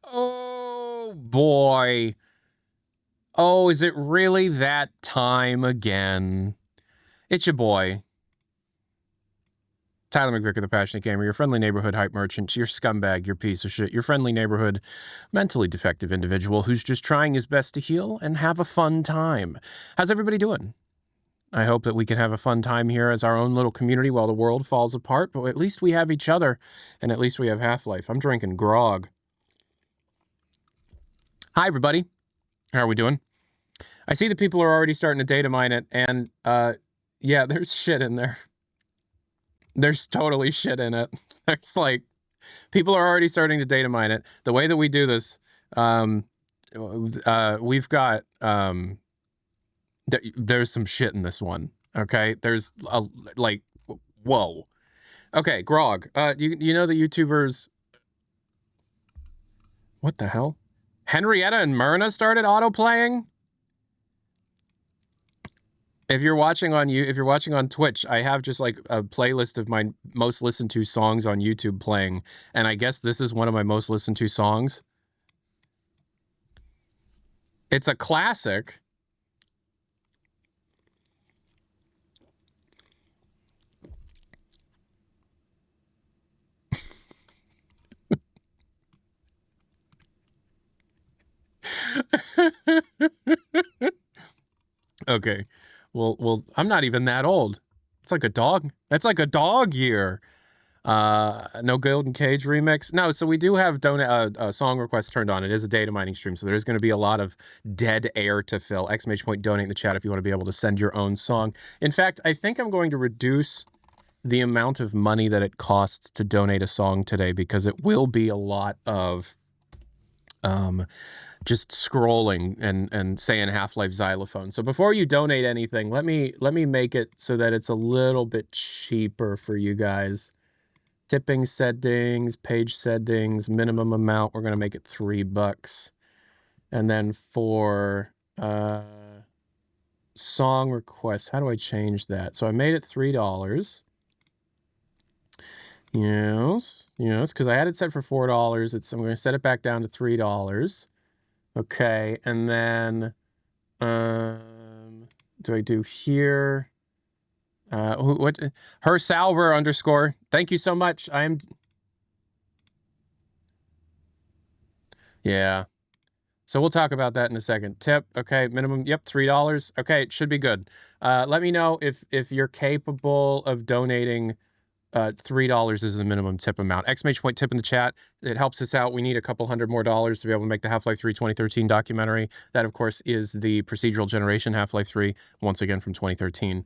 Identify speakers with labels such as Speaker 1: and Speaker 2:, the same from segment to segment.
Speaker 1: Oh, boy. Oh, is it really that time again? It's your boy, Tyler McVicker, the Passionate Gamer, your friendly neighborhood hype merchant, your scumbag, your piece of shit, your friendly neighborhood mentally defective individual who's just trying his best to heal and have a fun time. How's everybody doing? I hope that we can have a fun time here as our own little community while the world falls apart, but at least we have each other, and at least we have Half-Life. I'm drinking grog. Hi, everybody. How are we doing? I see that people are already starting to data mine it, and yeah, there's shit in there. There's totally shit in it. There's like, people are already starting to data mine it. The way that we do this, we've got, there's some shit in this one, okay? There's, like, whoa. Okay, Grog, do you know the YouTubers... What the hell? Henrietta and Myrna started autoplaying? If you're watching on Twitch, I have just like a playlist of my most listened to songs on YouTube playing, and I guess this is one of my most listened to songs. It's a classic. Okay. Well, I'm not even that old. It's like a dog. That's like a dog year. No Golden Cage remix. No, so we do have song requests turned on. It is a data mining stream, so there's going to be a lot of dead air to fill. Exclamation point donate in the chat if you want to be able to send your own song. In fact, I think I'm going to reduce the amount of money that it costs to donate a song today, because it will be a lot of just scrolling and saying Half-Life Xylophone. So before you donate anything, let me make it so that it's a little bit cheaper for you guys. Tipping settings, page settings, minimum amount, we're going to make it $3. And then for song requests, how do I change that? So I made it $3. Yes, because I had it set for $4. I'm going to set it back down to $3. Okay, and then do I do here? What? Her Salver _ Thank you so much. Yeah. So we'll talk about that in a second. Tip, okay, minimum, yep, $3. Okay, it should be good. Let me know if you're capable of donating. $3 is the minimum tip amount. Exclamation point tip in the chat. It helps us out. We need a couple $100 more to be able to make the Half-Life 3 2013 documentary. That, of course, is the procedural generation Half-Life 3, once again from 2013.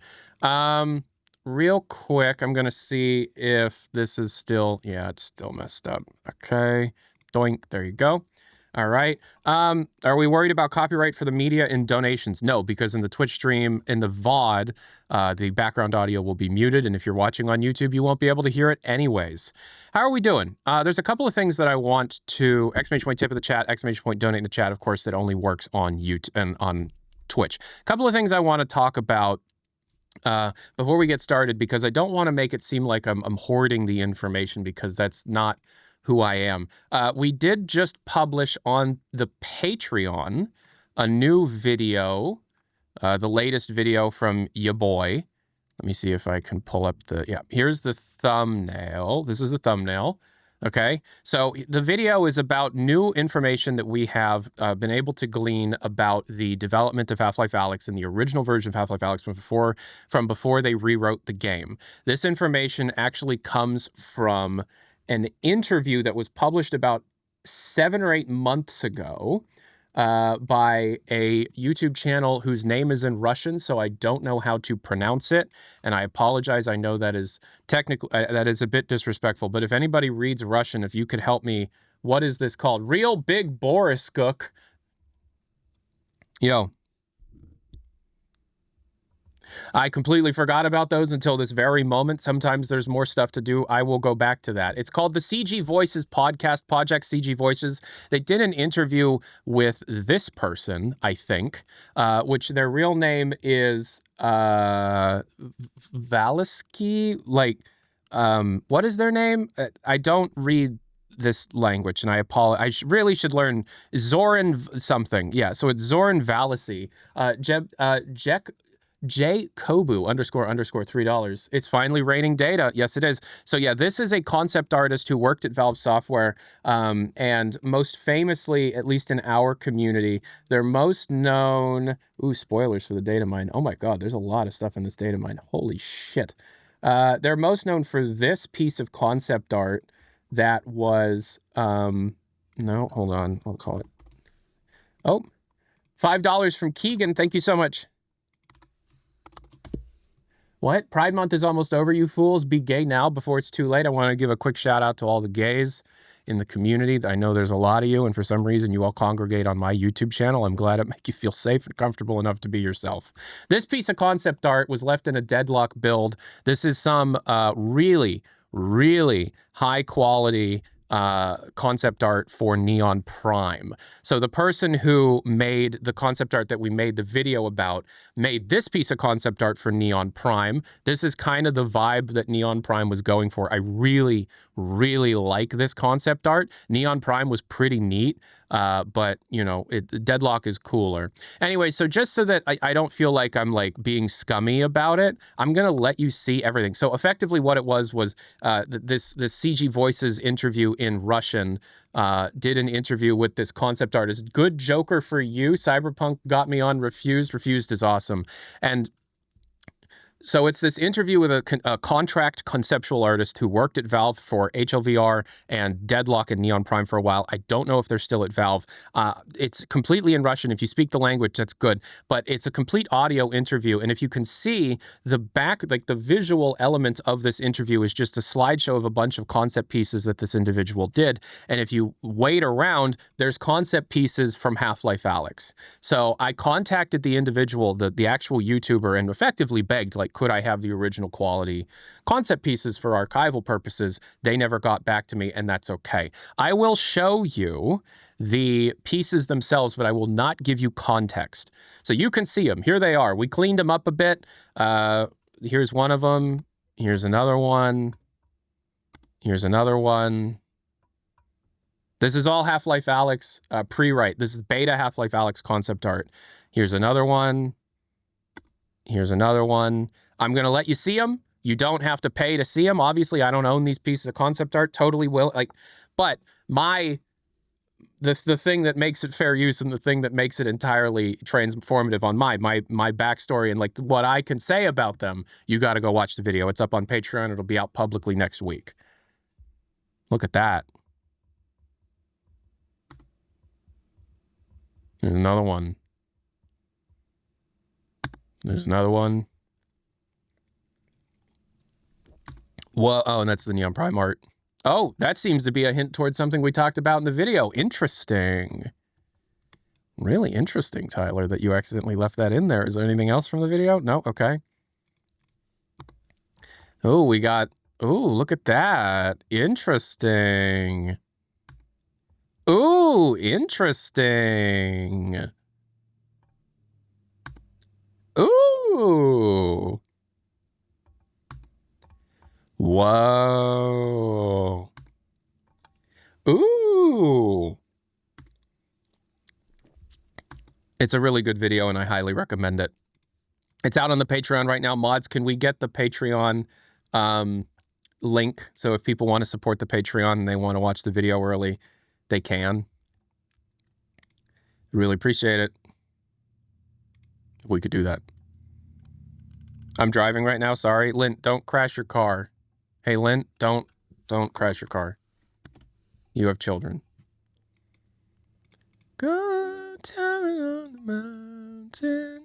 Speaker 1: Real quick, I'm going to see if this is still... Yeah, it's still messed up. Okay. Doink. There you go. All right. Are we worried about copyright for the media and donations? No, because in the Twitch stream, in the VOD, the background audio will be muted. And if you're watching on YouTube, you won't be able to hear it anyways. How are we doing? There's a couple of things that I want to... Exclamation point tip in the chat, exclamation point donate in the chat, of course, that only works on YouTube and on Twitch. A couple of things I want to talk about before we get started, because I don't want to make it seem like I'm hoarding the information, because that's not who I am. We did just publish on the Patreon a new video, the latest video from ya boy. Let me see if I can pull up yeah, here's the thumbnail. This is the thumbnail. Okay, so the video is about new information that we have been able to glean about the development of Half-Life Alyx and the original version of Half-Life Alyx from before they rewrote the game. This information actually comes from an interview that was published about 7 or 8 months ago by a YouTube channel whose name is in Russian, so I don't know how to pronounce it, and I apologize. I know that is technically that is a bit disrespectful, but if anybody reads Russian, if you could help me, what is this called? Real Big Boris Cook. Yo. I completely forgot about those until this very moment. Sometimes there's more stuff to do. I will go back to that. It's called the CG Voices podcast, Project CG Voices. They did an interview with this person, I think, which their real name is Valisky. Like, what is their name? I don't read this language, and I apologize. I really should learn Zoran something. Yeah, so it's Zoran Valisi. J Kobu _ $3. It's finally raining data. Yes, it is. So yeah, this is a concept artist who worked at Valve Software, and most famously, at least in our community, they're most known. Ooh, spoilers for the data mine. Oh my God, there's a lot of stuff in this data mine. Holy shit. They're most known for this piece of concept art that was no, hold on, I'll call it. Oh, $5 from Keegan. Thank you so much. What? Pride Month is almost over, you fools. Be gay now before it's too late. I want to give a quick shout out to all the gays in the community. I know there's a lot of you, and for some reason you all congregate on my YouTube channel. I'm glad it makes you feel safe and comfortable enough to be yourself. This piece of concept art was left in a deadlock build. This is some really, really high quality concept art for Neon Prime. So the person who made the concept art that we made the video about made this piece of concept art for Neon Prime. This is kind of the vibe that Neon Prime was going for. I really, really like this concept art. Neon Prime was pretty neat, but you know, Deadlock is cooler. Anyway, so just so that I don't feel like I'm like being scummy about it, I'm gonna let you see everything. So effectively what it was this CG Voices interview in Russian, did an interview with this concept artist. Good Joker for you. Cyberpunk got me on Refused. Refused is awesome. And so it's this interview with a contract conceptual artist who worked at Valve for HLVR and Deadlock and Neon Prime for a while. I don't know if they're still at Valve. It's completely in Russian. If you speak the language, that's good. But it's a complete audio interview. And if you can see the back, like the visual element of this interview is just a slideshow of a bunch of concept pieces that this individual did. And if you wait around, there's concept pieces from Half-Life Alyx. So I contacted the individual, the actual YouTuber, and effectively begged, like, could I have the original quality concept pieces for archival purposes? They never got back to me, and that's okay. I will show you the pieces themselves, but I will not give you context. So you can see them. Here they are. We cleaned them up a bit. Here's one of them. Here's another one. Here's another one. This is all Half-Life Alyx pre-write. This is beta Half-Life Alyx concept art. Here's another one. Here's another one. I'm going to let you see them. You don't have to pay to see them. Obviously, I don't own these pieces of concept art. Totally will. But the thing that makes it fair use and the thing that makes it entirely transformative on my backstory and like what I can say about them, you got to go watch the video. It's up on Patreon. It'll be out publicly next week. Look at that. There's another one. There's another one. Well, oh, and that's the Neon Prime art. Oh, that seems to be a hint towards something we talked about in the video. Interesting. Really interesting, Tyler, that you accidentally left that in there. Is there anything else from the video? No? Okay. Oh, we got... Oh, look at that. Interesting. Ooh, interesting. Ooh. Whoa. Ooh. It's a really good video, and I highly recommend it. It's out on the Patreon right now. Mods, can we get the Patreon link? So if people want to support the Patreon and they want to watch the video early, they can. Really appreciate it if we could do that. I'm driving right now. Sorry. Lint, don't crash your car. Hey, Lint, don't crash your car. You have children. Go tell it on the mountain,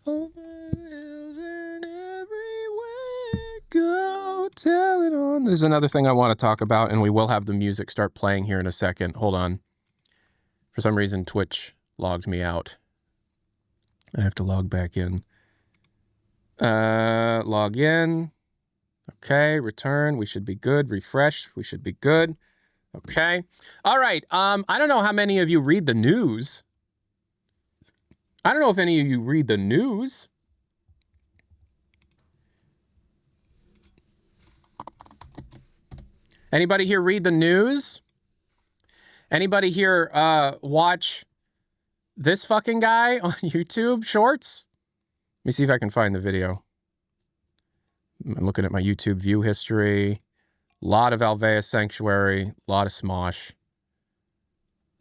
Speaker 1: over the hills and everywhere. Go tell it on. There's another thing I want to talk about, and we will have the music start playing here in a second. Hold on. For some reason, Twitch logged me out. I have to log back in. Log in. Okay, return. We should be good. Refresh. We should be good. Okay. All right. I don't know how many of you read the news. I don't know if any of you read the news. Anybody here read the news? Anybody here watch this fucking guy on YouTube Shorts? Let me see if I can find the video. I'm looking at my YouTube view history. A lot of Alveus Sanctuary, a lot of Smosh.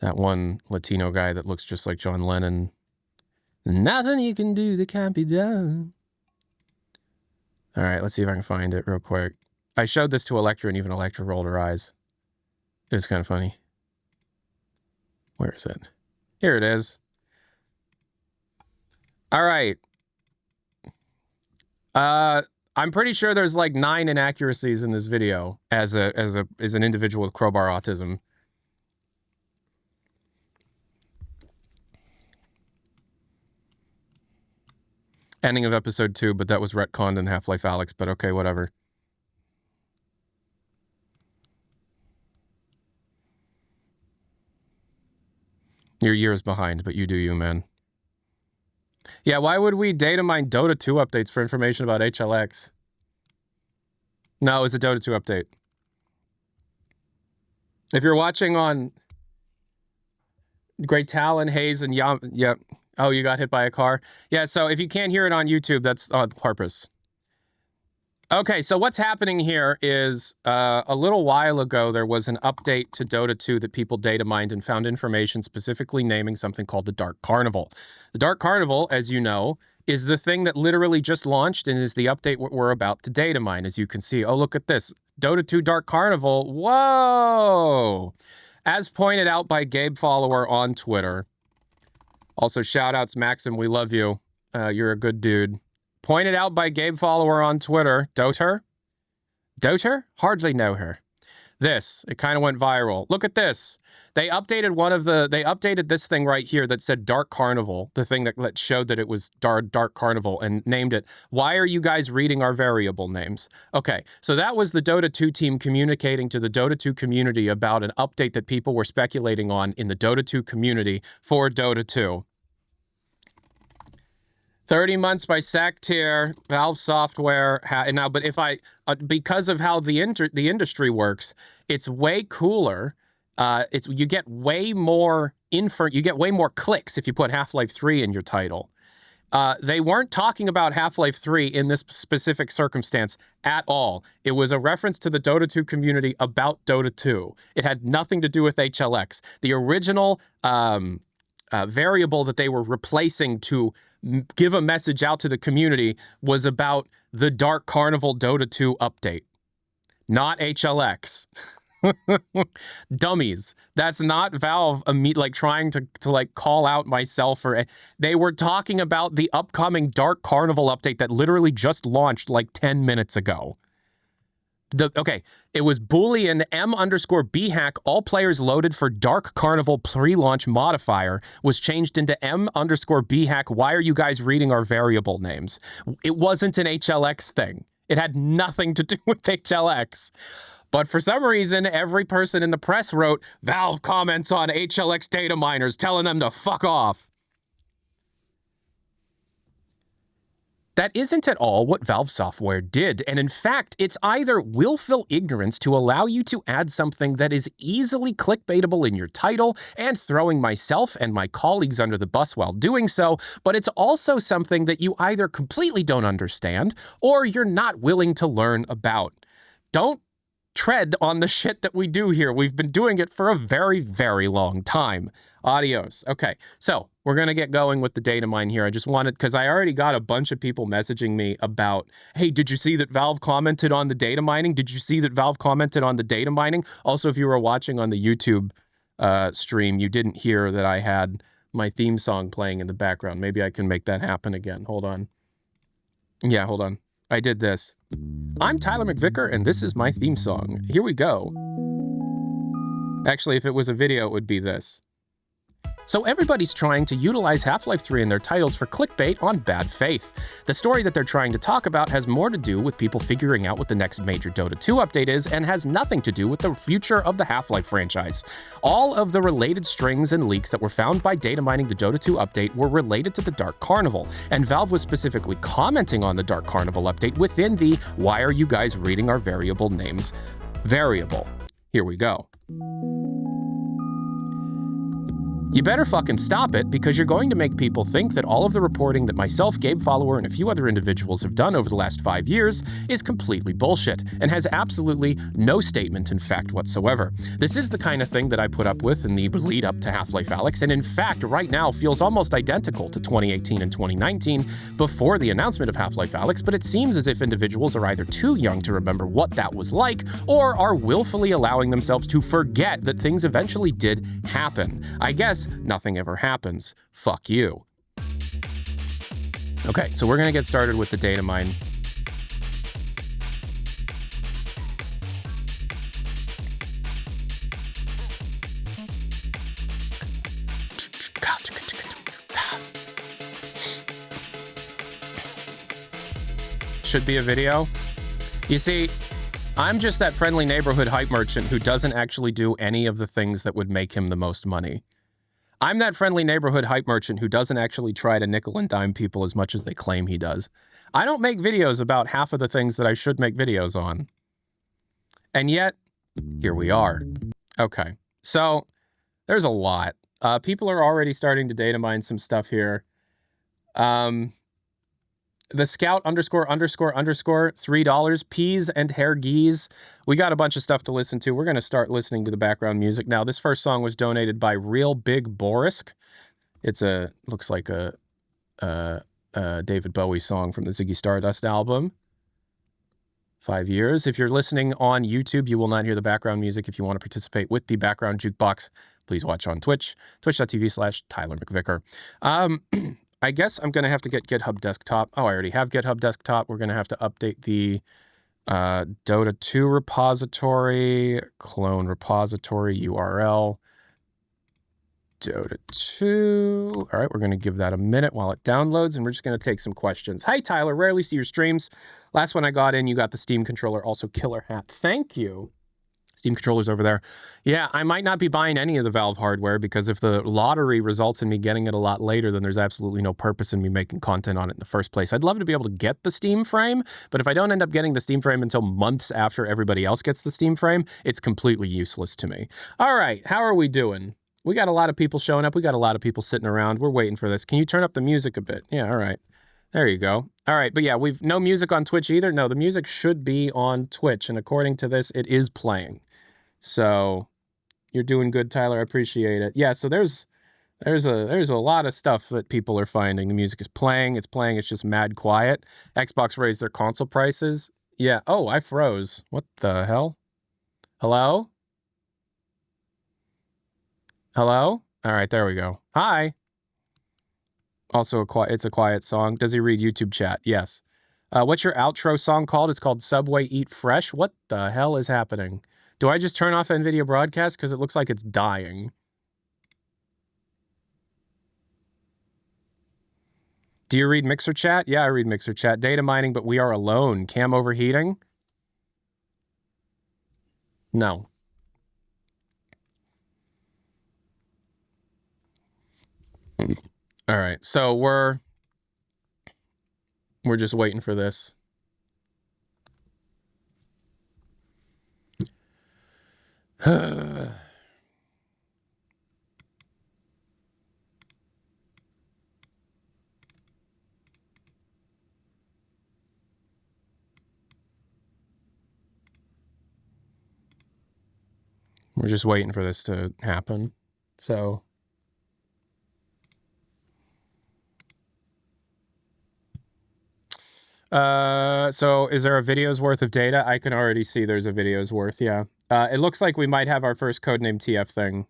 Speaker 1: That one Latino guy that looks just like John Lennon. Nothing you can do that can't be done. All right, let's see if I can find it real quick. I showed this to Electra, and even Electra rolled her eyes. It was kind of funny. Where is it? Here it is. All right. I'm pretty sure there's like 9 inaccuracies in this video as an individual with crowbar autism. Ending of episode 2, but that was retconned in Half-Life Alyx, but okay, whatever. You're years behind, but you do you, man. Yeah, why would we data mine Dota 2 updates for information about HLX? No, it was a Dota 2 update. If you're watching on Great Talon, Hayes, and Yam... Yep. Oh, you got hit by a car? Yeah, so if you can't hear it on YouTube, that's on purpose. Okay, so what's happening here is a little while ago, there was an update to Dota 2 that people data mined and found information specifically naming something called the Dark Carnival. The Dark Carnival, as you know, is the thing that literally just launched and is the update we're about to data mine, as you can see. Oh, look at this. Dota 2 Dark Carnival. Whoa! As pointed out by Gabe Follower on Twitter. Also, shout-outs, Maxim, we love you. You're a good dude. Pointed out by Gabe Follower on Twitter. Doter? Doter? Hardly know her. This. It kind of went viral. Look at this. They updated this thing right here that said Dark Carnival, the thing that showed that it was Dark Carnival, and named it, "Why are you guys reading our variable names?" Okay, so that was the Dota 2 team communicating to the Dota 2 community about an update that people were speculating on in the Dota 2 community for Dota 2. 30 months by Sactier, Valve Software. But if I, because of how the industry works, it's way cooler. You get way more you get way more clicks if you put Half-Life 3 in your title. They weren't talking about Half-Life 3 in this specific circumstance at all. It was a reference to the Dota 2 community about Dota 2. It had nothing to do with HLX. The original variable that they were replacing to give a message out to the community was about the Dark Carnival Dota 2 update, not HLX. Dummies. That's not Valve like trying to like call out myself, or they were talking about the upcoming Dark Carnival update that literally just launched like 10 minutes ago. It was Boolean M_bhack, all players loaded for Dark Carnival pre-launch modifier was changed into M_bhack. Why are you guys reading our variable names? It wasn't an HLX thing. It had nothing to do with HLX. But for some reason, every person in the press wrote, "Valve comments on HLX data miners, telling them to fuck off." That isn't at all what Valve Software did, and in fact, it's either willful ignorance to allow you to add something that is easily clickbaitable in your title and throwing myself and my colleagues under the bus while doing so, but it's also something that you either completely don't understand or you're not willing to learn about. Don't tread on the shit that we do here. We've been doing it for a very, very long time. Adios. Okay, so we're going to get going with the data mine here. I just wanted, because I already got a bunch of people messaging me about, hey, did you see that Valve commented on the data mining? Did you see that Valve commented on the data mining? Also, if you were watching on the YouTube stream, you didn't hear that I had my theme song playing in the background. Maybe I can make that happen again. Hold on. Yeah, hold on. I did this. I'm Tyler McVicker, and this is my theme song. Here we go. Actually, if it was a video, it would be this. So everybody's trying to utilize Half-Life 3 in their titles for clickbait on bad faith. The story that they're trying to talk about has more to do with people figuring out what the next major Dota 2 update is and has nothing to do with the future of the Half-Life franchise. All of the related strings and leaks that were found by data mining the Dota 2 update were related to the Dark Carnival, and Valve was specifically commenting on the Dark Carnival update within the "Why are you guys reading our variable names?" variable. Here we go. You better fucking stop it, because you're going to make people think that all of the reporting that myself, Gabe Follower, and a few other individuals have done over the last 5 years is completely bullshit and has absolutely no statement in fact whatsoever. This is the kind of thing that I put up with in the lead up to Half-Life Alyx, and in fact right now feels almost identical to 2018 and 2019 before the announcement of Half-Life Alyx, but it seems as if individuals are either too young to remember what that was like, or are willfully allowing themselves to forget that things eventually did happen. I guess nothing ever happens. Fuck you. Okay, so we're gonna get started with the data mine. Should be a video. You see, I'm just that friendly neighborhood hype merchant who doesn't actually do any of the things that would make him the most money. I'm that friendly neighborhood hype merchant who doesn't actually try to nickel and dime people as much as they claim he does. I don't make videos about half of the things that I should make videos on. And yet, here we are. Okay, so there's a lot. People are already starting to data mine some stuff here. The scout $_$$3, peas and hair geese. We got a bunch of stuff to listen to. We're going to start listening to the background music now. This first song was donated by Real Big Borisk. It's looks like a David Bowie song from the Ziggy Stardust album. 5 years. If you're listening on YouTube, you will not hear the background music. If you want to participate with the background jukebox, please watch on Twitch, twitch.tv/Tyler McVicker. I guess I'm going to have to get GitHub Desktop. Oh, I already have GitHub Desktop. We're going to have to update the Dota 2 repository, clone repository URL, Dota 2. All right, we're going to give that a minute while it downloads, and we're just going to take some questions. Hi, Tyler. Rarely see your streams. Last one I got in, you got the Steam controller, also killer hat. Thank you. Steam controller's over there. Yeah, I might not be buying any of the Valve hardware, because if the lottery results in me getting it a lot later, then there's absolutely no purpose in me making content on it in the first place. I'd love to be able to get the Steam frame, but if I don't end up getting the Steam frame until months after everybody else gets the Steam frame, it's completely useless to me. All right, how are we doing? We got a lot of people showing up. We got a lot of people sitting around. We're waiting for this. Can you turn up the music a bit? Yeah, all right. There you go. All right, but yeah, we've no music on Twitch either. No, the music should be on Twitch, and according to this, it is playing. So you're doing good, Tyler. I appreciate it. Yeah, so there's a lot of stuff that people are finding. The music is playing. It's playing. It's just mad quiet. Xbox raised their console prices. Yeah. Oh, I froze. What the hell? Hello? Hello? All right, there we go. Hi. Also, it's a quiet song. Does he read YouTube chat? Yes. What's your outro song called? It's called Subway Eat Fresh. What the hell is happening? Do I just turn off NVIDIA Broadcast? Because it looks like it's dying. Do you read Mixer chat? Yeah, I read Mixer chat. Data mining, but we are alone. Cam overheating? No. All right, so we're just waiting for this. We're just waiting for this to happen. So is there a video's worth of data? I can already see there's a video's worth, yeah. It looks like we might have our first codename TF thing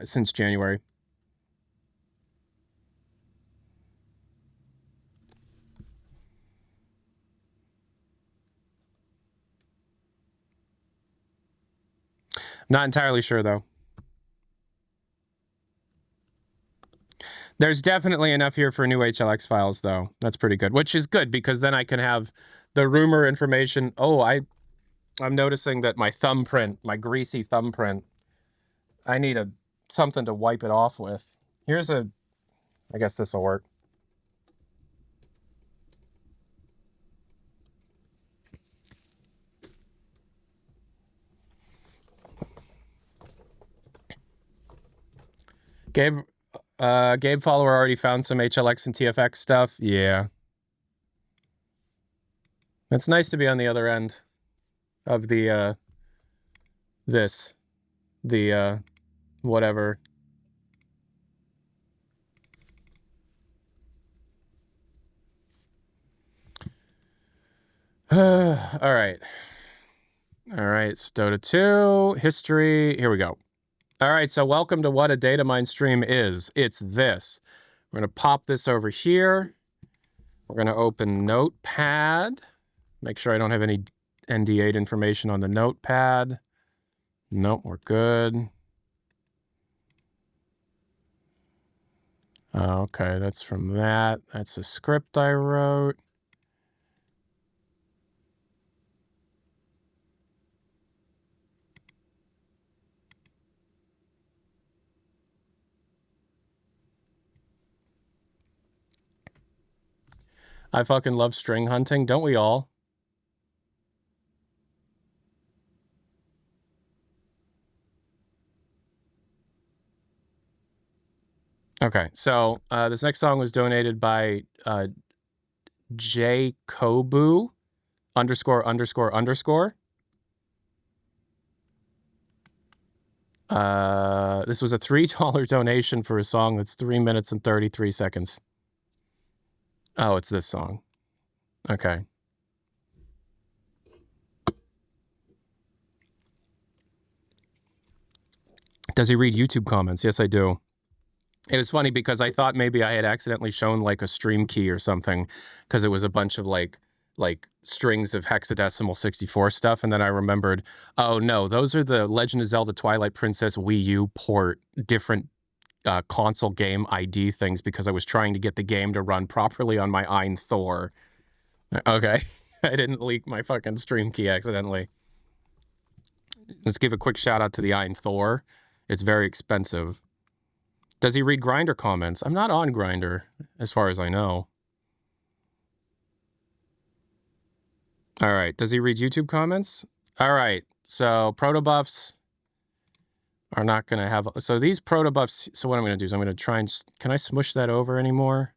Speaker 1: since January. Not entirely sure, though. There's definitely enough here for new HLX files, though. That's pretty good, which is good, because then I can have the rumor information. Oh, I'm noticing that my thumbprint, my greasy thumbprint, I need something to wipe it off with. Here's I guess this will work. Gabe follower already found some HLX and TFX stuff. Yeah. It's nice to be on the other end of the whatever. All right. All right, so Dota 2, history, here we go. All right, so welcome to what a data mine stream is. It's this. We're going to pop this over here. We're going to open Notepad. Make sure I don't have any ND8 information on the Notepad. Nope, we're good. Okay, that's from that. That's a script I wrote. I fucking love string hunting. Don't we all? Okay, so this next song was donated by Jacobu ____. This was a $3 donation for a song that's 3 minutes and 33 seconds. Oh, it's this song. Okay. Does he read YouTube comments? Yes, I do. It was funny because I thought maybe I had accidentally shown like a stream key or something because it was a bunch of like strings of hexadecimal 64 stuff, and then I remembered, oh no, those are the Legend of Zelda Twilight Princess Wii U port different console game ID things because I was trying to get the game to run properly on my Ein Thor. Okay, I didn't leak my fucking stream key accidentally. Let's give a quick shout out to the Ein Thor. It's very expensive. Does he read Grindr comments? I'm not on Grindr, as far as I know. All right. Does he read YouTube comments? All right. So protobuffs are not going to have... So these protobuffs... So what I'm going to do is I'm going to try and... Can I smush that over anymore?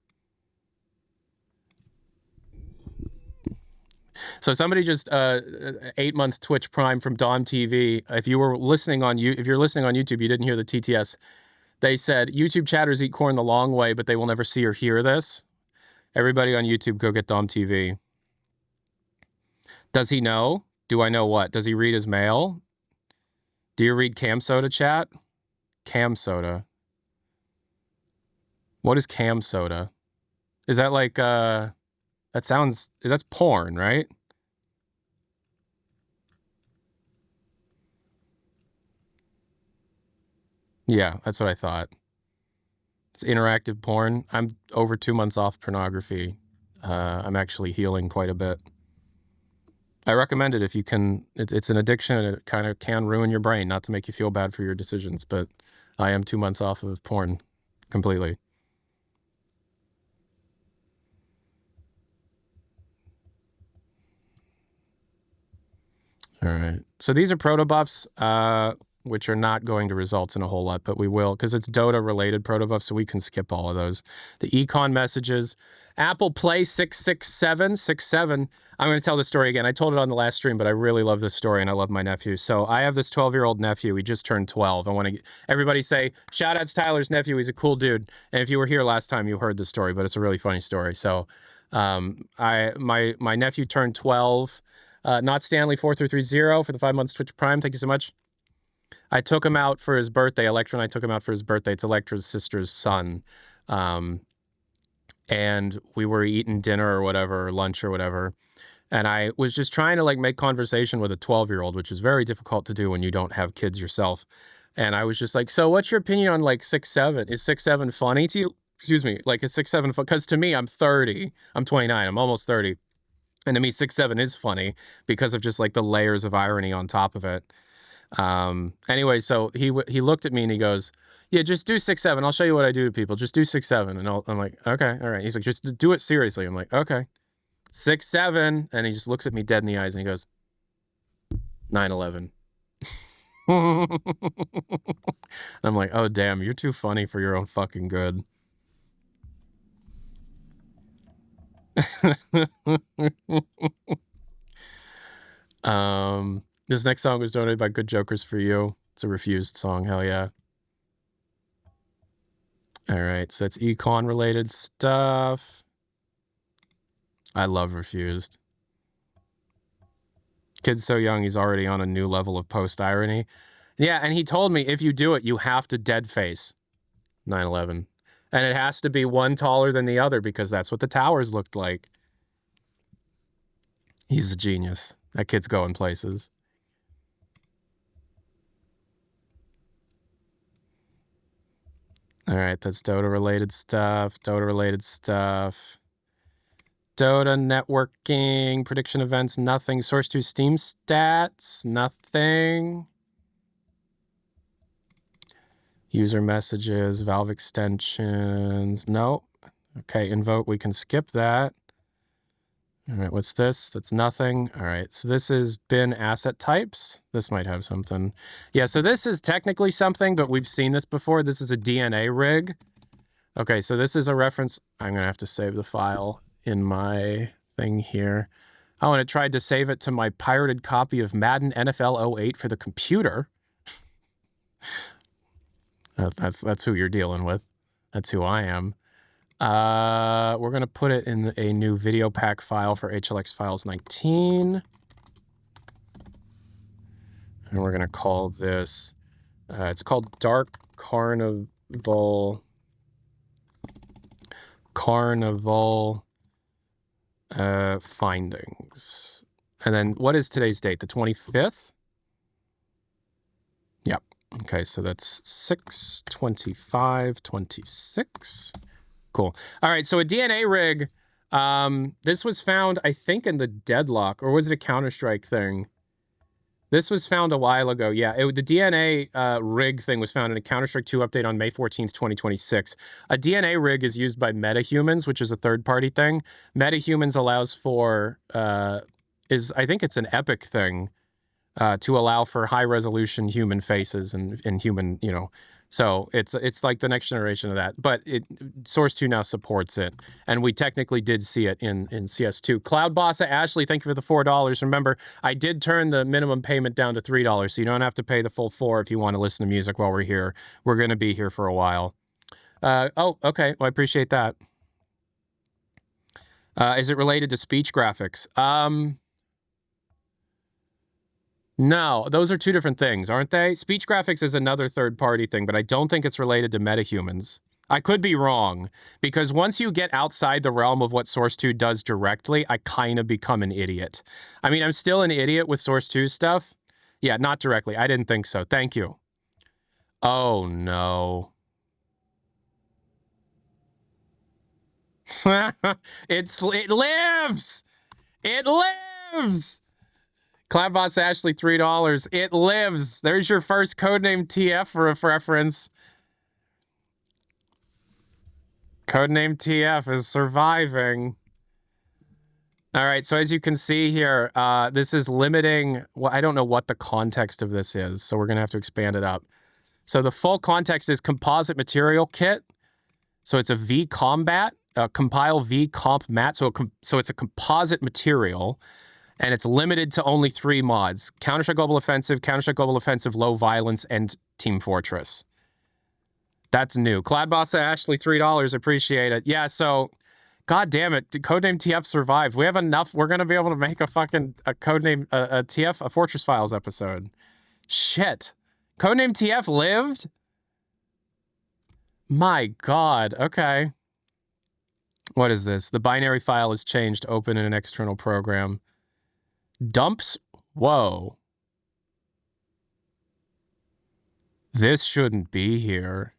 Speaker 1: So somebody just 8-month Twitch Prime from Dom TV. If you're listening on YouTube, you didn't hear the TTS. They said, YouTube chatters eat corn the long way, but they will never see or hear this. Everybody on YouTube, go get Dom TV. Does he know? Do I know what? Does he read his mail? Do you read Cam Soda chat? Cam Soda. What is Cam Soda? Is that like, that's porn, right? Yeah, that's what I thought. It's interactive porn. I'm over 2 months off pornography. I'm actually healing quite a bit. I recommend it if you can. It's an addiction and it kind of can ruin your brain, not to make you feel bad for your decisions, but I am 2 months off of porn completely. All right. So these are protobuffs, which are not going to result in a whole lot, but we will, because it's Dota-related protobuffs, so we can skip all of those. The econ messages. Apple Play 66767. I'm going to tell the story again. I told it on the last stream, but I really love this story, and I love my nephew. So I have this 12-year-old nephew. He just turned 12. I want to everybody say, shout out to Tyler's nephew. He's a cool dude. And if you were here last time, you heard the story, but it's a really funny story. So my nephew turned 12. Not Stanley 4330 for the 5 months Twitch Prime. Thank you so much. I took him out for his birthday. Electra and I took him out for his birthday. It's Electra's sister's son. And we were eating dinner or whatever, or lunch or whatever. And I was just trying to like make conversation with a 12-year-old, which is very difficult to do when you don't have kids yourself. And I was just like, so what's your opinion on like 6'7"? Is 6'7" funny to you? Excuse me, like is 6'7" fun? Because to me, I'm 30. I'm 29. I'm almost 30. And to me, 6'7" is funny because of just like the layers of irony on top of it. Anyway, so he looked at me and he goes, yeah, just do 6'7". I'll show you what I do to people. Just do 6'7". And I'm like, okay, all right. He's like, just do it seriously. I'm like, okay. 6'7". And he just looks at me dead in the eyes and he goes, 9/11. I'm like, oh, damn, you're too funny for your own fucking good. This next song was donated by Good Jokers for You. It's a Refused song. Hell yeah. All right, so that's econ related stuff. I love Refused. Kid's so young, he's already on a new level of post-irony. Yeah, and he told me, if you do it, you have to dead face 9/11. And it has to be one taller than the other because that's what the towers looked like. He's a genius. That kid's going places. All right, that's Dota-related stuff. Dota-related stuff. Dota networking, prediction events, nothing. Source 2 Steam stats, nothing. User messages, Valve extensions, no. Okay, invoke, we can skip that. All right, what's this? That's nothing. All right, so this is bin asset types. This might have something. Yeah, so this is technically something, but we've seen this before. This is a DNA rig. Okay, so this is a reference. I'm gonna have to save the file in my thing here. Oh, and it tried to save it to my pirated copy of Madden NFL 08 for the computer. That's who you're dealing with. That's who I am. We're going to put it in a new video pack file for HLX files 19. And we're going to call this, it's called Dark Carnival Findings. And then what is today's date? The 25th? Yep. Okay, so that's 6/25/26. Cool. All right, so a DNA rig. This was found, I think, in the Deadlock, or was it a Counter-Strike thing? This was found a while ago. Yeah, the DNA rig thing was found in a Counter-Strike 2 update on May 14th, 2026. A DNA rig is used by MetaHumans, which is a third-party thing. MetaHumans allows for, I think it's an Epic thing, to allow for high-resolution human faces and human, so it's like the next generation of that. But Source 2 now supports it, and we technically did see it in CS2. Cloud Bossa Ashley, thank you for the $4. Remember, I did turn the minimum payment down to $3, so you don't have to pay the full $4 if you want to listen to music while we're here. We're going to be here for a while. Oh, okay. Well, I appreciate that. Is it related to speech graphics? No, those are two different things, aren't they? Speech graphics is another third-party thing, but I don't think it's related to MetaHumans. I could be wrong, because once you get outside the realm of what Source 2 does directly, I kind of become an idiot. I mean, I'm still an idiot with Source 2 stuff. Yeah, not directly. I didn't think so. Thank you. Oh, no. It lives! It lives! Cloudboss Ashley, $3. It lives. There's your first codename TF for a reference. Codename TF is surviving. All right, so as you can see here, this is limiting. Well, I don't know what the context of this is, so we're going to have to expand it up. So the full context is composite material kit. So it's a V combat, compile V comp mat. So it's a composite material. And it's limited to only 3 mods: Counter-Strike Global Offensive, Counter-Strike Global Offensive Low Violence, and Team Fortress. That's new. Cloudbossa Ashley, $3. Appreciate it. Yeah, so, god damn it, Codename TF survived. We have enough. We're going to be able to make a Codename TF, a Fortress Files episode. Shit. Codename TF lived? My god. Okay. What is this? The binary file is changed. Open in an external program. Dumps? Whoa. This shouldn't be here.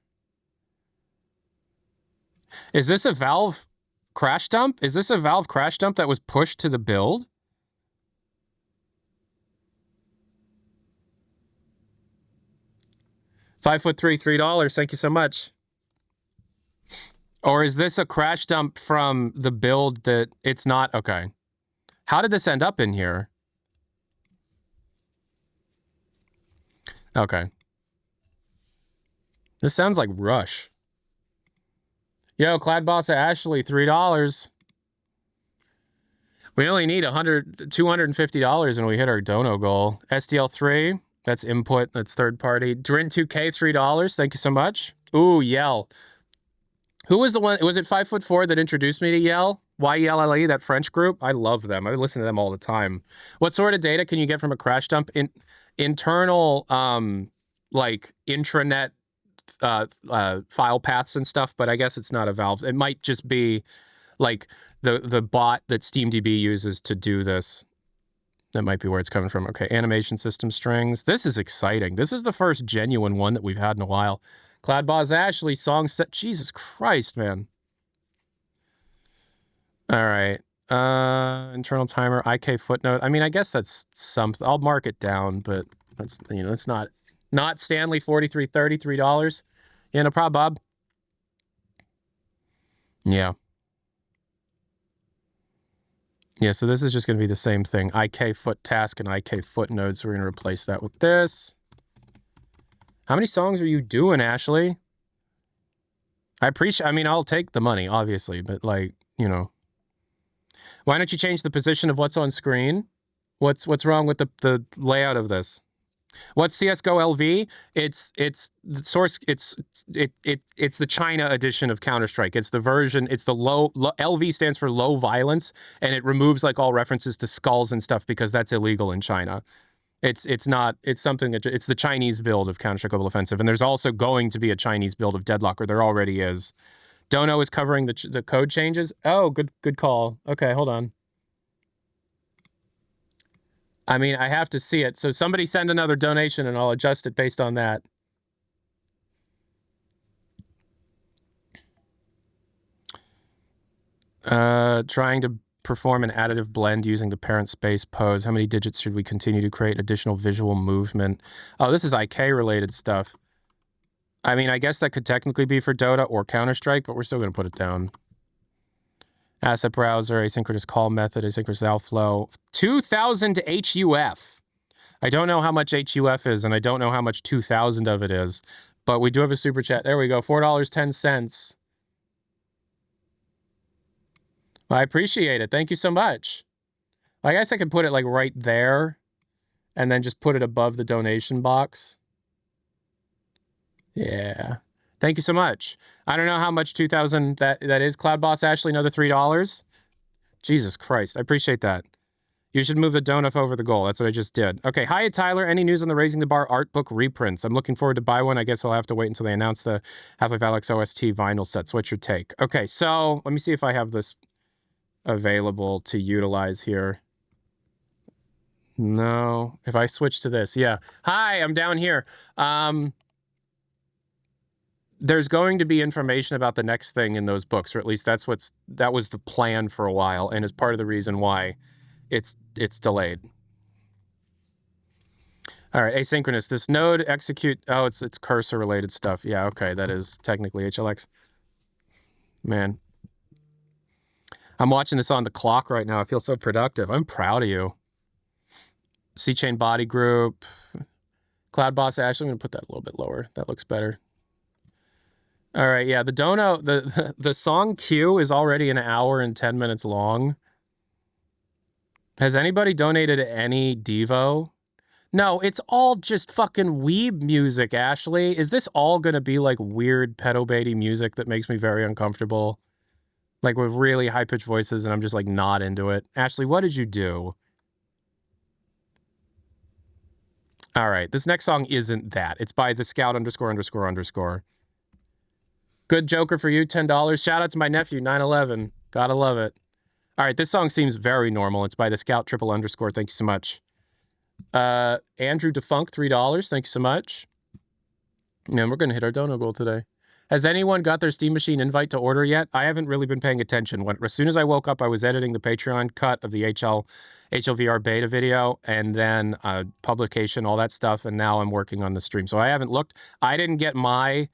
Speaker 1: Is this a Valve crash dump? Is this a Valve crash dump that was pushed to the build? $5'3", $3. Thank you so much. Or is this a crash dump from the build that it's not? Okay. How did this end up in here? Okay. This sounds like Rush. Yo, Clad Boss Ashley, $3. We only need $250 and we hit our dono goal. SDL3, that's input, that's third party. Drin2K, $3. Thank you so much. Ooh, Yell. Who was the one? Was it 5'4" that introduced me to Yell? YELLE, that French group? I love them. I listen to them all the time. What sort of data can you get from a crash dump? Internal, like intranet file paths and stuff, but I guess it's not a Valve. It might just be like the bot that SteamDB uses to do this. That might be where it's coming from. Okay, animation system strings. This is exciting. This is the first genuine one that we've had in a while. Cloudboz Ashley, song set. Jesus Christ, man. All right. Internal timer, IK footnote. I mean, I guess that's something. I'll mark it down, but that's, you know, it's not Stanley 4330, $3. Yeah, no problem, Bob. Yeah. Yeah, so this is just going to be the same thing. IK foot task and IK footnotes. We're going to replace that with this. How many songs are you doing, Ashley? I mean, I'll take the money, obviously, but like, you know. Why don't you change the position of what's on screen? What's wrong with the layout of this? What's CSGO LV? It's the source. It's the China edition of Counter-Strike. It's the version. It's the low LV stands for low violence, and it removes like all references to skulls and stuff because that's illegal in China. It's something that it's the Chinese build of Counter-Strike Global Offensive, and there's also going to be a Chinese build of Deadlock, or there already is. Dono is covering the code changes. Oh, good call. Okay, hold on. I mean, I have to see it. So somebody send another donation and I'll adjust it based on that. Trying to perform an additive blend using the parent space pose. How many digits should we continue to create additional visual movement? Oh, this is IK related stuff. I mean, I guess that could technically be for Dota or Counter-Strike, but we're still going to put it down. Asset browser, asynchronous call method, asynchronous outflow. 2,000 HUF. I don't know how much HUF is, and I don't know how much 2,000 of it is, but we do have a super chat. There we go, $4.10. I appreciate it. Thank you so much. I guess I could put it like right there and then just put it above the donation box. Yeah. Thank you so much. I don't know how much 2,000 that is. Cloud Boss Ashley, another $3. Jesus Christ. I appreciate that. You should move the donut over the goal. That's what I just did. Okay. Hi, Tyler. Any news on the Raising the Bar art book reprints? I'm looking forward to buy one. I guess we'll have to wait until they announce the Half-Life Alyx OST vinyl sets. What's your take? Okay. So let me see if I have this available to utilize here. No. If I switch to this. Yeah. Hi, I'm down here. There's going to be information about the next thing in those books, or at least that was the plan for a while, and is part of the reason why it's delayed. All right, asynchronous. This node execute. Oh, it's cursor related stuff. Yeah, okay, that is technically HLX. Man, I'm watching this on the clock right now. I feel so productive. I'm proud of you. C-Chain Body Group, Cloud Boss Ashley. I'm gonna put that a little bit lower. That looks better. All right, yeah, the dono, the song queue is already 1 hour and 10 minutes long. Has anybody donated any Devo? No, it's all just fucking weeb music, Ashley. Is this all gonna be like weird pedo-baity music that makes me very uncomfortable? Like with really high-pitched voices and I'm just like not into it. Ashley, what did you do? All right, this next song isn't that. It's by the Scout ____. Good Joker for you, $10. Shout out to my nephew, 911. Gotta love it. All right, this song seems very normal. It's by the Scout ___. Thank you so much. Andrew Defunct, $3. Thank you so much. Man, we're gonna hit our dono goal today. Has anyone got their Steam Machine invite to order yet? I haven't really been paying attention. As soon as I woke up, I was editing the Patreon cut of the HLVR beta video, and then publication, all that stuff, and now I'm working on the stream. So I haven't looked. I didn't get my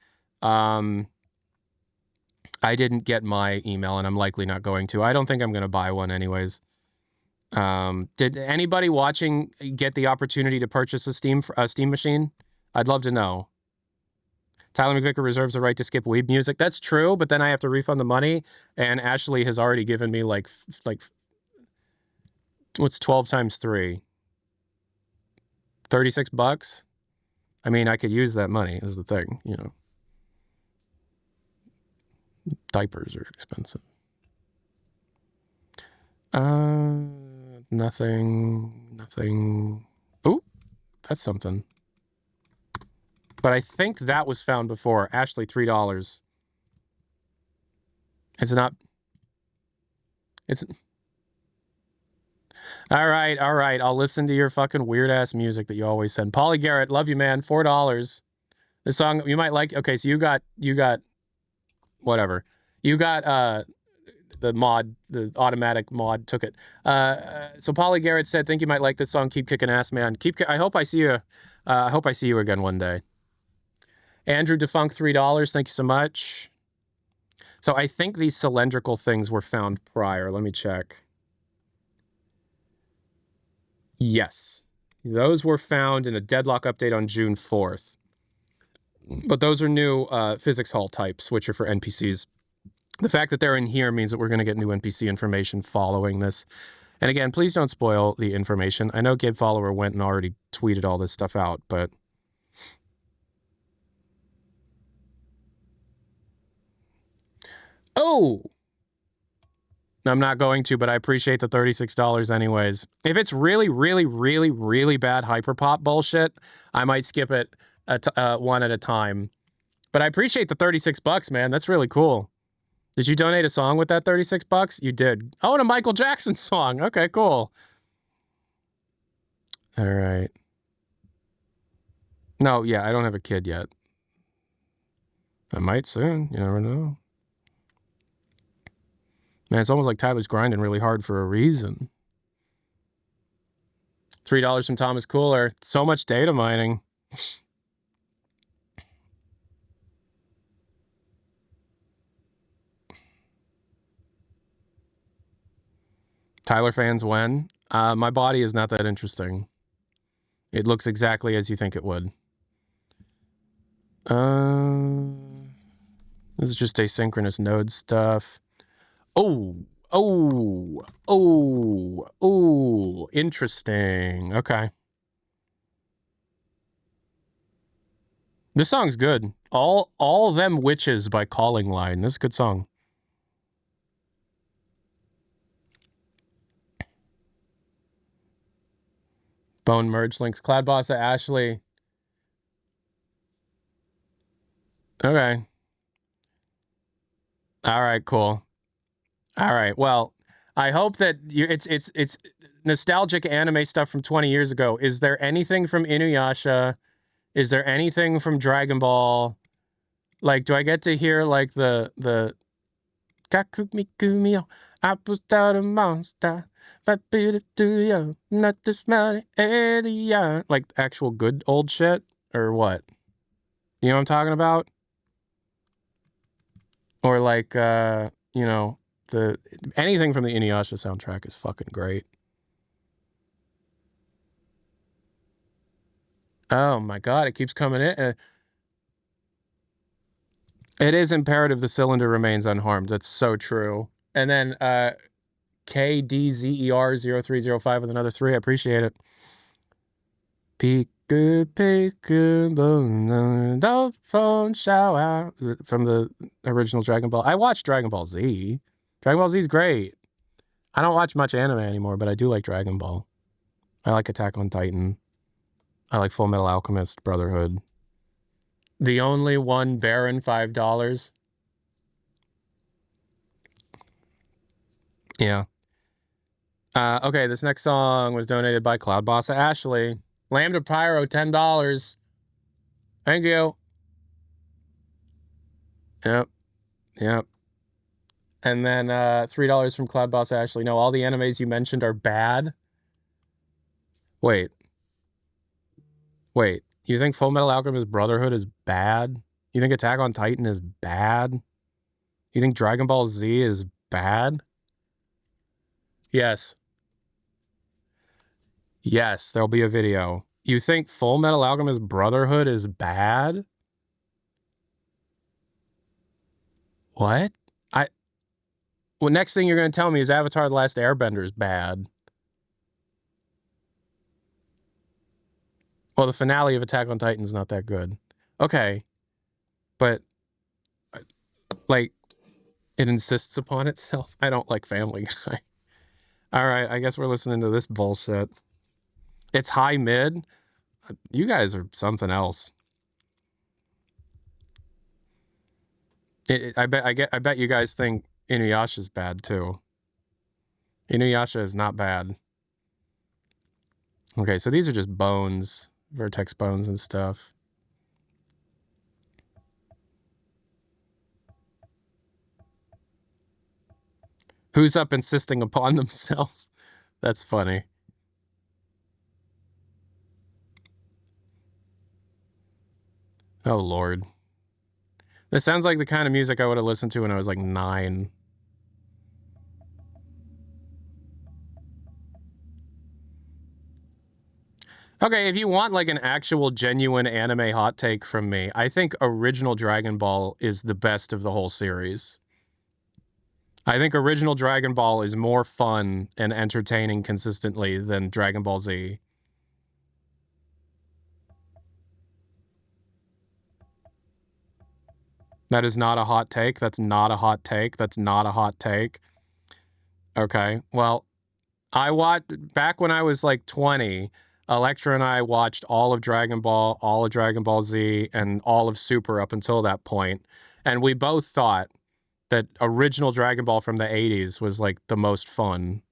Speaker 1: email, and I'm likely not going to. I don't think I'm going to buy one anyways. Did anybody watching get the opportunity to purchase a Steam Machine? I'd love to know. Tyler McVicker reserves the right to skip weeb music. That's true, but then I have to refund the money, and Ashley has already given me like what's 12 times 3? 36 bucks? I mean, I could use that money is the thing, you know. Diapers are expensive. Nothing. Oh, that's something. But I think that was found before. Ashley, $3. Is it not? It's... All right. I'll listen to your fucking weird-ass music that you always send. Paulie Garrett, love you, man. $4. This song, you might like... Okay, so you got... Whatever. You got... the automatic mod took it. So Paulie Garrett said, think you might like this song, Keep Kicking Ass, man. I hope I see you. I hope I see you again one day. Andrew Defunct, $3. Thank you so much. So I think these cylindrical things were found prior. Let me check. Yes. Those were found in a deadlock update on June 4th. But those are new physics hall types, which are for NPCs. The fact that they're in here means that we're going to get new NPC information following this. And again, please don't spoil the information. I know Gabe Follower went and already tweeted all this stuff out, but... Oh! I'm not going to, but I appreciate the $36 anyways. If it's really, really, really, really bad hyperpop bullshit, I might skip it one at a time. But I appreciate the 36 bucks, man. That's really cool. Did you donate a song with that 36 bucks? You did. Oh, and a Michael Jackson song. Okay, cool. All right. No, yeah, I don't have a kid yet. I might soon. You never know. Man, it's almost like Tyler's grinding really hard for a reason. $3 from Thomas Cooler. So much data mining. Tyler fans when? My body is not that interesting. It looks exactly as you think it would. This is just asynchronous node stuff. Oh, interesting. Okay. This song's good. All Them Witches by Calling Line. This is a good song. Bone merge links. Cloud Bossa Ashley. Okay. All right, cool. All right. Well, I hope that it's nostalgic anime stuff from 20 years ago. Is there anything from Inuyasha? Is there anything from Dragon Ball? Like, do I get to hear like the Kakumikumiyo, I pushed out a monster, but not this money, like actual good old shit or what? You know what I'm talking about? Or like you know, anything from the Inuyasha soundtrack is fucking great. Oh my god, it keeps coming in. It is imperative the cylinder remains unharmed. That's so true. And then KDZER0305 with another 3. I appreciate it. Don't shout out from the original Dragon Ball. I watched Dragon Ball Z. Dragon Ball Z is great. I don't watch much anime anymore, but I do like Dragon Ball. I like Attack on Titan. I like Full Metal Alchemist Brotherhood. The Only One Baron, $5. Yeah. Okay, this next song was donated by Cloud Bossa Ashley. Lambda Pyro, $10. Thank you. Yep. And then $3 from Cloud Boss Ashley. No, all the animes you mentioned are bad. Wait. You think Full Metal Alchemist Brotherhood is bad? You think Attack on Titan is bad? You think Dragon Ball Z is bad? Yes. Yes, there'll be a video. You think Full Metal Alchemist Brotherhood is bad? What? Well, next thing you're going to tell me is Avatar: The Last Airbender is bad. Well, the finale of Attack on Titan is not that good. Okay. But, like, it insists upon itself. I don't like Family Guy. All right, I guess we're listening to this bullshit. It's high mid. You guys are something else. I bet you guys think Inuyasha's bad too. Inuyasha is not bad. Okay, so these are just bones, vertex bones and stuff. Who's up insisting upon themselves? That's funny. Oh, Lord. This sounds like the kind of music I would have listened to when I was like 9. Okay, if you want like an actual genuine anime hot take from me, I think original Dragon Ball is the best of the whole series. I think original Dragon Ball is more fun and entertaining consistently than Dragon Ball Z. That is not a hot take. That's not a hot take. That's not a hot take. Okay, well, I watched, back when I was like 20, Electra and I watched all of Dragon Ball, all of Dragon Ball Z, and all of Super up until that point. And we both thought that original Dragon Ball from the 80s was like the most fun.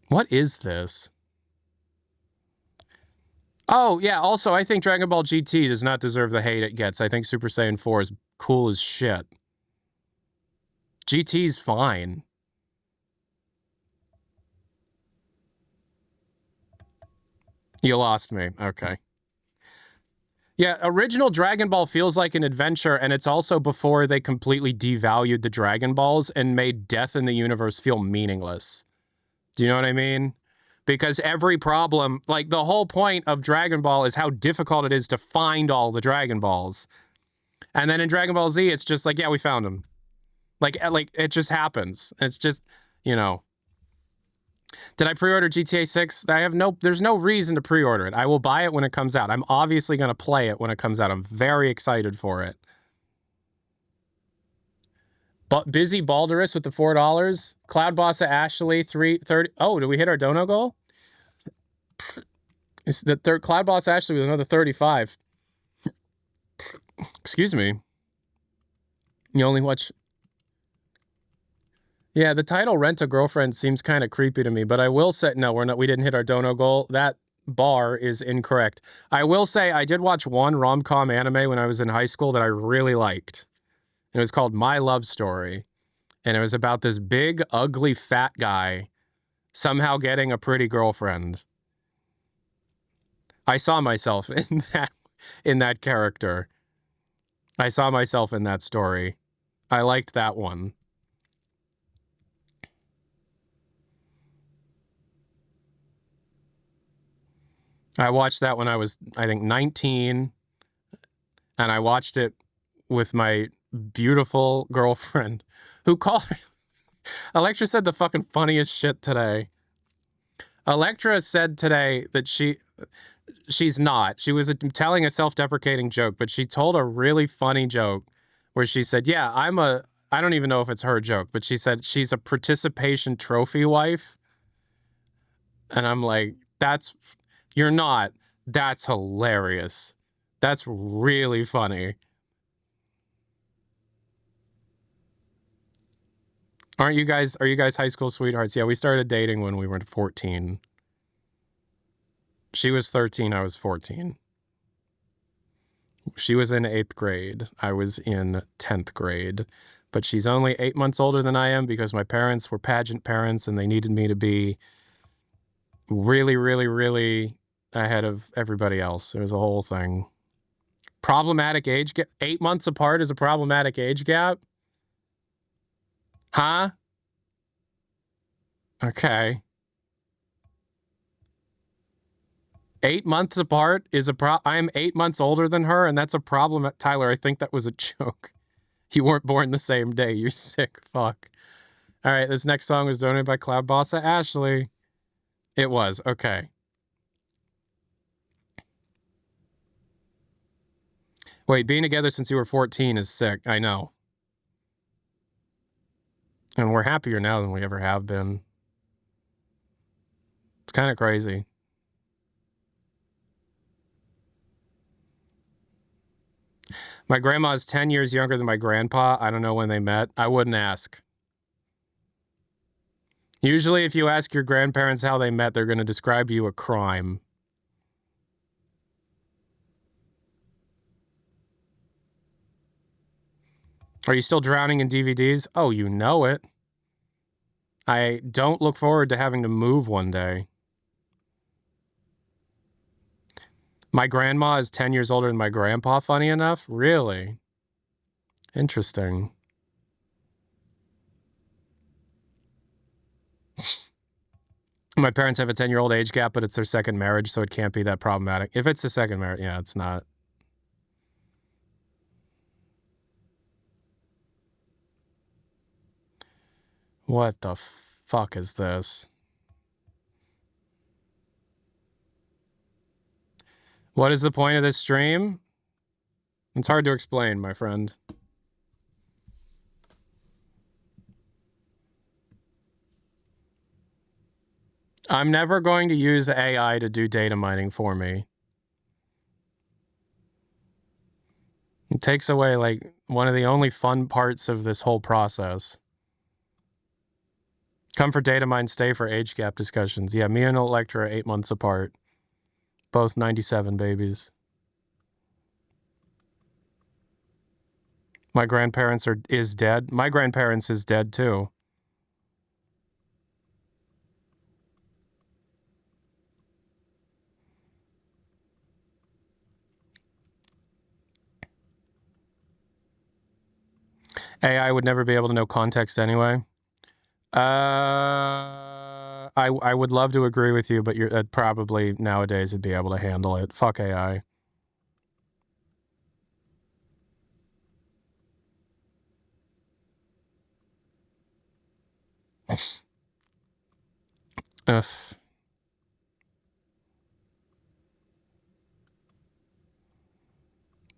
Speaker 1: What is this? Oh, yeah, also, I think Dragon Ball GT does not deserve the hate it gets. I think Super Saiyan 4 is cool as shit. GT's fine. You lost me. Okay. Yeah, original Dragon Ball feels like an adventure, and it's also before they completely devalued the Dragon Balls and made death in the universe feel meaningless. Do you know what I mean? Because every problem, like the whole point of Dragon Ball is how difficult it is to find all the Dragon Balls. And then in Dragon Ball Z, it's just like, yeah, we found them. Like it just happens. It's just, you know. Did I pre-order GTA 6? There's no reason to pre-order it. I will buy it when it comes out. I'm obviously going to play it when it comes out. I'm very excited for it. But Busy Balderus with the $4. Cloud Bossa Ashley 330. Oh, did we hit our dono goal? It's the third Cloud Boss Ashley with another 35. Excuse me. You only watch. Yeah, the title "Rent a Girlfriend" seems kind of creepy to me, but I will say no, we didn't hit our dono goal. That bar is incorrect. I will say I did watch one rom-com anime when I was in high school that I really liked. It was called My Love Story, and it was about this big, ugly, fat guy somehow getting a pretty girlfriend. I saw myself in that character. I saw myself in that story. I liked that one. I watched that when I was, I think, 19, and I watched it with my beautiful girlfriend who called her. Electra said the fucking funniest shit today. Electra said today that she's not. She was telling a self-deprecating joke, but she told a really funny joke where she said, yeah, I don't even know if it's her joke, but she said she's a participation trophy wife. And I'm like, you're not. That's hilarious. That's really funny. Are you guys high school sweethearts? Yeah, we started dating when we were 14. She was 13, I was 14. She was in 8th grade. I was in 10th grade. But she's only 8 months older than I am because my parents were pageant parents and they needed me to be really, really, really ahead of everybody else. It was a whole thing. Problematic age gap. 8 months apart is a problematic age gap? Huh? Okay. 8 months apart is a I am 8 months older than her, and that's a problem. Tyler, I think that was a joke. You weren't born the same day. You're sick. Fuck. All right, this next song was donated by Cloud Bossa Ashley. It was. Okay. Wait, being together since you were 14 is sick. I know. And we're happier now than we ever have been. It's kind of crazy. My grandma is 10 years younger than my grandpa. I don't know when they met. I wouldn't ask. Usually, if you ask your grandparents how they met, they're going to describe you a crime. Are you still drowning in DVDs? Oh, you know it. I don't look forward to having to move one day. My grandma is 10 years older than my grandpa, funny enough? Really? Interesting. My parents have a 10-year-old age gap, but it's their second marriage, so it can't be that problematic. If it's a second marriage, yeah, it's not. What the fuck is this? What is the point of this stream? It's hard to explain, my friend. I'm never going to use AI to do data mining for me. It takes away, like, one of the only fun parts of this whole process. Come for data mine, stay for age gap discussions. Yeah, me and Electra are 8 months apart. Both 97 babies. My grandparents is dead. My grandparents is dead, too. AI would never be able to know context anyway. I would love to agree with you, but you're probably nowadays would be able to handle it. Fuck AI. Ugh.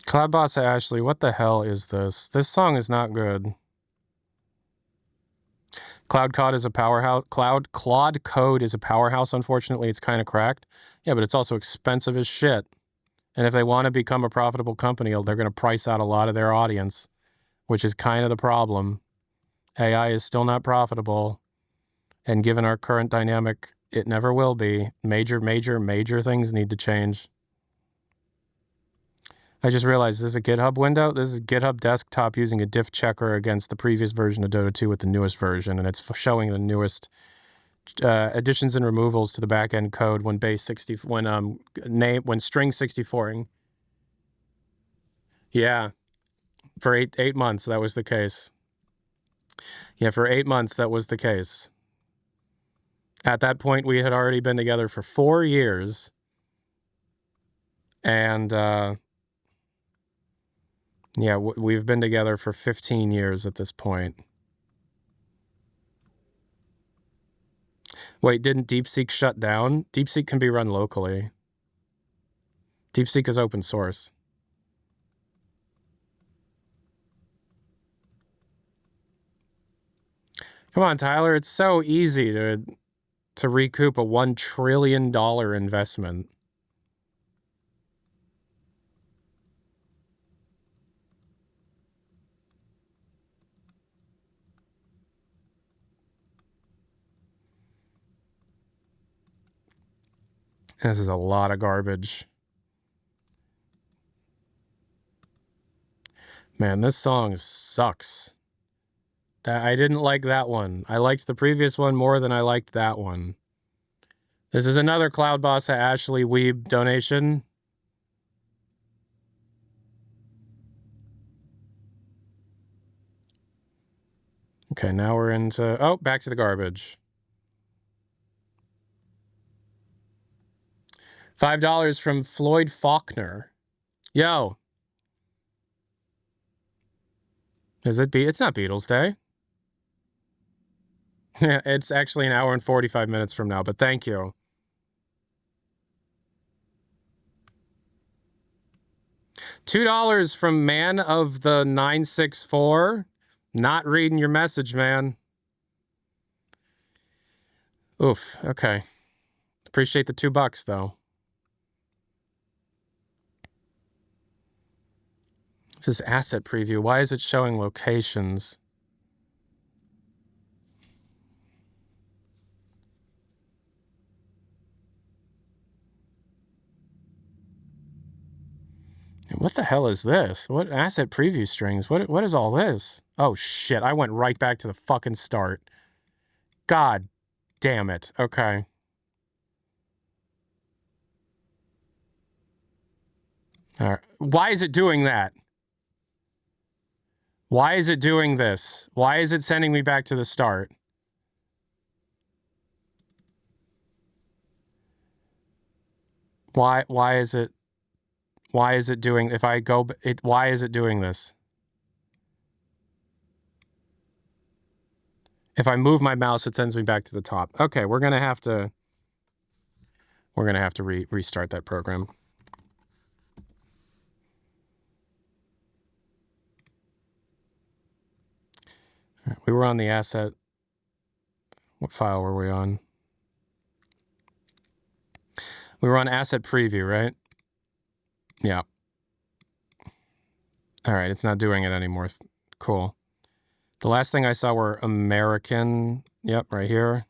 Speaker 1: Cloud Boss Ashley, what the hell is this? This song is not good. Cloud Code is a powerhouse. Claude Code is a powerhouse. Unfortunately, it's kind of cracked. Yeah, but it's also expensive as shit. And if they want to become a profitable company, they're going to price out a lot of their audience, which is kind of the problem. AI is still not profitable. And given our current dynamic, it never will be. Major things need to change. I just realized this is a GitHub window. This is GitHub desktop using a diff checker against the previous version of Dota 2 with the newest version, and it's showing the newest additions and removals to the backend code when when string 64ing. Yeah, for eight months that was the case. Yeah, for 8 months that was the case. At that point, we had already been together for 4 years, and yeah, we've been together for 15 years at this point. Wait, didn't DeepSeek shut down? DeepSeek can be run locally. DeepSeek is open source. Come on, Tyler, it's so easy to recoup a $1 trillion investment. This is a lot of garbage. Man, this song sucks. I didn't like that one. I liked the previous one more than I liked that one. This is another Cloud Boss Ashley Weeb donation. Okay, now we're into... Oh, back to the garbage. $5 from Floyd Faulkner. Yo. Is it it's not Beatles Day. Yeah, it's actually an hour and 45 minutes from now, but thank you. $2 from Man of the 964. Not reading your message, man. Oof, okay. Appreciate the $2, though. This is asset preview. Why is it showing locations? What the hell is this? What asset preview strings? What is all this? Oh shit, I went right back to the fucking start. God damn it. Okay. All right. Why is it doing that? Why is it doing this? Why is it sending me back to the start? Why is it doing, if I go, why is it doing this? If I move my mouse, it sends me back to the top. Okay, we're gonna have to restart that program. We were on the asset. What file were we on? We were on asset preview, right? Yeah. All right, it's not doing it anymore. Cool. The last thing I saw were American. Yep, right here.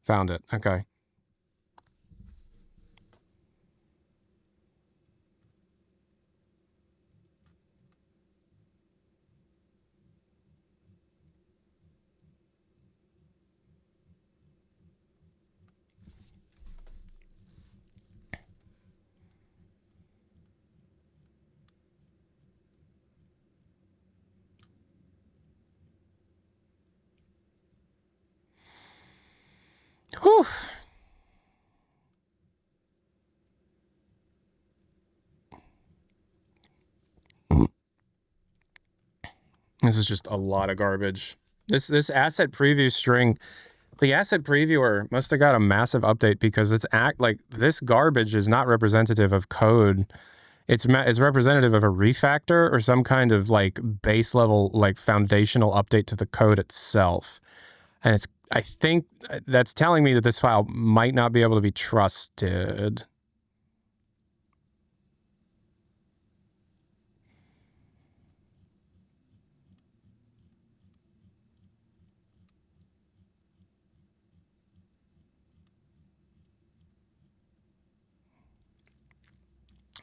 Speaker 1: Found it. Okay. Whew. This is just a lot of garbage. This asset preview string, the asset previewer must have got a massive update because it's like this garbage is not representative of code. It's representative of a refactor or some kind of like base level, like foundational update to the code itself. And I think that's telling me that this file might not be able to be trusted.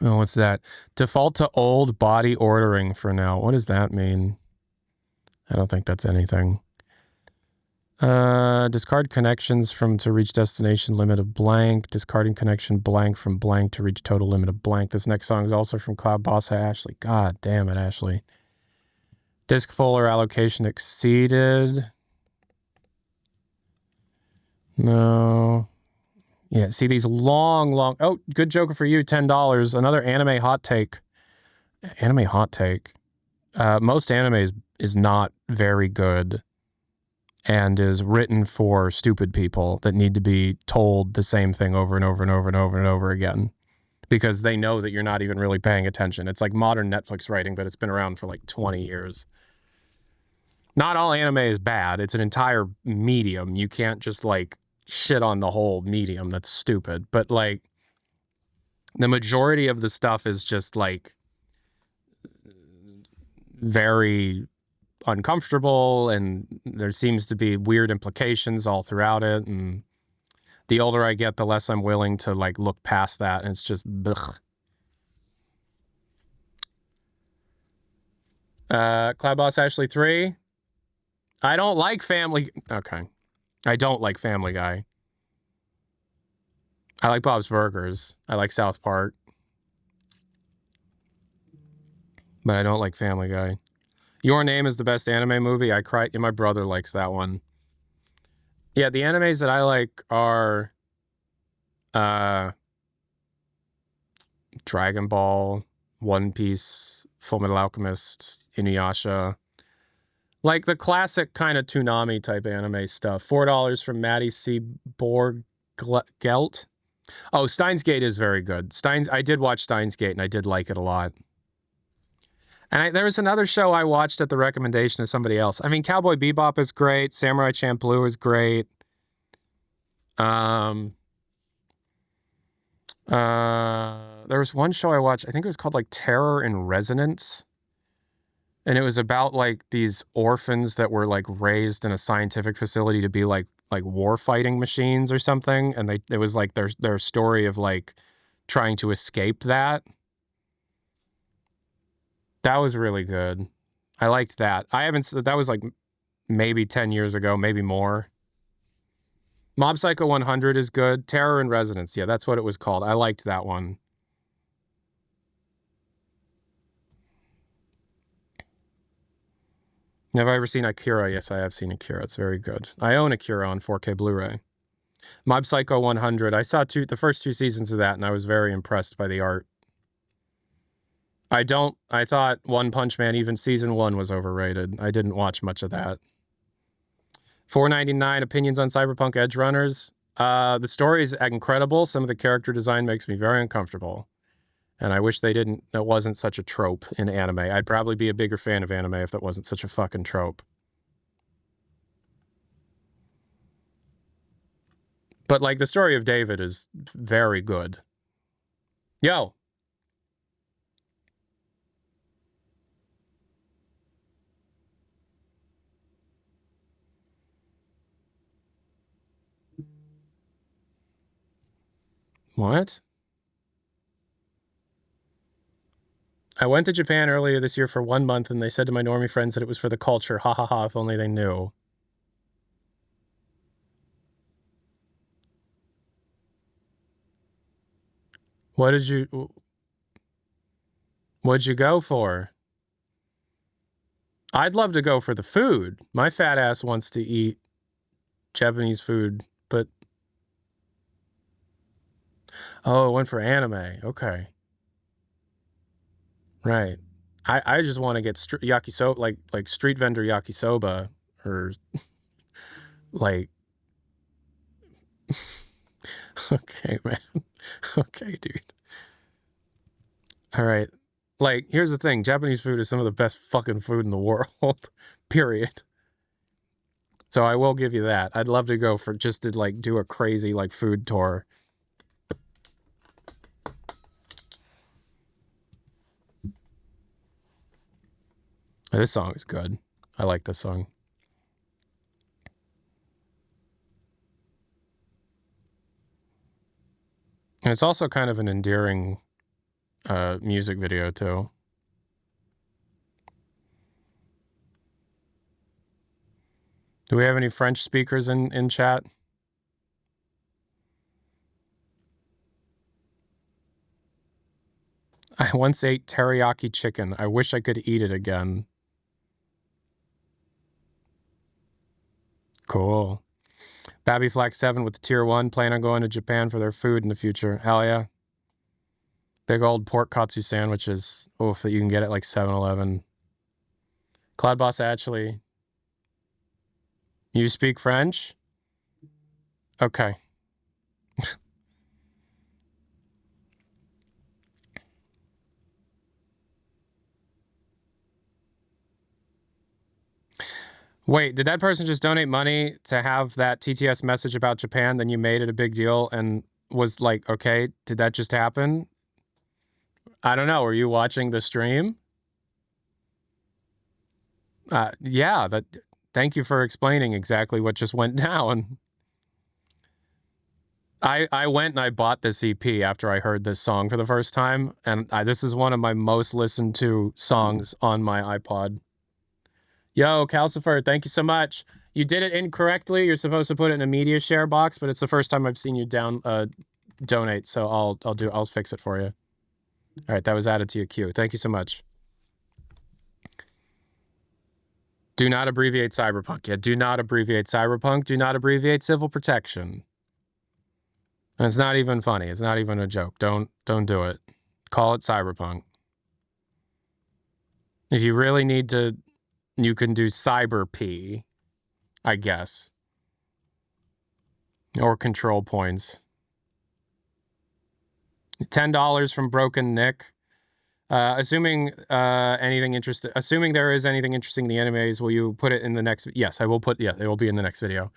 Speaker 1: Oh, what's that? Default to old body ordering for now. What does that mean? I don't think that's anything. Discard connections from to reach destination limit of blank. Discarding connection blank from blank to reach total limit of blank. This next song is also from Cloud Boss Ashley. God damn it, Ashley. Disk folder allocation exceeded. No. Yeah, see these long... Oh, good joker for you, $10. Another anime hot take. Anime hot take. Most anime is not very good and is written for stupid people that need to be told the same thing over and over and over and over and over again because they know that you're not even really paying attention. It's like modern Netflix writing, but it's been around for like 20 years. Not all anime is bad. It's an entire medium. You can't just like shit on the whole medium. That's stupid. But like the majority of the stuff is just like very uncomfortable and there seems to be weird implications all throughout it. And the older I get, the less I'm willing to like look past that. And it's just blech. Cloud Boss Ashley 3. I don't like Family. Okay. I don't like Family Guy. I like Bob's Burgers. I like South Park. But I don't like Family Guy. Your Name is the best anime movie. I cried. My brother likes that one. Yeah, the animes that I like are Dragon Ball, One Piece, Fullmetal Alchemist, Inuyasha. Like the classic kind of Toonami type anime stuff. $4 from Maddie C. Borgelt. Oh, Steins Gate is very good. I did watch Steins Gate and I did like it a lot. And there was another show I watched at the recommendation of somebody else. I mean, Cowboy Bebop is great. Samurai Champloo is great. There was one show I watched. I think it was called like Terror in Resonance. And it was about like these orphans that were like raised in a scientific facility to be like war fighting machines or something. And it was like their story of like trying to escape that. That was really good. I liked that. That was like maybe 10 years ago, maybe more. Mob Psycho 100 is good. Terror in Resonance. Yeah, that's what it was called. I liked that one. Have I ever seen Akira? Yes, I have seen Akira. It's very good. I own Akira on 4K Blu-ray. Mob Psycho 100. I saw the first 2 seasons of that, and I was very impressed by the art. I thought One Punch Man, even season 1, was overrated. I didn't watch much of that. $4.99 opinions on Cyberpunk Edge Runners. The story is incredible. Some of the character design makes me very uncomfortable. And I wish it wasn't such a trope in anime. I'd probably be a bigger fan of anime if that wasn't such a fucking trope. But like the story of David is very good. Yo. What? I went to Japan earlier this year for 1 month, and they said to my normie friends that it was for the culture. Ha ha ha, if only they knew. What'd you go for? I'd love to go for the food. My fat ass wants to eat Japanese food, but... Oh, it went for anime. Okay. Right. I just want to get yakisoba, like street vendor yakisoba, or like... Okay, man. Okay, dude. All right. Like, here's the thing. Japanese food is some of the best fucking food in the world. Period. So I will give you that. I'd love to go for just to like do a crazy like food tour. This song is good. I like this song. And it's also kind of an endearing music video too. Do we have any French speakers in chat? I once ate teriyaki chicken. I wish I could eat it again. Cool. Babby Flack 7 with the tier 1. Plan on going to Japan for their food in the future. Hell yeah. Big old pork katsu sandwiches. Oof, that you can get at like 7-Eleven. Cloud Boss actually. You speak French? Okay. Wait, did that person just donate money to have that TTS message about Japan, then you made it a big deal and was like, okay, did that just happen? I don't know. Were you watching the stream? Yeah, thank you for explaining exactly what just went down. I went and I bought this EP after I heard this song for the first time, and this is one of my most listened to songs on my iPod. Yo, Calcifer, thank you so much. You did it incorrectly. You're supposed to put it in a media share box, but it's the first time I've seen you donate, so I'll fix it for you. All right, that was added to your queue. Thank you so much. Do not abbreviate Cyberpunk. Yeah, do not abbreviate Cyberpunk. Do not abbreviate Civil Protection. And it's not even funny. It's not even a joke. Don't do it. Call it cyberpunk. If you really need to, you can do cyber P, I guess. Or control points. $10 from Broken Nick. Assuming anything interesting, assuming there is anything interesting in the animes, will you put it in the next? Yes, I will put. Yeah, it will be in the next video.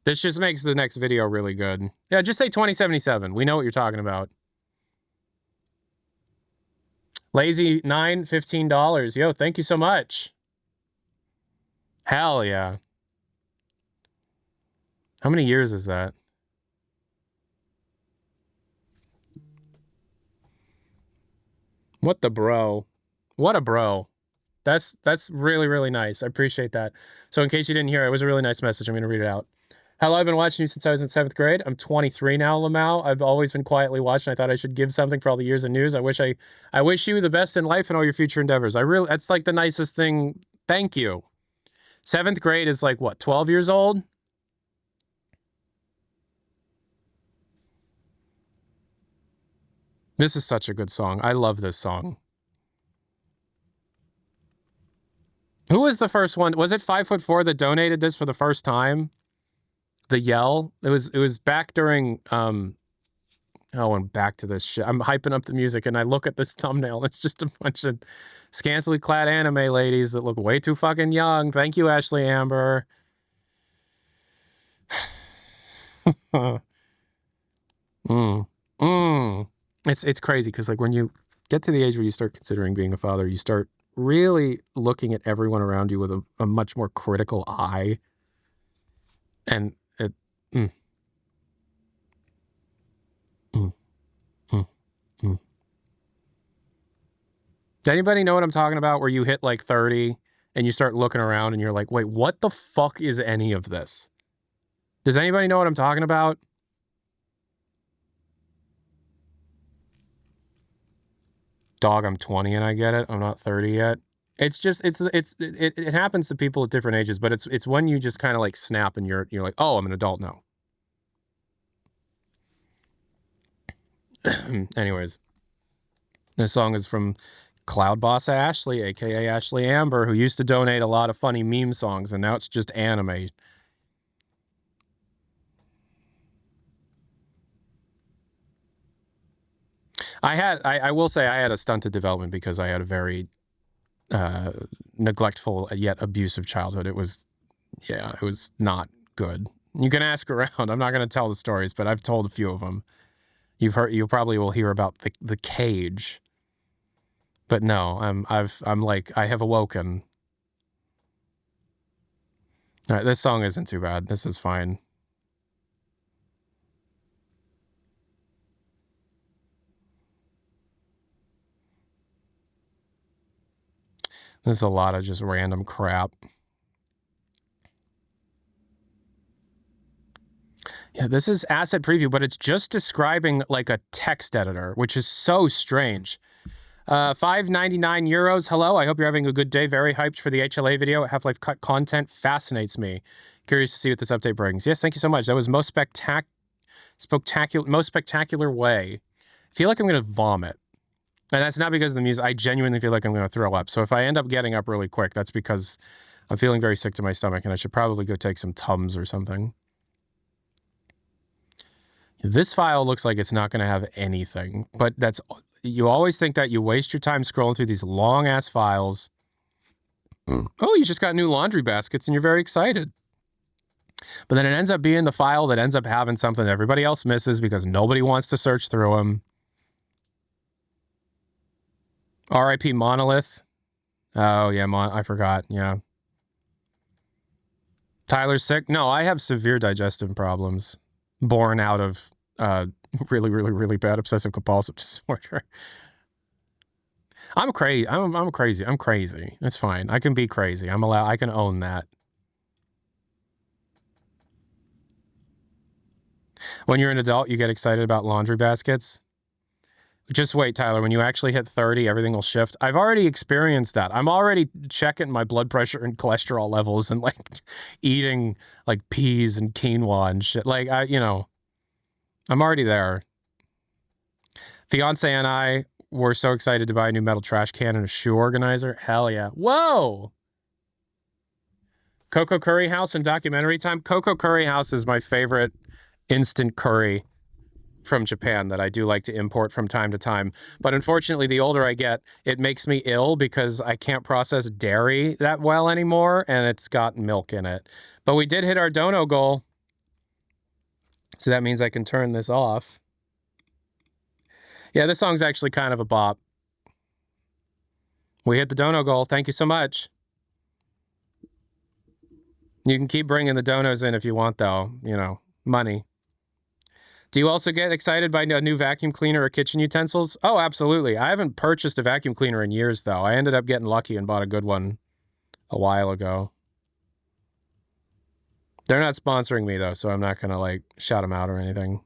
Speaker 1: This just makes the next video really good. Yeah, just say 2077. We know what you're talking about. Lazy 9, $15. Yo, thank you so much. Hell yeah. How many years is that? What the bro? What a bro. That's really, really nice. I appreciate that. So in case you didn't hear, it was a really nice message. I'm going to read it out. Hello, I've been watching you since I was in 7th grade. I'm 23 now, Lamau. I've always been quietly watching. I thought I should give something for all the years of news. I wish you the best in life and all your future endeavors. That's like the nicest thing. Thank you. 7th grade is like, what, 12 years old? This is such a good song. I love this song. Who was the first one? Was it 5'4" that donated this for the first time? The yell. It was back during and back to this shit. I'm hyping up the music and I look at this thumbnail. It's just a bunch of scantily clad anime ladies that look way too fucking young. Thank you, Ashley Amber. It's crazy because like when you get to the age where you start considering being a father, you start really looking at everyone around you with a much more critical eye. And it Does anybody know what I'm talking about? Where you hit like 30 and you start looking around and you're like, wait, what the fuck is any of this? Does anybody know what I'm talking about? Dog, I'm 20 and I get it. I'm not 30 yet. It's just it happens to people at different ages, but it's when you just kind of like snap and you're like, oh, I'm an adult now. Anyways, this song is from Cloud Boss Ashley, aka Ashley Amber, who used to donate a lot of funny meme songs, and now it's just anime. I will say I had a stunted development because I had a very neglectful yet abusive childhood. It was not good. You can ask around. I'm not going to tell the stories, but I've told a few of them. You probably will hear about the cage. But no, I have awoken. All right, this song isn't too bad. This is fine. There's a lot of just random crap. Yeah, this is asset preview, but it's just describing like a text editor, which is so strange. 5.99 euros. Hello, I hope you're having a good day. Very hyped for the HLA video. Half-Life cut content fascinates me. Curious to see what this update brings. Yes, thank you so much. That was most spectacular way. I feel like I'm going to vomit. And that's not because of the music. I genuinely feel like I'm going to throw up. So if I end up getting up really quick, that's because I'm feeling very sick to my stomach and I should probably go take some Tums or something. This file looks like it's not going to have anything, but you always think that you waste your time scrolling through these long-ass files. Oh, you just got new laundry baskets and you're very excited. But then it ends up being the file that ends up having something that everybody else misses because nobody wants to search through them. RIP Monolith. Oh, yeah, I forgot. Yeah. Tyler's sick? No, I have severe digestive problems born out of really, really, really bad obsessive compulsive disorder. I'm crazy. I'm crazy. I'm crazy. It's fine. I can be crazy. I can own that. When you're an adult, you get excited about laundry baskets. Just wait, Tyler. When you actually hit 30, everything will shift. I've already experienced that. I'm already checking my blood pressure and cholesterol levels and like eating like peas and quinoa and shit. Like I'm already there. Fiance and I we're so excited to buy a new metal trash can and a shoe organizer. Hell yeah. Whoa! Coco Curry House and documentary time. Coco Curry House is my favorite instant curry from Japan that I do like to import from time to time. But unfortunately, the older I get, it makes me ill because I can't process dairy that well anymore, and it's got milk in it. But we did hit our dono goal, so that means I can turn this off. Yeah, this song's actually kind of a bop. We hit the dono goal. Thank you so much. You can keep bringing the donos in if you want, though. You know, money. Do you also get excited by a new vacuum cleaner or kitchen utensils? Oh, absolutely. I haven't purchased a vacuum cleaner in years, though. I ended up getting lucky and bought a good one a while ago. They're not sponsoring me, though, so I'm not going to, like, shout them out or anything.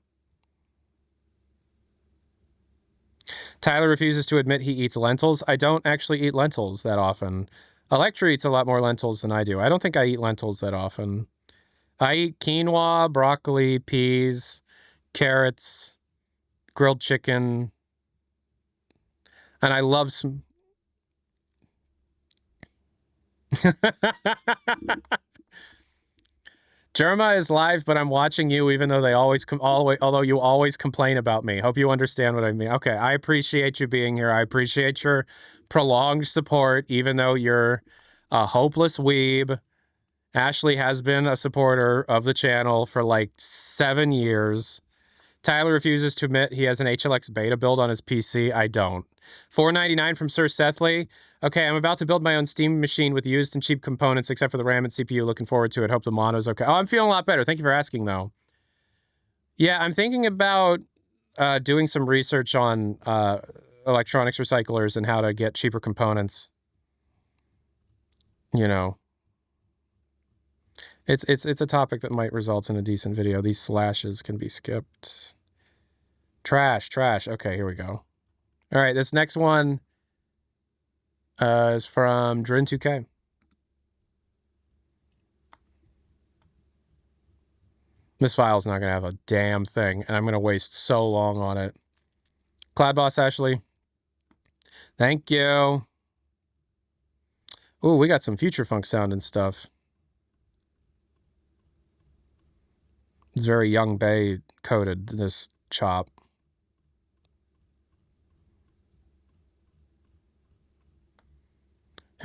Speaker 1: Tyler refuses to admit he eats lentils. I don't actually eat lentils that often. Electra eats a lot more lentils than I do. I don't think I eat lentils that often. I eat quinoa, broccoli, peas, carrots, grilled chicken, and I love some... Jeremiah is live, but I'm watching you, even though they always come although you always complain about me. Hope you understand what I mean. Okay, I appreciate you being here. I appreciate your prolonged support, even though you're a hopeless weeb. Ashley has been a supporter of the channel for like 7 years. Tyler refuses to admit he has an HLX beta build on his PC. I don't. $4.99 from Sir Sethley. Okay, I'm about to build my own Steam machine with used and cheap components, except for the RAM and CPU. Looking forward to it. Hope the mono's okay. Oh, I'm feeling a lot better. Thank you for asking, though. Yeah, I'm thinking about doing some research on electronics recyclers and how to get cheaper components. You know. It's a topic that might result in a decent video. These slashes can be skipped. Trash. Okay, here we go. All right, this next one is from Drin2K. This file's not going to have a damn thing, and I'm going to waste so long on it. Cloud Boss Ashley. Thank you. Ooh, we got some future funk sound and stuff. It's very Young Bay coded, this chop.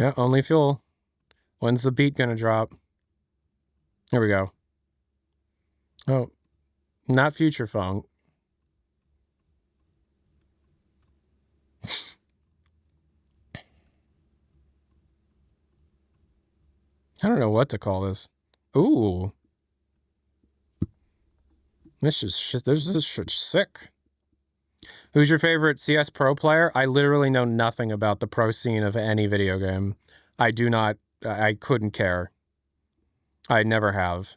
Speaker 1: Yeah, only fuel. When's the beat gonna drop? Here we go. Oh, not future funk. I don't know what to call this. Ooh. This is shit. This shit's sick. Who's your favorite CS Pro player? I literally know nothing about the pro scene of any video game. I do not. I couldn't care. I never have.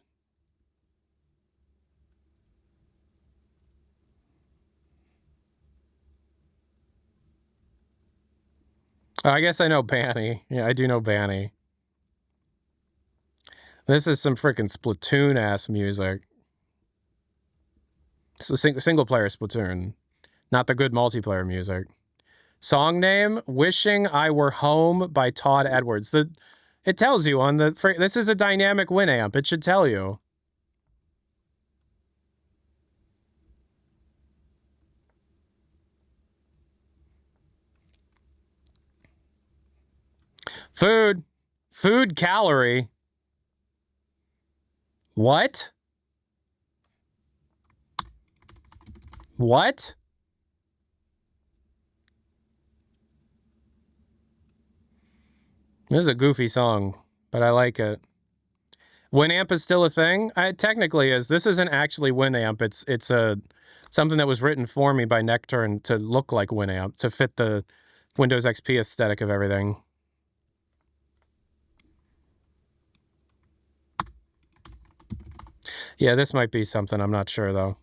Speaker 1: I guess I know Banny. Yeah, I do know Banny. This is some freaking Splatoon-ass music. So single-player Splatoon. Not the good multiplayer music. Song name, Wishing I Were Home by Todd Edwards. It tells you on the... This is a dynamic Winamp. It should tell you. Food calorie. What? What? This is a goofy song, but I like it. Winamp is still a thing? It technically is. This isn't actually Winamp. It's something that was written for me by Nectarine to look like Winamp, to fit the Windows XP aesthetic of everything. Yeah, this might be something. I'm not sure, though.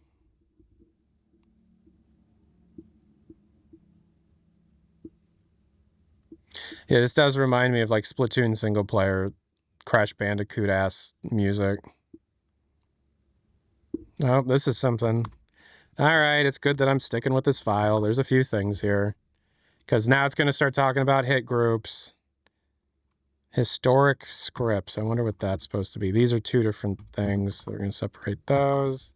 Speaker 1: Yeah, this does remind me of, like, Splatoon single-player Crash Bandicoot-ass music. Oh, this is something. All right, it's good that I'm sticking with this file. There's a few things here. Because now it's going to start talking about hit groups. Historic scripts. I wonder what that's supposed to be. These are two different things. So we're going to separate those.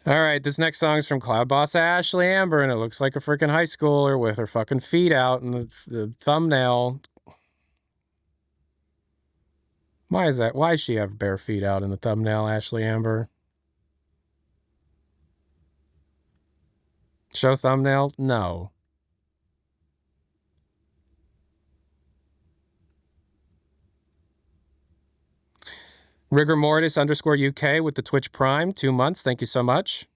Speaker 1: All right, this next song is from Cloud Boss Ashley Amber, and it looks like a freaking high schooler with her fucking feet out in the thumbnail. Why is that? Why does she have bare feet out in the thumbnail, Ashley Amber? Show thumbnail? No. Rigor Mortis _ UK with the Twitch Prime, 2 months. Thank you so much.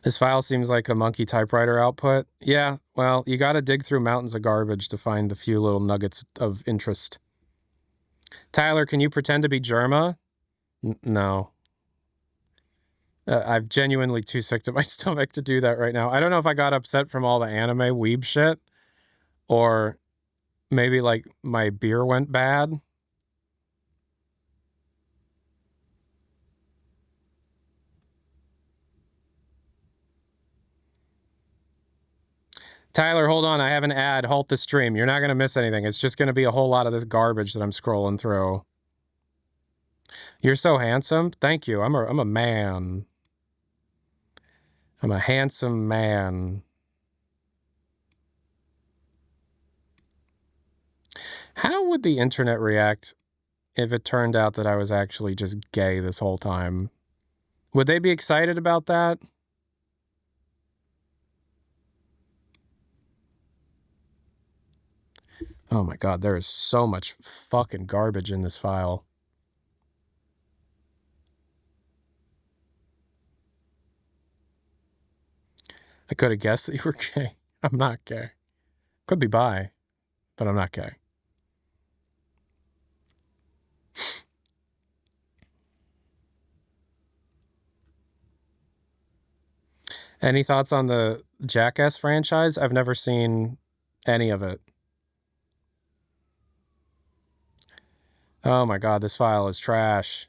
Speaker 1: This file seems like a monkey typewriter output. Yeah, well, you got to dig through mountains of garbage to find the few little nuggets of interest. Tyler, can you pretend to be Germa? No. I'm genuinely too sick to my stomach to do that right now. I don't know if I got upset from all the anime weeb shit, or maybe like my beer went bad. Tyler, hold on. I have an ad. Halt the stream. You're not going to miss anything. It's just going to be a whole lot of this garbage that I'm scrolling through. You're so handsome. Thank you. I'm a man. I'm a handsome man. How would the internet react if it turned out that I was actually just gay this whole time? Would they be excited about that? Oh my god, there is so much fucking garbage in this file. I could have guessed that you were gay. I'm not gay. Could be bi, but I'm not gay. Any thoughts on the Jackass franchise? I've never seen any of it. Oh my god, this file is trash.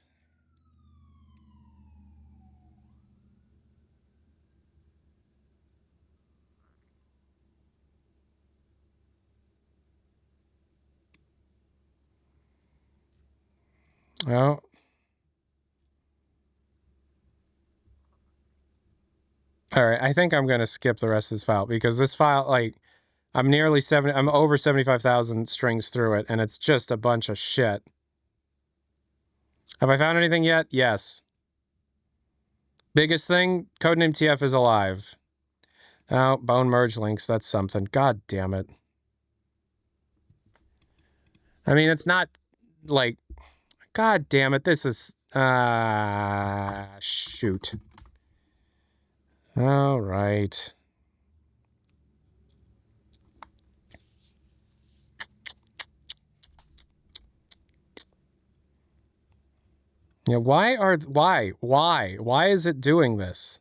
Speaker 1: Oh. All right, I think I'm going to skip the rest of this file because this file, like, I'm over 75,000 strings through it, and it's just a bunch of shit. Have I found anything yet? Yes. Biggest thing, Codename TF is alive. Oh, bone merge links, that's something. God damn it. I mean, it's not, like, god damn it, this is, shoot. All right. Yeah, why is it doing this?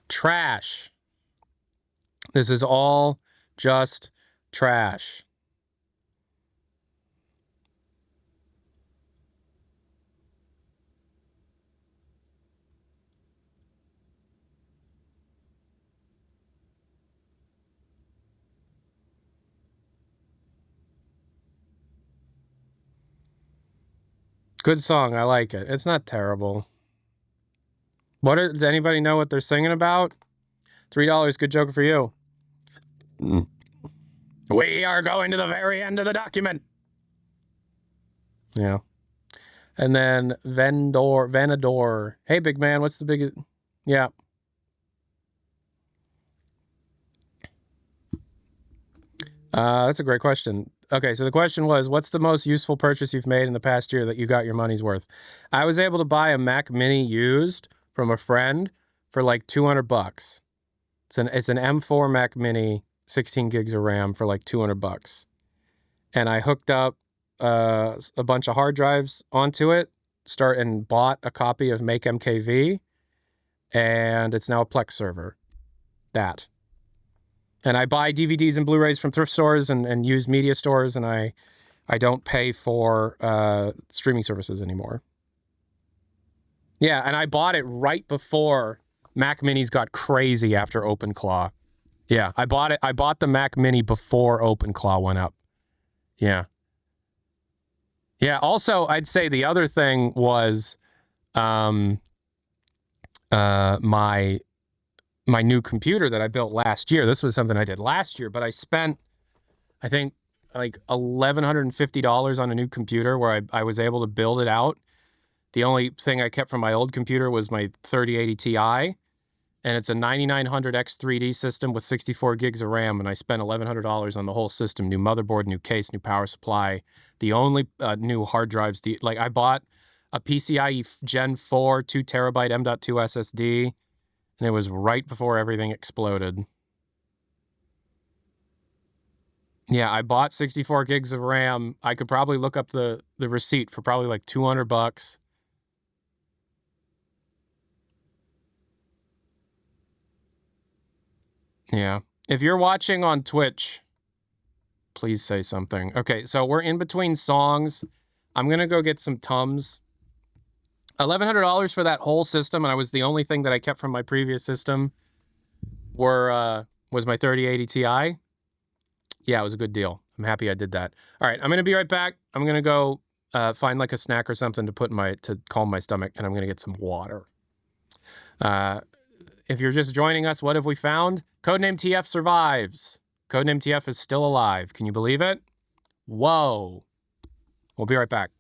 Speaker 1: Trash. This is all just trash. Good song. I like it. It's not terrible. Does anybody know what they're singing about? $3. Good joke for you. We are going to the very end of the document. Yeah. And then Venador. Hey, big man, what's the biggest? Yeah. That's a great question. Okay, so the question was, what's the most useful purchase you've made in the past year that you got your money's worth? I was able to buy a Mac Mini used from a friend for like 200 bucks. It's an M4 Mac Mini, 16 gigs of RAM for like 200 bucks. And I hooked up a bunch of hard drives onto it, and bought a copy of Make MKV, and it's now a Plex server. That. And I buy DVDs and Blu-rays from thrift stores and used media stores, and I don't pay for streaming services anymore. Yeah, and I bought it right before Mac Minis got crazy after OpenClaw. Yeah, I bought it. I bought the Mac Mini before OpenClaw went up. Yeah. Yeah, also, I'd say the other thing was um, my new computer that I built last year. This was something I did last year, but I spent, I think, like $1,150 on a new computer where I was able to build it out. The only thing I kept from my old computer was my 3080 Ti, and it's a 9900 X3D system with 64 gigs of RAM, and I spent $1,100 on the whole system: new motherboard, new case, new power supply. The only new hard drives, I bought a PCIe Gen 4 2 terabyte M.2 SSD, and it was right before everything exploded. Yeah, I bought 64 gigs of RAM. I could probably look up the receipt for probably like 200 bucks. Yeah. If you're watching on Twitch, please say something. Okay, so we're in between songs. I'm going to go get some Tums. $1,100 for that whole system, and I was the only thing that I kept from my previous system was my 3080 Ti. Yeah, it was a good deal. I'm happy I did that. All right, I'm going to be right back. I'm going to go find like a snack or something to to calm my stomach, and I'm going to get some water. If you're just joining us, what have we found? Codename TF survives. Codename TF is still alive. Can you believe it? Whoa. We'll be right back.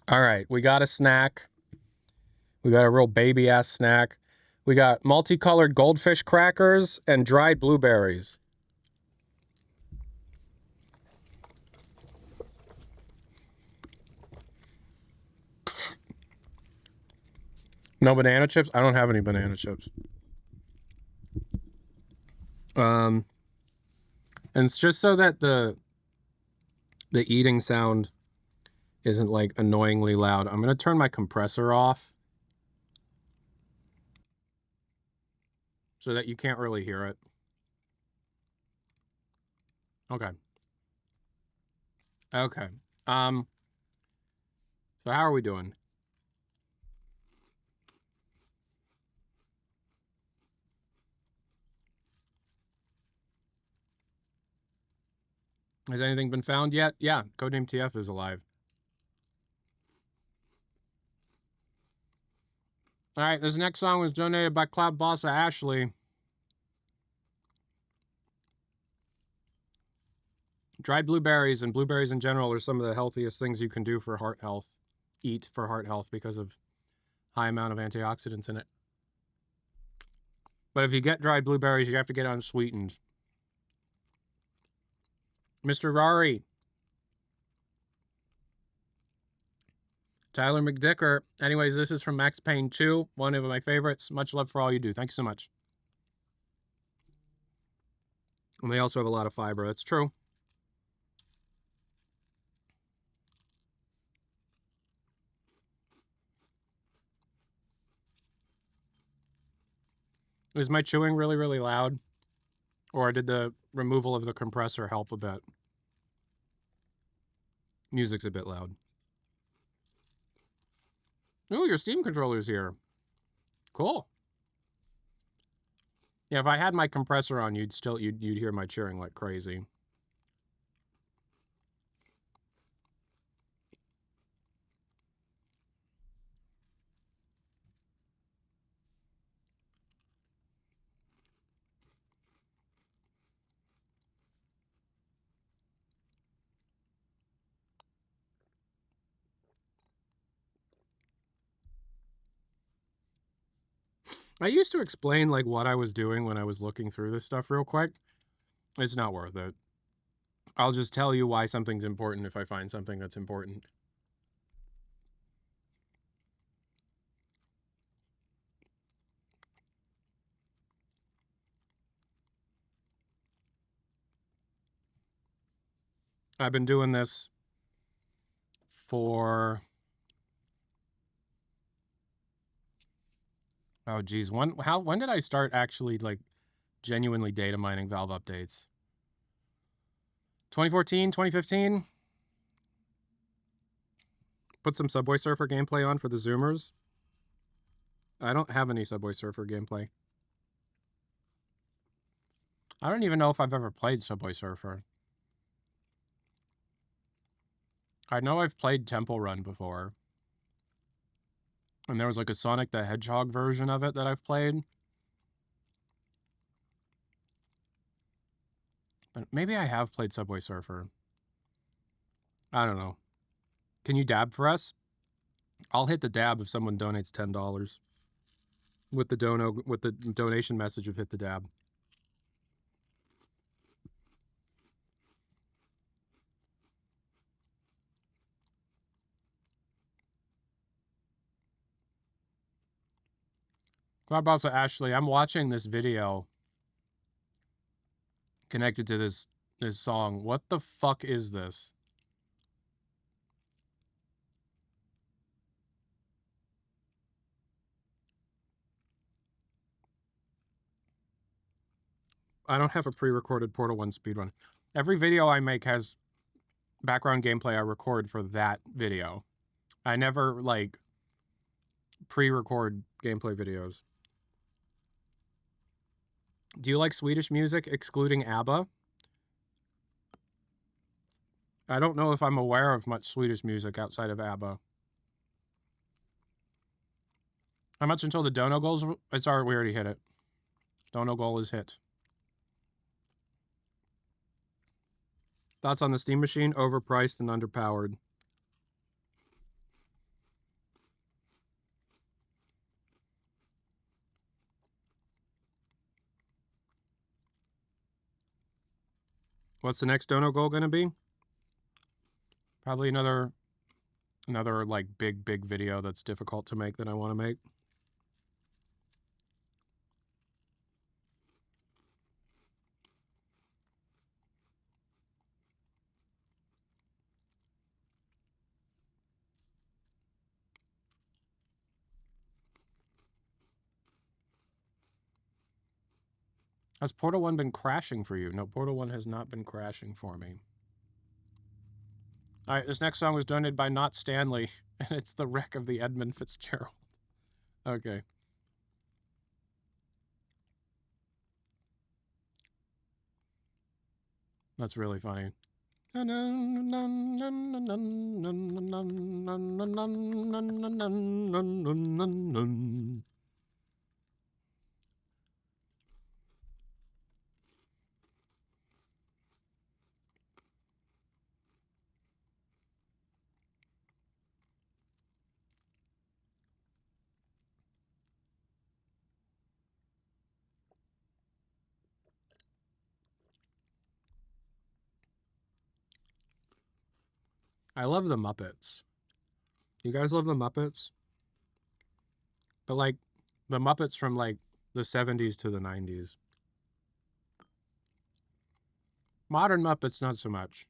Speaker 1: All right, we got a snack. We got a real baby-ass snack. We got multicolored goldfish crackers and dried blueberries. No banana chips? I don't have any banana chips. And it's just so that the eating sound isn't like annoyingly loud. I'm gonna turn my compressor off so that you can't really hear it. Okay. Okay. So how are we doing? Has anything been found yet? Yeah, Codename TF is alive. All right, this next song was donated by Cloud Bossa Ashley. Dried blueberries and blueberries in general are some of the healthiest things you can do for heart health. Eat for heart health because of high amount of antioxidants in it. But if you get dried blueberries, you have to get unsweetened. Mr. Rari. Tyler McVicker. Anyways, this is from Max Payne 2, one of my favorites. Much love for all you do. Thank you so much. And they also have a lot of fiber. That's true. Is my chewing really, really loud? Or did the removal of the compressor help a bit? Music's a bit loud. Ooh, your Steam controller's here. Cool. Yeah, if I had my compressor on, you'd hear my cheering like crazy. I used to explain like what I was doing when I was looking through this stuff real quick. It's not worth it. I'll just tell you why something's important if I find something that's important. I've been doing this for... Oh, geez. When did I start actually, like, genuinely data mining Valve updates? 2014, 2015? Put some Subway Surfer gameplay on for the Zoomers. I don't have any Subway Surfer gameplay. I don't even know if I've ever played Subway Surfer. I know I've played Temple Run before. And there was like a Sonic the Hedgehog version of it that I've played. But maybe I have played Subway Surfer. I don't know. Can you dab for us? I'll hit the dab if someone donates $10 with the donation message of hit the dab. Clubhouse Ashley, I'm watching this video connected to this song. What the fuck is this? I don't have a pre-recorded Portal 1 speedrun. Every video I make has background gameplay I record for that video. I never, like, pre-record gameplay videos. Do you like Swedish music, excluding ABBA? I don't know if I'm aware of much Swedish music outside of ABBA. How much until the dono goals? It's already, we already hit it. Dono goal is hit. Thoughts on the Steam Machine? Overpriced and underpowered. What's the next dono goal gonna be? Probably another like big video that's difficult to make that I want to make. Has Portal 1 been crashing for you? No, Portal 1 has not been crashing for me. All right, this next song was donated by Not Stanley, and it's The Wreck of the Edmund Fitzgerald. Okay. That's really funny. I love the Muppets. You guys love the Muppets? But like the Muppets from like the 70s to the 90s. Modern Muppets, not so much.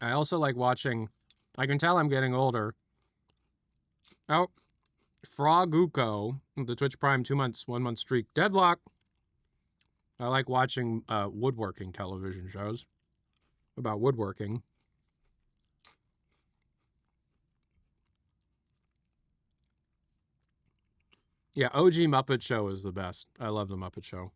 Speaker 1: I also like watching, I can tell I'm getting older. Oh, Froguko, the Twitch Prime 2 months, 1 month streak. Deadlock. I like watching woodworking television shows about woodworking. Yeah, OG Muppet Show is the best. I love the Muppet Show.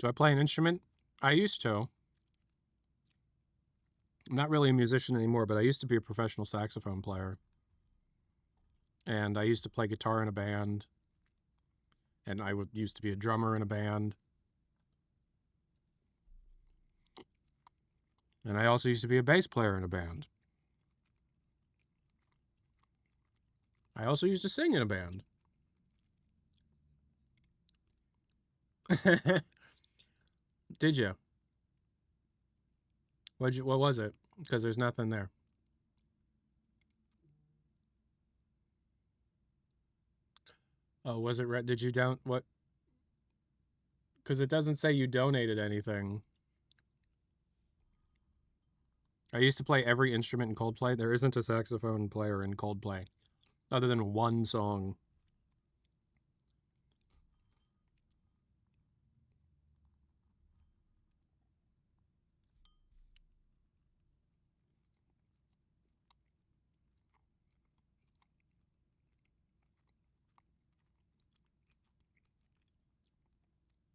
Speaker 1: Do I play an instrument? I used to. I'm not really a musician anymore, but I used to be a professional saxophone player. And I used to play guitar in a band. And I used to be a drummer in a band. And I also used to be a bass player in a band. I also used to sing in a band. Did you? What was it? Because there's nothing there. Oh, was it red? Did you down what? Because it doesn't say you donated anything. I used to play every instrument in Coldplay. There isn't a saxophone player in Coldplay, other than one song.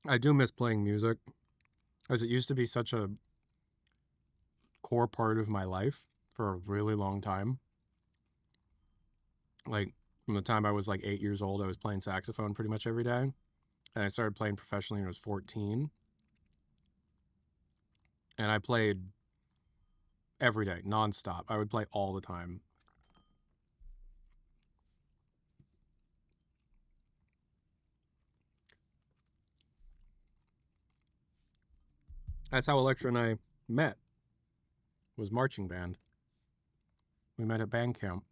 Speaker 1: I do miss playing music, as it used to be such a core part of my life for a really long time. Like, from the time I was like 8 years old, I was playing saxophone pretty much every day. And I started playing professionally when I was 14. And I played every day, nonstop. I would play all the time. That's how Electra and I met. Was marching band. We met at band camp.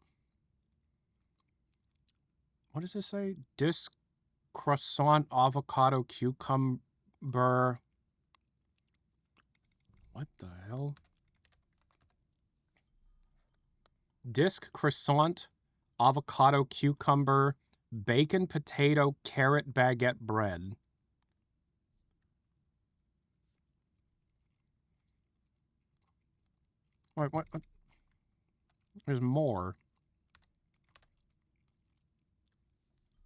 Speaker 1: What does this say? Disc croissant avocado cucumber. What the hell? Disc croissant avocado cucumber bacon potato carrot baguette bread. What? There's more.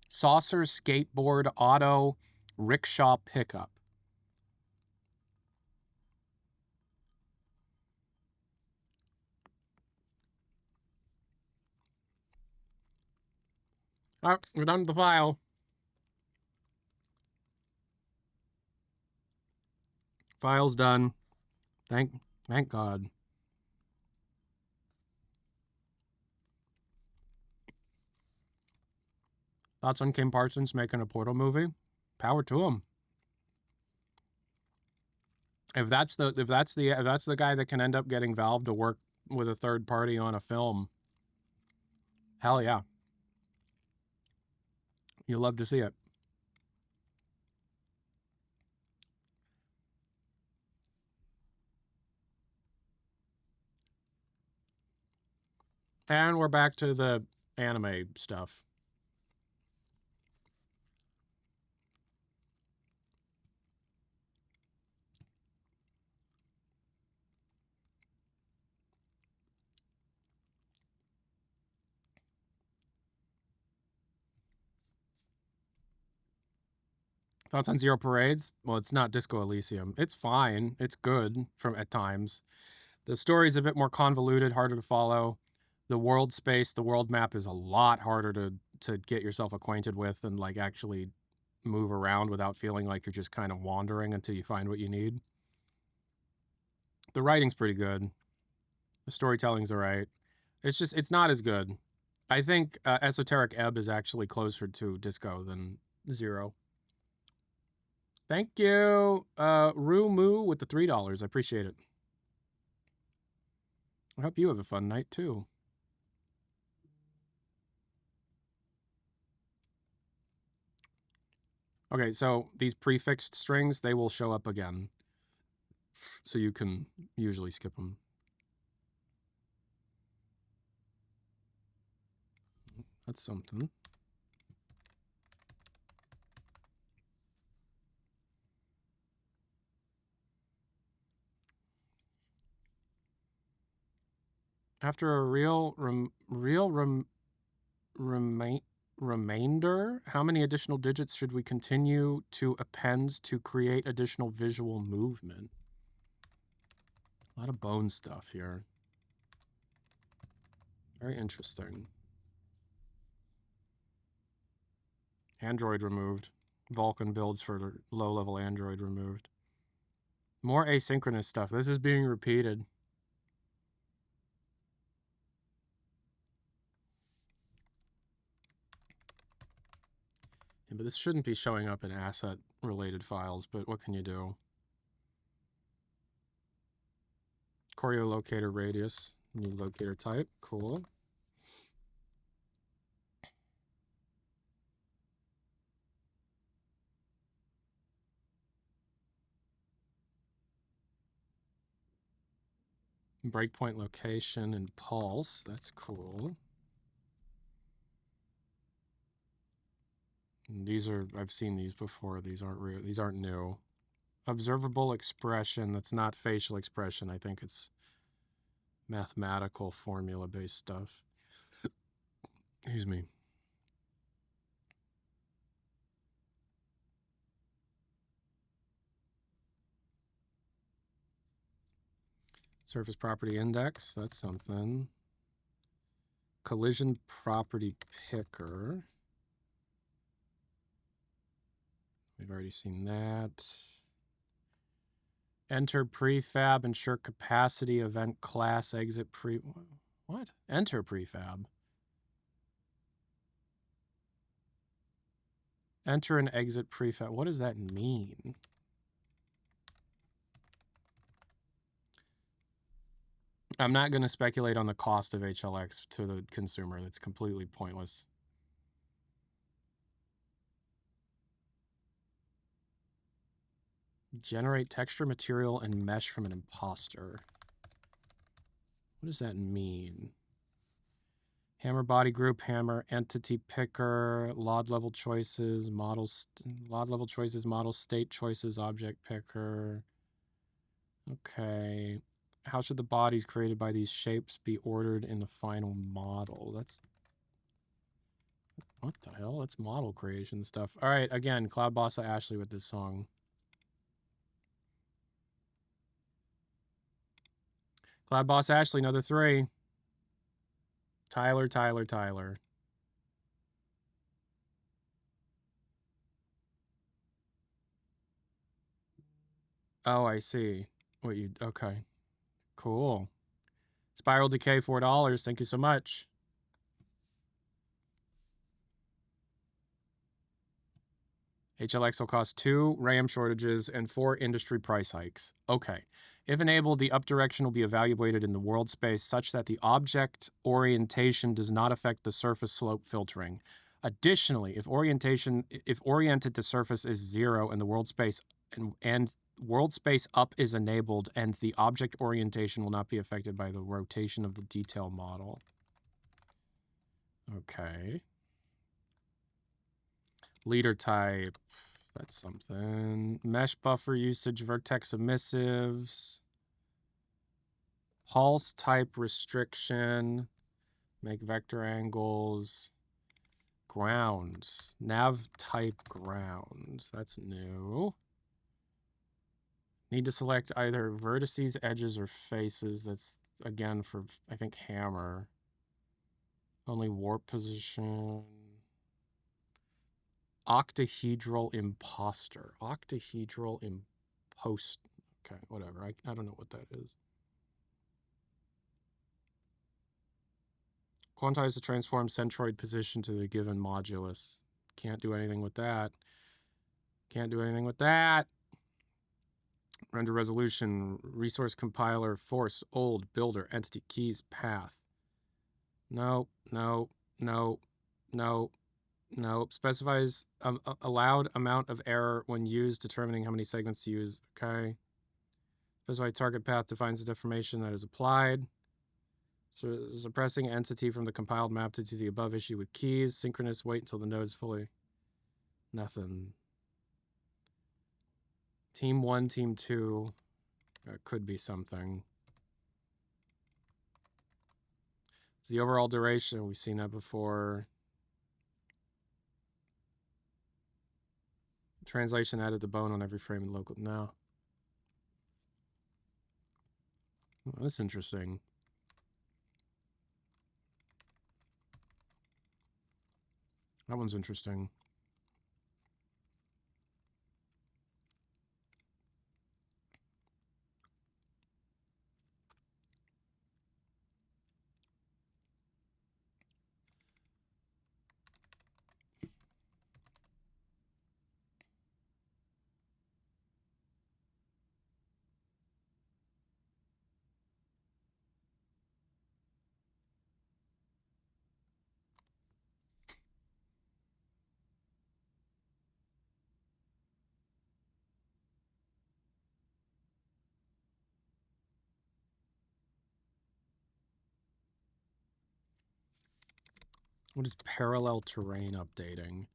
Speaker 1: Saucer skateboard auto rickshaw pickup. All right, we're done with the file. File's done. Thank God. Thoughts on Kim Parsons making a Portal movie? Power to him. If that's the guy that can end up getting Valve to work with a third party on a film, hell yeah. You'll love to see it. And we're back to the anime stuff. Thoughts on Zero Parades? Well, it's not Disco Elysium. It's fine. It's good at times. The story's a bit more convoluted, harder to follow. The world space, the world map is a lot harder to get yourself acquainted with and like actually move around without feeling like you're just kind of wandering until you find what you need. The writing's pretty good. The storytelling's all right. It's not as good. I think Esoteric Ebb is actually closer to Disco than Zero. Thank you, Rue Moo with the $3. I appreciate it. I hope you have a fun night too. Okay, so these prefixed strings, they will show up again. So you can usually skip them. That's something. After a remainder, how many additional digits should we continue to append to create additional visual movement? A lot of bone stuff here. Very interesting. Android removed. Vulkan builds for low-level Android removed. More asynchronous stuff. This is being repeated. Yeah, but this shouldn't be showing up in asset-related files, but what can you do? Choreo locator radius. New locator type. Cool. Breakpoint location and pulse. That's cool. And these are, I've seen these before. These aren't new. Observable expression. That's not facial expression. I think it's mathematical formula-based stuff. Excuse me. Surface property index. That's something. Collision property picker. We've already seen that. Enter prefab, ensure capacity, event class, exit pre... What? Enter prefab. Enter and exit prefab. What does that mean? I'm not going to speculate on the cost of HLX to the consumer. That's completely pointless. Generate texture, material, and mesh from an imposter. What does that mean? Hammer body group, hammer entity picker, LOD level choices, LOD level choices, model state choices, object picker. Okay. How should the bodies created by these shapes be ordered in the final model? That's... What the hell? That's model creation stuff. All right, again, Cloud Bossa Ashley with this song. Cloud Boss Ashley, another 3. Tyler, Tyler, Tyler. Oh, I see. What you... Okay. Cool. Spiral Decay, $4. Thank you so much. HLX will cost 2 RAM shortages and 4 industry price hikes. Okay. If enabled, the up direction will be evaluated in the world space such that the object orientation does not affect the surface slope filtering. Additionally, if oriented to surface is 0 and the world space and world space up is enabled, and the object orientation will not be affected by the rotation of the detail model. Okay. Leader type. That's something. Mesh buffer usage, vertex emissives. Pulse type restriction. Make vector angles. Grounds. Nav type grounds. That's new. Need to select either vertices, edges, or faces. That's, again, for, I think, hammer. Only warp position. Octahedral imposter. Octahedral impost. Okay, whatever. I don't know what that is. Quantize the transform centroid position to the given modulus. Can't do anything with that. Can't do anything with that. Render resolution, resource compiler, force, old, builder, entity, keys, path. No, no, no, no, no. Specifies allowed amount of error when used, determining how many segments to use. Okay. Specify target path defines the deformation that is applied. So suppressing entity from the compiled map to the above issue with keys. Synchronous, wait until the node is fully... Nothing. Team 1, Team 2. Could be something. It's the overall duration. We've seen that before. Translation added the bone on every frame in local... No. Well, that's interesting. That one's interesting. What is parallel terrain updating?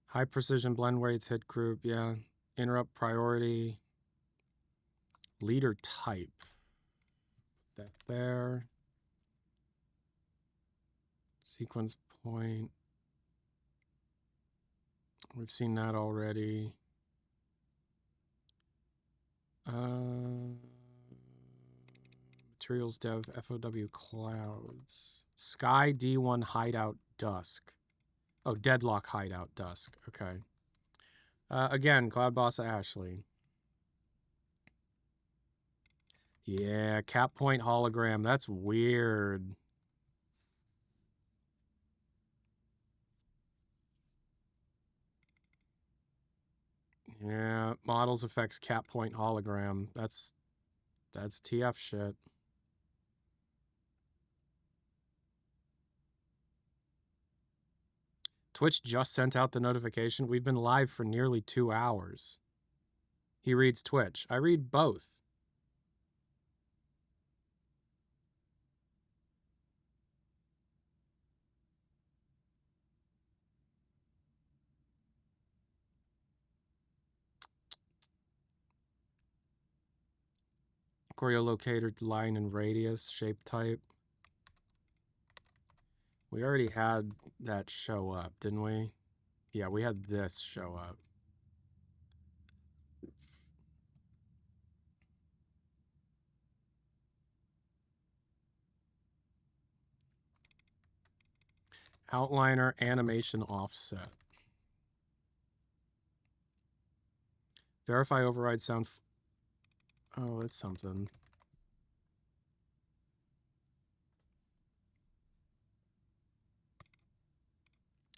Speaker 1: High precision blend weights, hit group, yeah. Interrupt priority. Leader type. Put that there. Sequence point. We've seen that already. Materials dev, FOW clouds. Sky D1 hideout dusk. Oh, deadlock hideout dusk. Okay. Again, Cloud Bossa Ashley. Yeah, cap point hologram. That's weird. Yeah, models affects cap point hologram. That's TF shit. Twitch just sent out the notification. We've been live for nearly 2 hours. He reads Twitch. I read both. Choreolocator, line and radius, shape type. We already had that show up, didn't we? Yeah, we had this show up. Outliner, animation, offset. Verify, override, sound. Oh, that's something.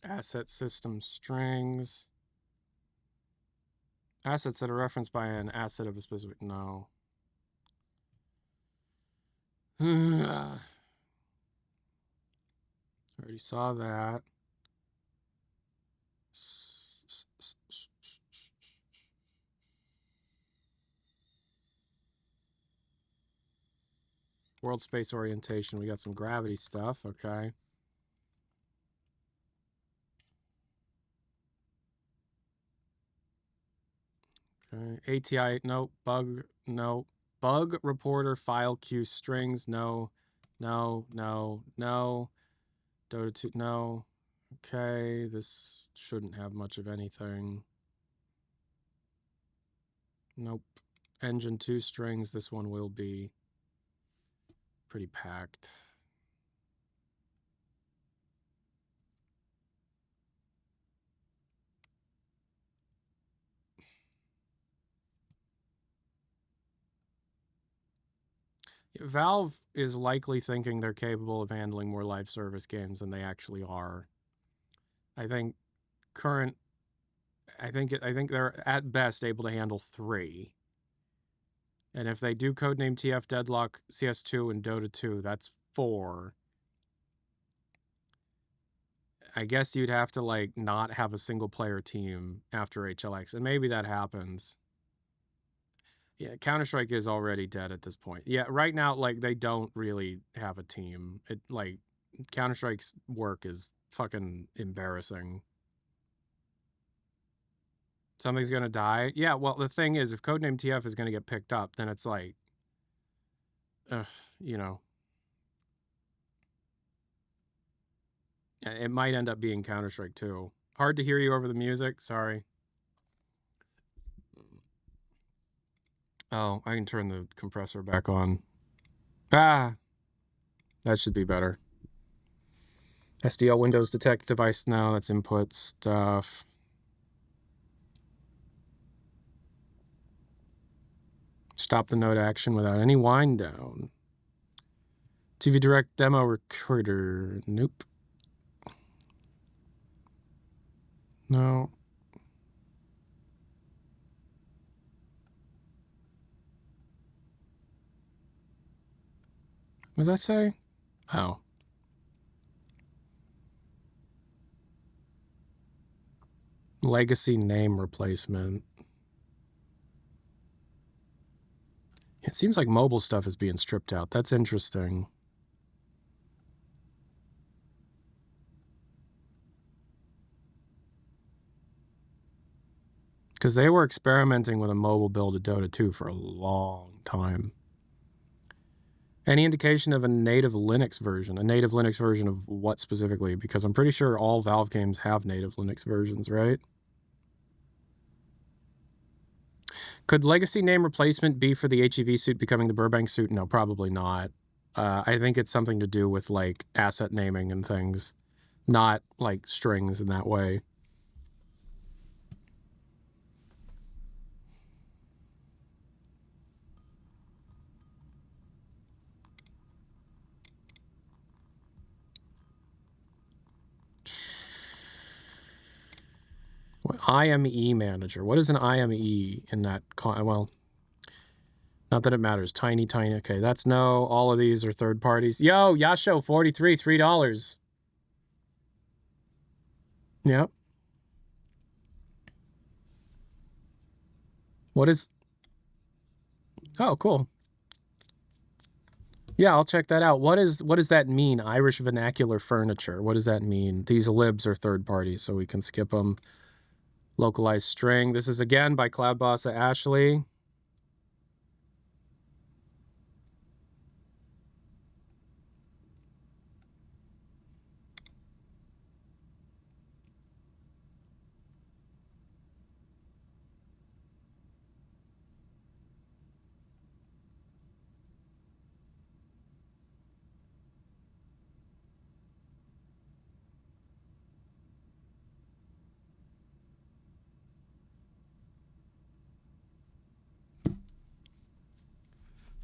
Speaker 1: Asset system strings. Assets that are referenced by an asset of a specific. No. Already saw that. World space orientation. We got some gravity stuff. Okay. Okay. ATI. No. Bug. No. Bug reporter file queue strings. No. No. No. No. Dota 2. No. Okay. This shouldn't have much of anything. Nope. Engine 2 strings. This one will be pretty packed. Valve is likely thinking they're capable of handling more live service games than they actually are. I think they're at best able to handle 3. And if they do codename TF Deadlock, CS2, and Dota 2, that's 4. I guess you'd have to like not have a single player team after HLX, and maybe that happens. Yeah, Counter-Strike is already dead at this point. Yeah, right now, like, they don't really have a team. It, like, Counter-Strike's work is fucking embarrassing. Something's gonna die? Yeah, well, the thing is, if Codename TF is gonna get picked up, then it's like, you know. It might end up being Counter-Strike, too. Hard to hear you over the music, sorry. Oh, I can turn the compressor back on. Ah! That should be better. SDL Windows detect device now, that's input stuff. Stop the node action without any wind down. TV Direct demo recorder. Nope. No. What does that say? Oh. Legacy name replacement. It seems like mobile stuff is being stripped out. That's interesting. Because they were experimenting with a mobile build of Dota 2 for a long time. Any indication of a native Linux version? A native Linux version of what specifically? Because I'm pretty sure all Valve games have native Linux versions, right? Could legacy name replacement be for the HEV suit becoming the Burbank suit? No, probably not. I think it's something to do with like asset naming and things, not like strings in that way. IME manager. What is an IME in that? Well, not that it matters. Tiny. Okay, that's no. All of these are third parties. Yo, Yasho 43, $3. Yep. What is... Oh, cool. Yeah, I'll check that out. What does that mean? Irish vernacular furniture. What does that mean? These libs are third parties, so we can skip them. Localized string. This is again by Cloud Bossa Ashley.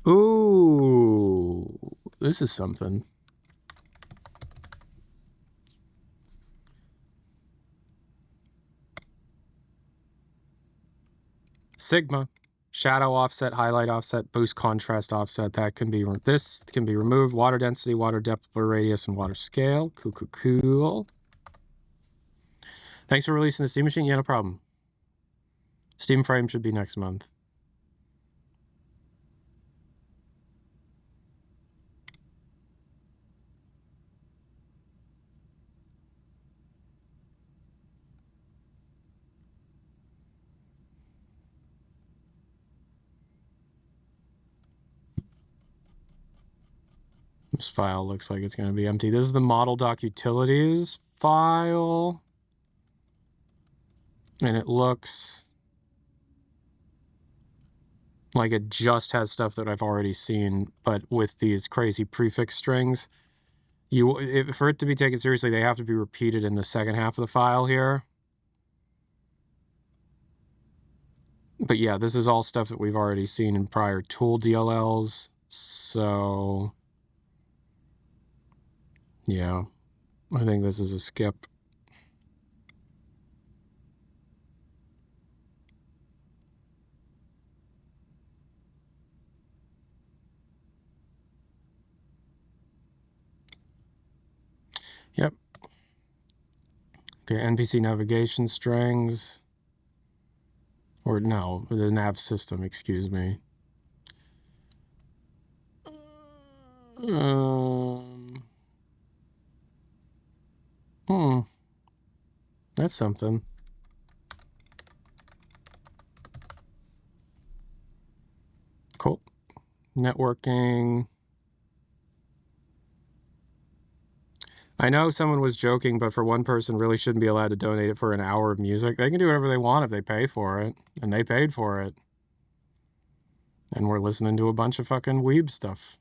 Speaker 1: Ooh, this is something. Sigma, shadow offset, highlight offset, boost contrast offset. That can be, this can be removed. Water density, water depth, blur radius, and water scale. Cool, cool, cool. Thanks for releasing the Steam Machine. Yeah, no problem. Steam Frame should be next month. This file looks like it's going to be empty. This is the model doc utilities file. And it looks like it just has stuff that I've already seen, but with these crazy prefix strings. For it to be taken seriously, they have to be repeated in the second half of the file here. But yeah, this is all stuff that we've already seen in prior tool DLLs. So yeah, I think this is a skip. Yep. Okay, NPC navigation strings. Or no, the nav system, excuse me. That's something. Cool. Networking. I know someone was joking, but for one person really shouldn't be allowed to donate it for an hour of music. They can do whatever they want if they pay for it. And they paid for it. And we're listening to a bunch of fucking weeb stuff.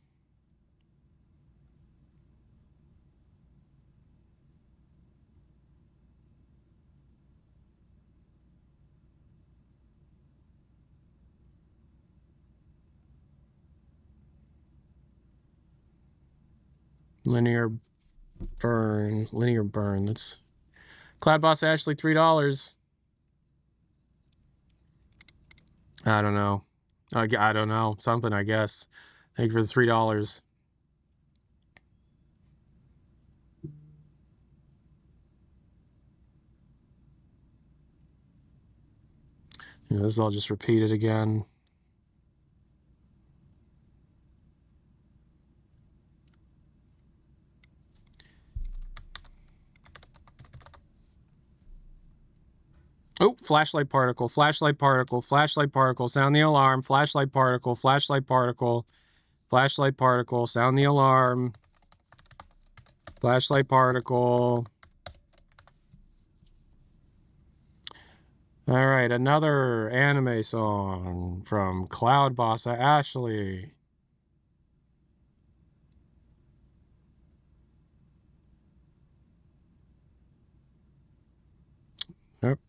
Speaker 1: Linear burn. That's Cloud Boss Ashley, $3. I don't know. I don't know. Something, I guess. Thank you for the $3. Yeah, this is all just repeated again. Oh, flashlight particle, flashlight particle, flashlight particle, sound the alarm, flashlight particle, flashlight particle, flashlight particle, sound the alarm, flashlight particle. All right, another anime song from Cloud Bossa Ashley. Yep.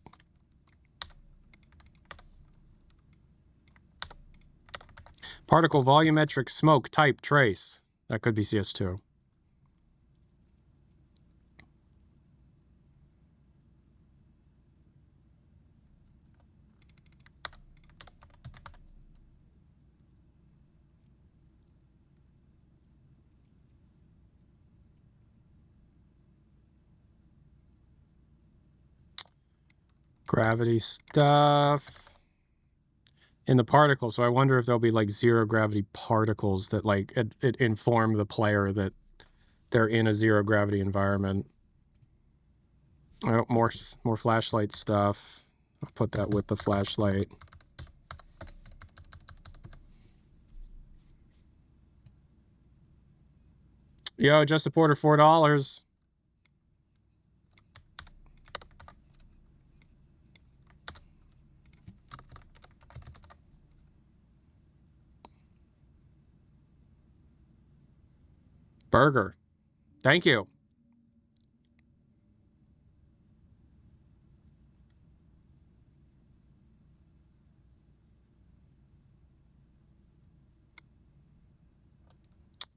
Speaker 1: Particle, volumetric, smoke, type, trace. That could be CS2. Gravity stuff in the particle. So I wonder if there'll be like zero gravity particles that like it inform the player that they're in a zero gravity environment. Oh, more flashlight stuff. I'll put that with the flashlight. Yo, just a porter, $4. Burger. Thank you.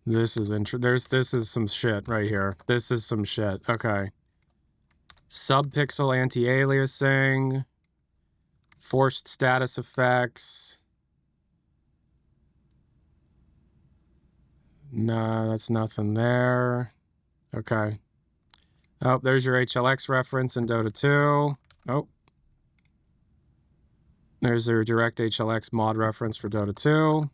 Speaker 1: This is this is some shit right here. This is some shit. Okay. Subpixel anti-aliasing. Forced status effects. No, that's nothing there. Okay. Oh, there's your HLX reference in Dota 2. Oh. There's their direct HLX mod reference for Dota 2.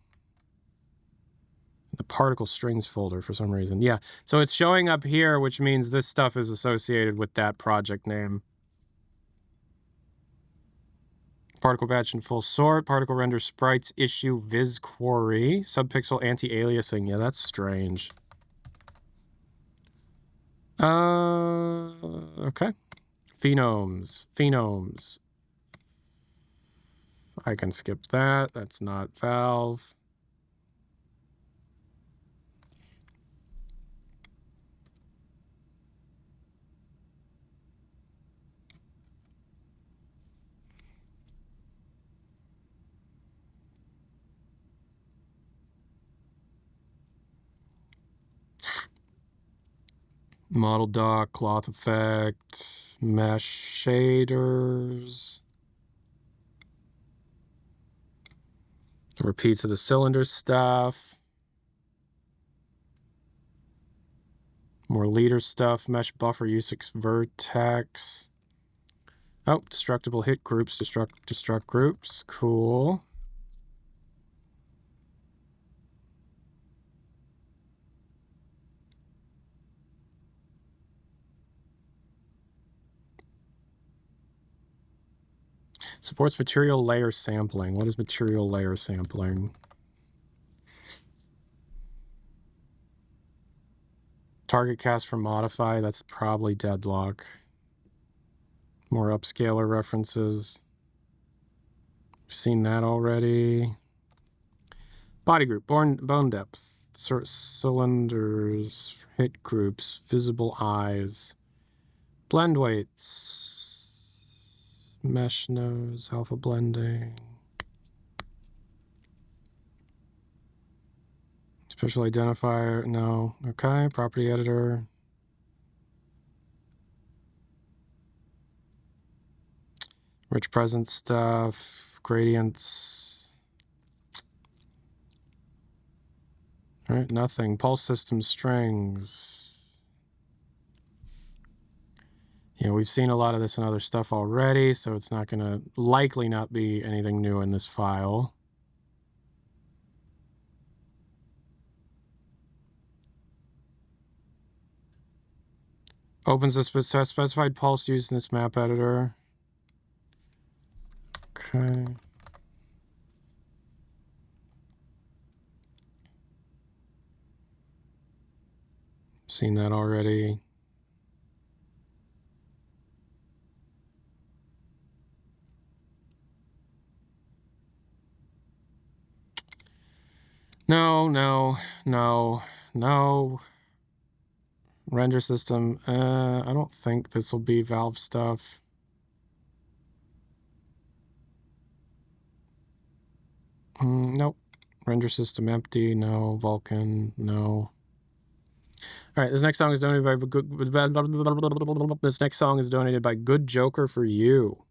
Speaker 1: The particle strings folder for some reason. Yeah, so it's showing up here, which means this stuff is associated with that project name. Particle batch in full sort. Particle render sprites issue viz query. Subpixel anti-aliasing. Yeah, that's strange. Okay. Phenomes. I can skip that. That's not Valve. Model dock, cloth effect, mesh shaders. Repeats of the cylinder stuff. More leader stuff, mesh buffer, U6 vertex. Oh, destructible hit groups, destruct groups. Cool. Supports material layer sampling. What is material layer sampling? Target cast for modify. That's probably deadlock. More upscaler references. We've seen that already. Body group, bone depth, cylinders, hit groups, visible eyes, blend weights, mesh nose, alpha blending, special identifier, no, okay, property editor. Rich presence stuff, gradients. All right, nothing. Pulse system strings. Yeah, we've seen a lot of this in other stuff already, so it's not going to likely not be anything new in this file. Opens the specified pulse used in this map editor. Okay. Seen that already. No. Render system. I don't think this will be Valve stuff. Nope. Render system empty. No. Vulkan. No. All right. This next song is donated by Good Joker for You.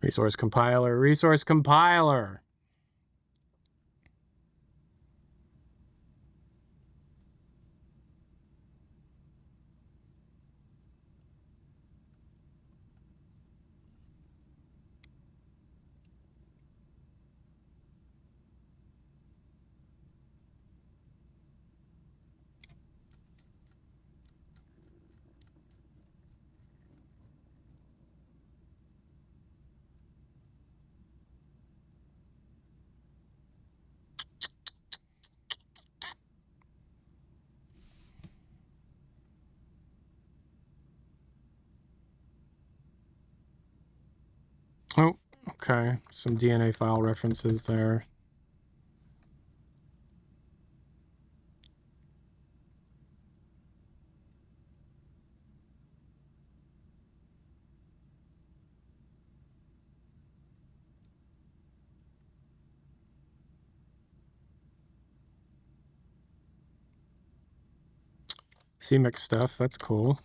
Speaker 1: Resource compiler, resource compiler. Oh, okay. Some DNA file references there. CMix stuff, that's cool.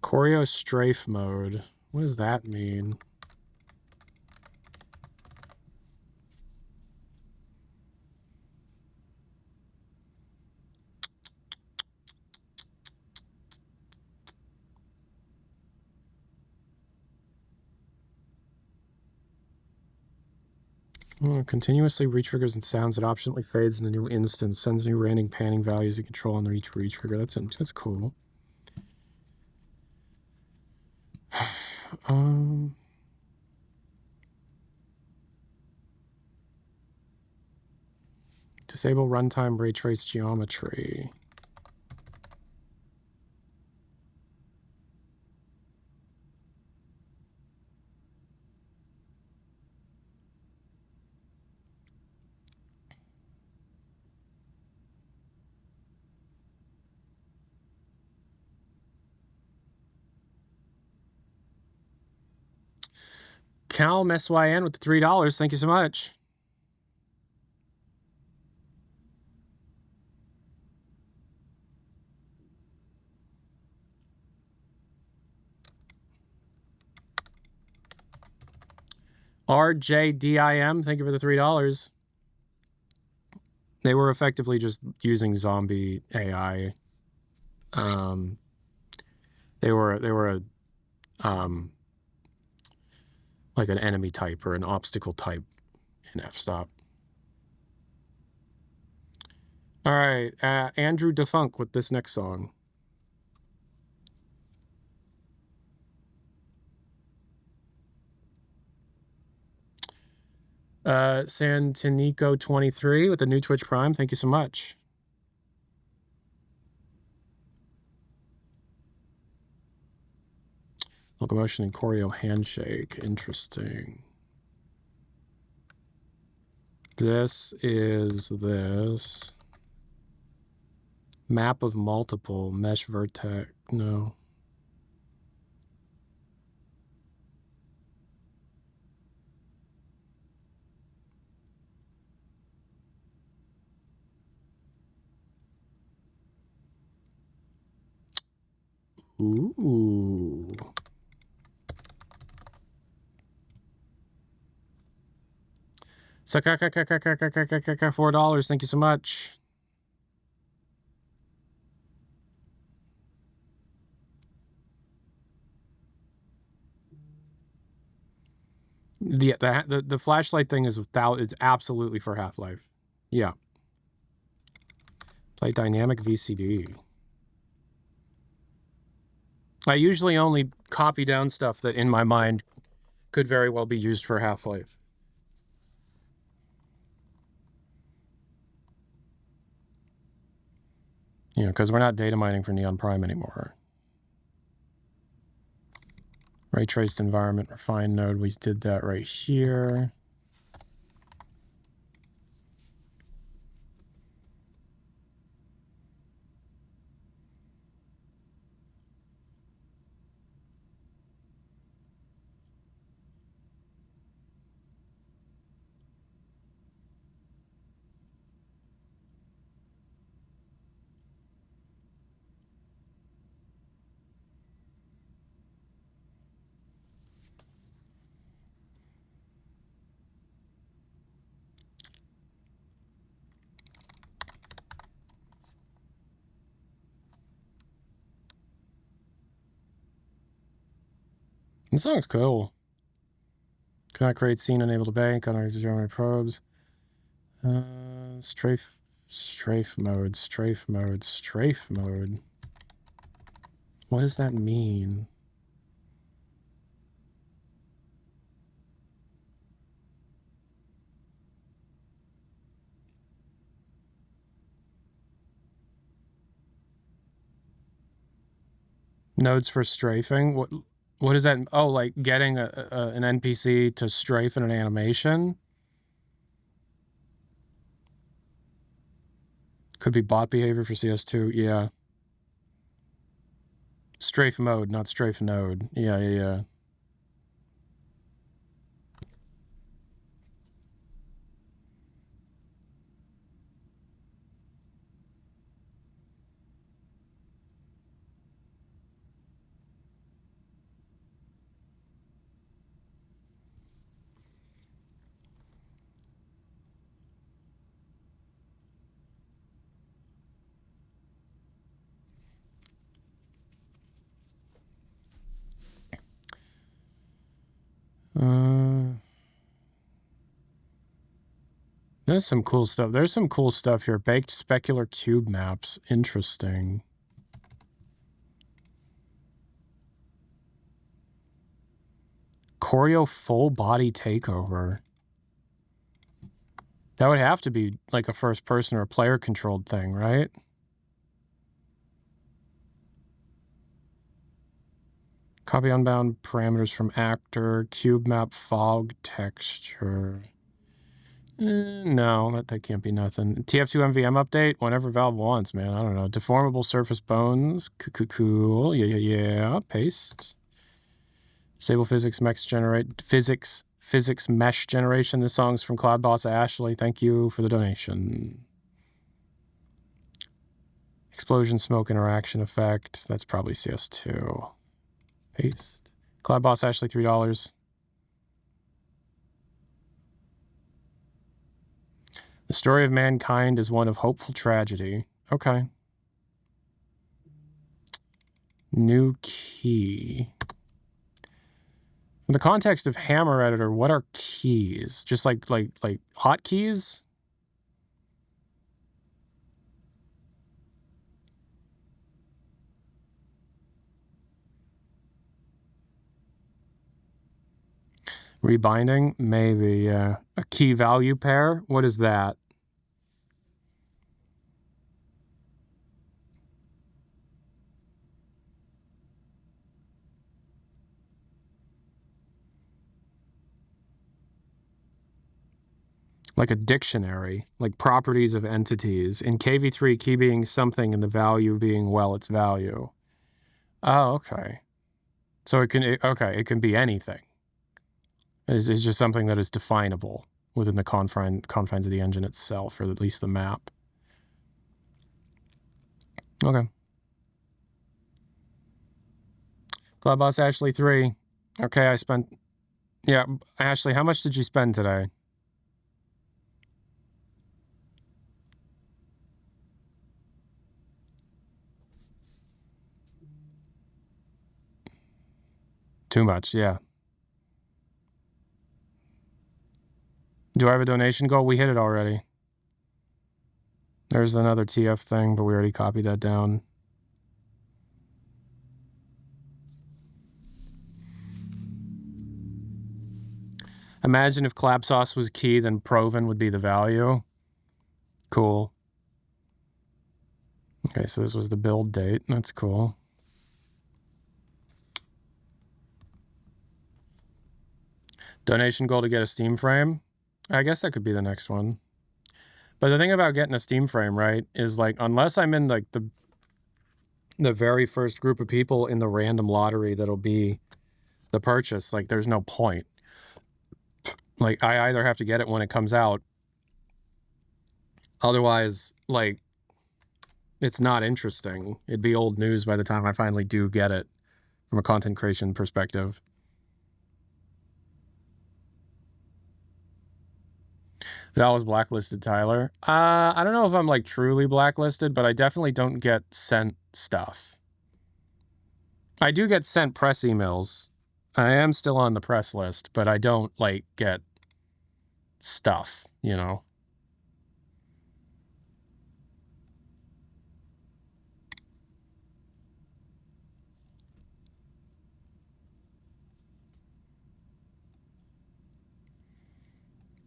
Speaker 1: Choreo strafe mode. What does that mean? Continuously retriggers and sounds that optionally fades in a new instance, sends new random panning values you control on each retrigger. That's cool. Disable runtime ray trace geometry. Calm SYN with the $3. Thank you so much. RJDIM, thank you for the $3. They were effectively just using zombie AI. They were a like an enemy type or an obstacle type in f-stop. All right, Andrew Defunk with this next song. Santinico 23 with the new Twitch Prime. Thank you so much. Locomotion and choreo handshake. Interesting. This is this. Map of multiple. Mesh vertex. No. Ooh. $4. Thank you so much. The flashlight thing is without. It's absolutely for Half-Life. Yeah. Play dynamic VCD. I usually only copy down stuff that in my mind could very well be used for Half-Life. You know, because we're not data mining for Neon Prime anymore. Ray traced environment refine node. We did that right here. This song's cool. Cannot create scene, unable to bank on our German probes. Strafe mode. What does that mean? Nodes for strafing? What is that? Oh, like getting an NPC to strafe in an animation? Could be bot behavior for CS2. Yeah. Strafe mode, not strafe node. Yeah. There's some cool stuff. There's some cool stuff here. Baked specular cube maps. Interesting. Choreo full body takeover. That would have to be like a first person or a player controlled thing, right? Copy unbound parameters from actor, cube map, fog texture. No, that can't be nothing. TF2 MVM update whenever Valve wants, man. I don't know. Deformable surface bones. Cool. Yeah. Paste. Disable physics mesh generation. This song's from Cloud Boss Ashley. Thank you for the donation. Explosion smoke interaction effect. That's probably CS2. Paste. Cloud Boss Ashley, $3. The story of mankind is one of hopeful tragedy. Okay. New key. In the context of Hammer Editor, what are keys? Just like hotkeys? Rebinding? Maybe, yeah. A key value pair? What is that? Like a dictionary, like properties of entities. In KV3, key being something and the value being, well, its value. Oh, okay. So it can be anything. It's just something that is definable within the confines of the engine itself, or at least the map. Okay. Cloud Boss Ashley 3. Okay, I spent... Yeah, Ashley, how much did you spend today? Too much, yeah. Do I have a donation goal? We hit it already. There's another TF thing, but we already copied that down. Imagine if Clap Sauce was key, then Proven would be the value. Cool. Okay, so this was the build date. That's cool. Donation goal to get a Steam frame. I guess that could be the next one. But the thing about getting a Steam frame, right, is like unless I'm in like the very first group of people in the random lottery that'll be the purchase, like there's no point. Like I either have to get it when it comes out, otherwise like it's not interesting. It'd be old news by the time I finally do get it from a content creation perspective. That was blacklisted, Tyler. I don't know if I'm like truly blacklisted, but I definitely don't get sent stuff. I do get sent press emails. I am still on the press list, but I don't like get stuff, you know.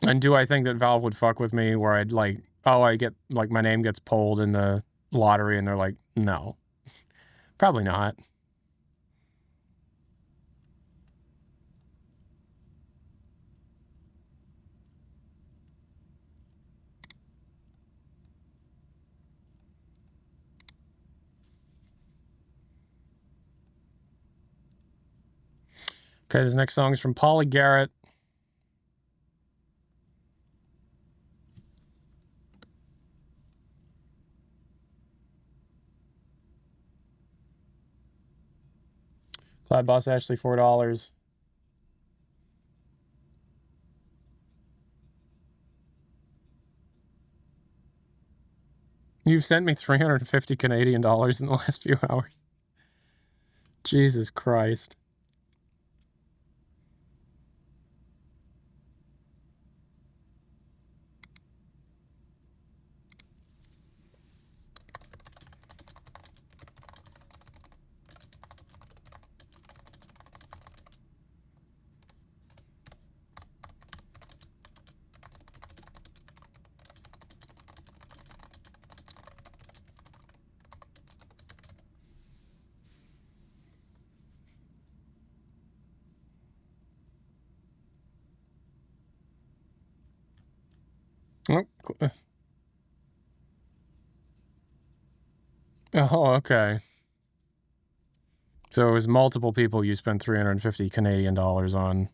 Speaker 1: And do I think that Valve would fuck with me where I'd like, oh, I get like my name gets pulled in the lottery and they're like, no, probably not. Okay, this next song is from Polly Garrett. Cloud Boss Ashley, $4. You've sent me 350 Canadian dollars in the last few hours. Jesus Christ. Oh, okay. So it was multiple people you spent 350 Canadian dollars on.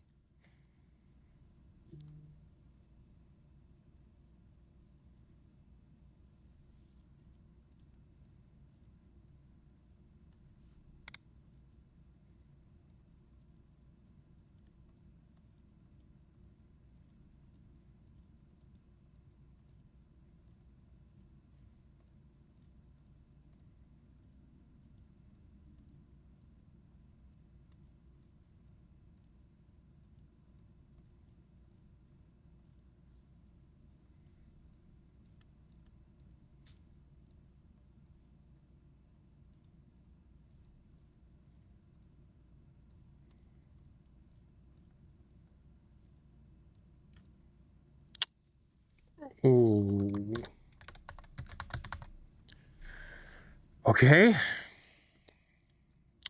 Speaker 1: Ooh. Okay.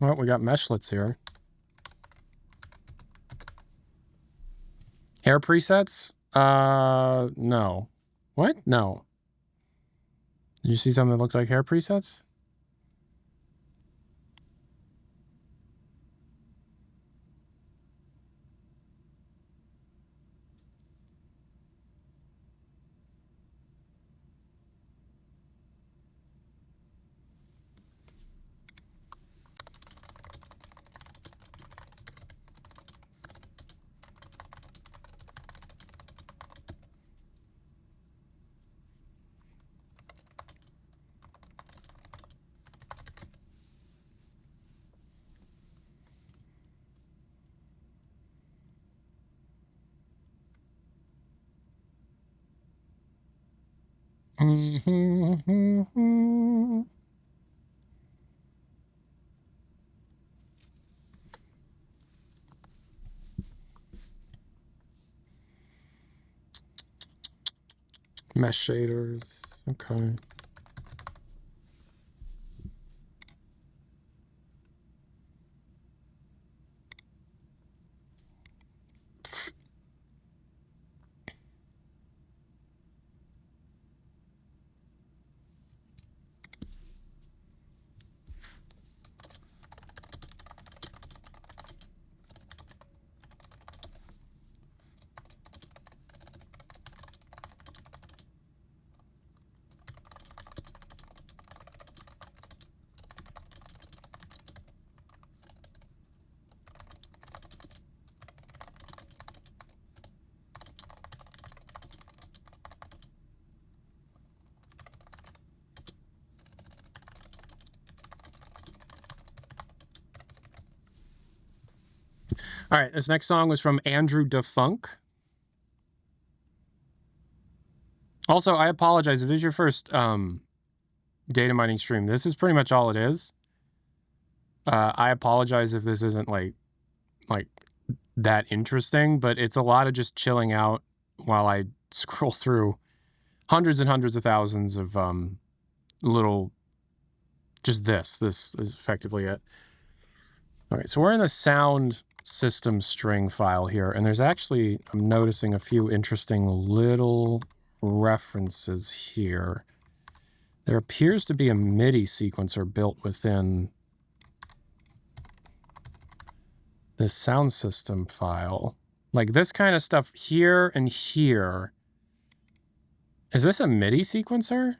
Speaker 1: Well, we got meshlets here. Hair presets? No. What? No. Did you see something that looked like hair presets? Mesh shaders. Okay. All right, this next song was from Andrew DeFunk. Also, I apologize if this is your first data mining stream. This is pretty much all it is. I apologize if this isn't like that interesting, but it's a lot of just chilling out while I scroll through hundreds and hundreds of thousands of little. Just this is effectively it. All right, so we're in the sound system string file here, and there's actually, I'm noticing a few interesting little references here. There appears to be a MIDI sequencer built within this sound system file. Like this kind of stuff here and here. Is this a MIDI sequencer?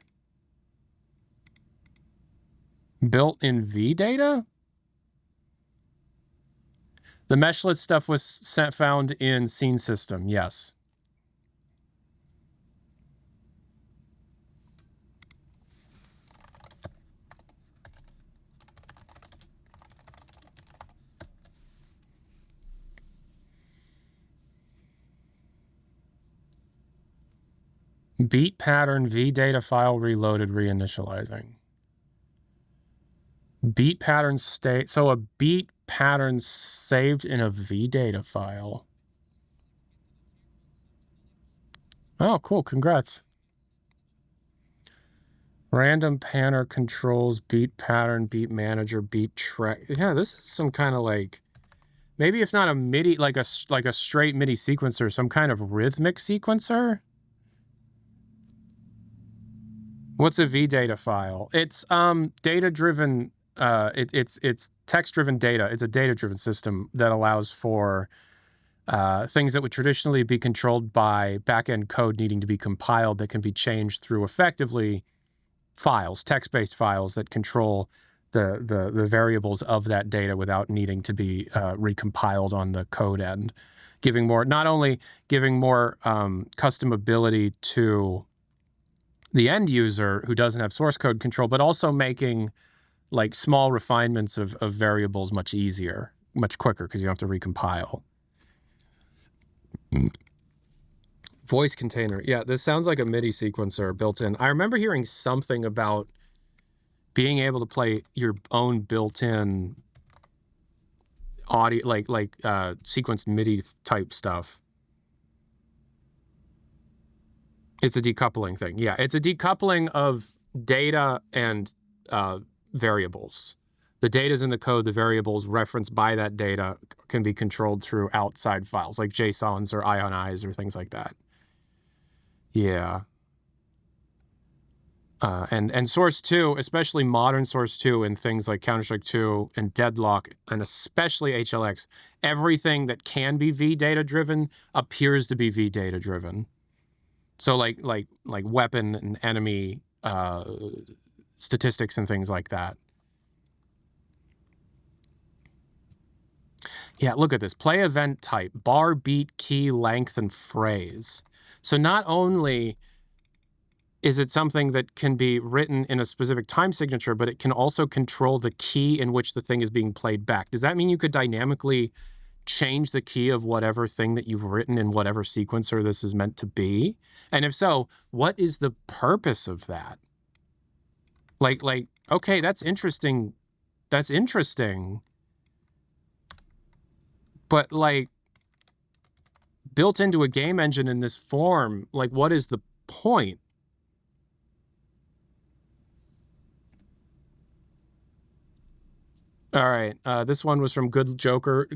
Speaker 1: Built in VData? The meshlet stuff was found in scene system, yes. Beat pattern VData file reloaded reinitializing. Beat pattern state, so a beat pattern saved in a VData file. Oh, cool, congrats. Random panner controls, beat pattern, beat manager, beat track. Yeah, this is some kind of like, maybe if not a MIDI, like a straight MIDI sequencer, some kind of rhythmic sequencer. What's a VData file? It's data-driven. It's text-driven data. It's a data-driven system that allows for things that would traditionally be controlled by back-end code needing to be compiled that can be changed through effectively files, text-based files that control the variables of that data without needing to be recompiled on the code end, giving more, not only giving more customability to the end user who doesn't have source code control, but also making like small refinements of variables much easier, much quicker, because you don't have to recompile. Voice container. Yeah, this sounds like a MIDI sequencer built in. I remember hearing something about being able to play your own built-in audio, like sequenced MIDI type stuff. It's a decoupling thing. Yeah, it's a decoupling of data and variables. The data's in the code, the variables referenced by that data can be controlled through outside files like JSONs or IONIs or things like that. Yeah. And Source 2, especially modern Source 2 and things like Counter-Strike 2 and Deadlock, and especially HLX, everything that can be VData driven appears to be VData driven. So like weapon and enemy statistics and things like that. Yeah, look at this. Play event type, bar, beat, key, length, and phrase. So not only is it something that can be written in a specific time signature, but it can also control the key in which the thing is being played back. Does that mean you could dynamically change the key of whatever thing that you've written in whatever sequencer this is meant to be? And if so, what is the purpose of that? Like, okay, that's interesting. That's interesting. But like built into a game engine in this form, like what is the point? All right, this one was from Good Joker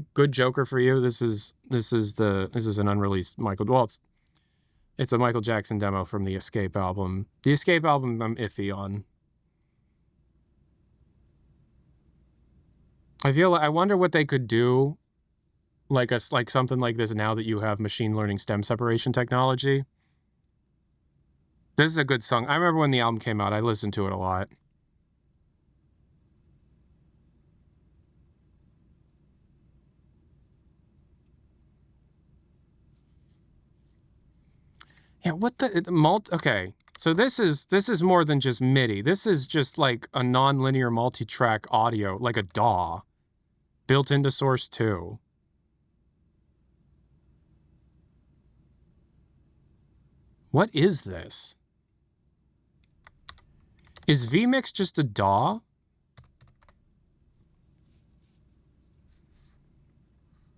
Speaker 1: for you. This is an unreleased Michael. Well, it's a Michael Jackson demo from the Escape album. The Escape album I'm iffy on. I wonder what they could do, like something like this now that you have machine learning stem separation technology. This is a good song. I remember when the album came out, I listened to it a lot. Yeah, what the okay. So this is more than just MIDI. This is just like a non-linear multi-track audio, like a DAW, built into Source 2. What is this? Is vMix just a DAW?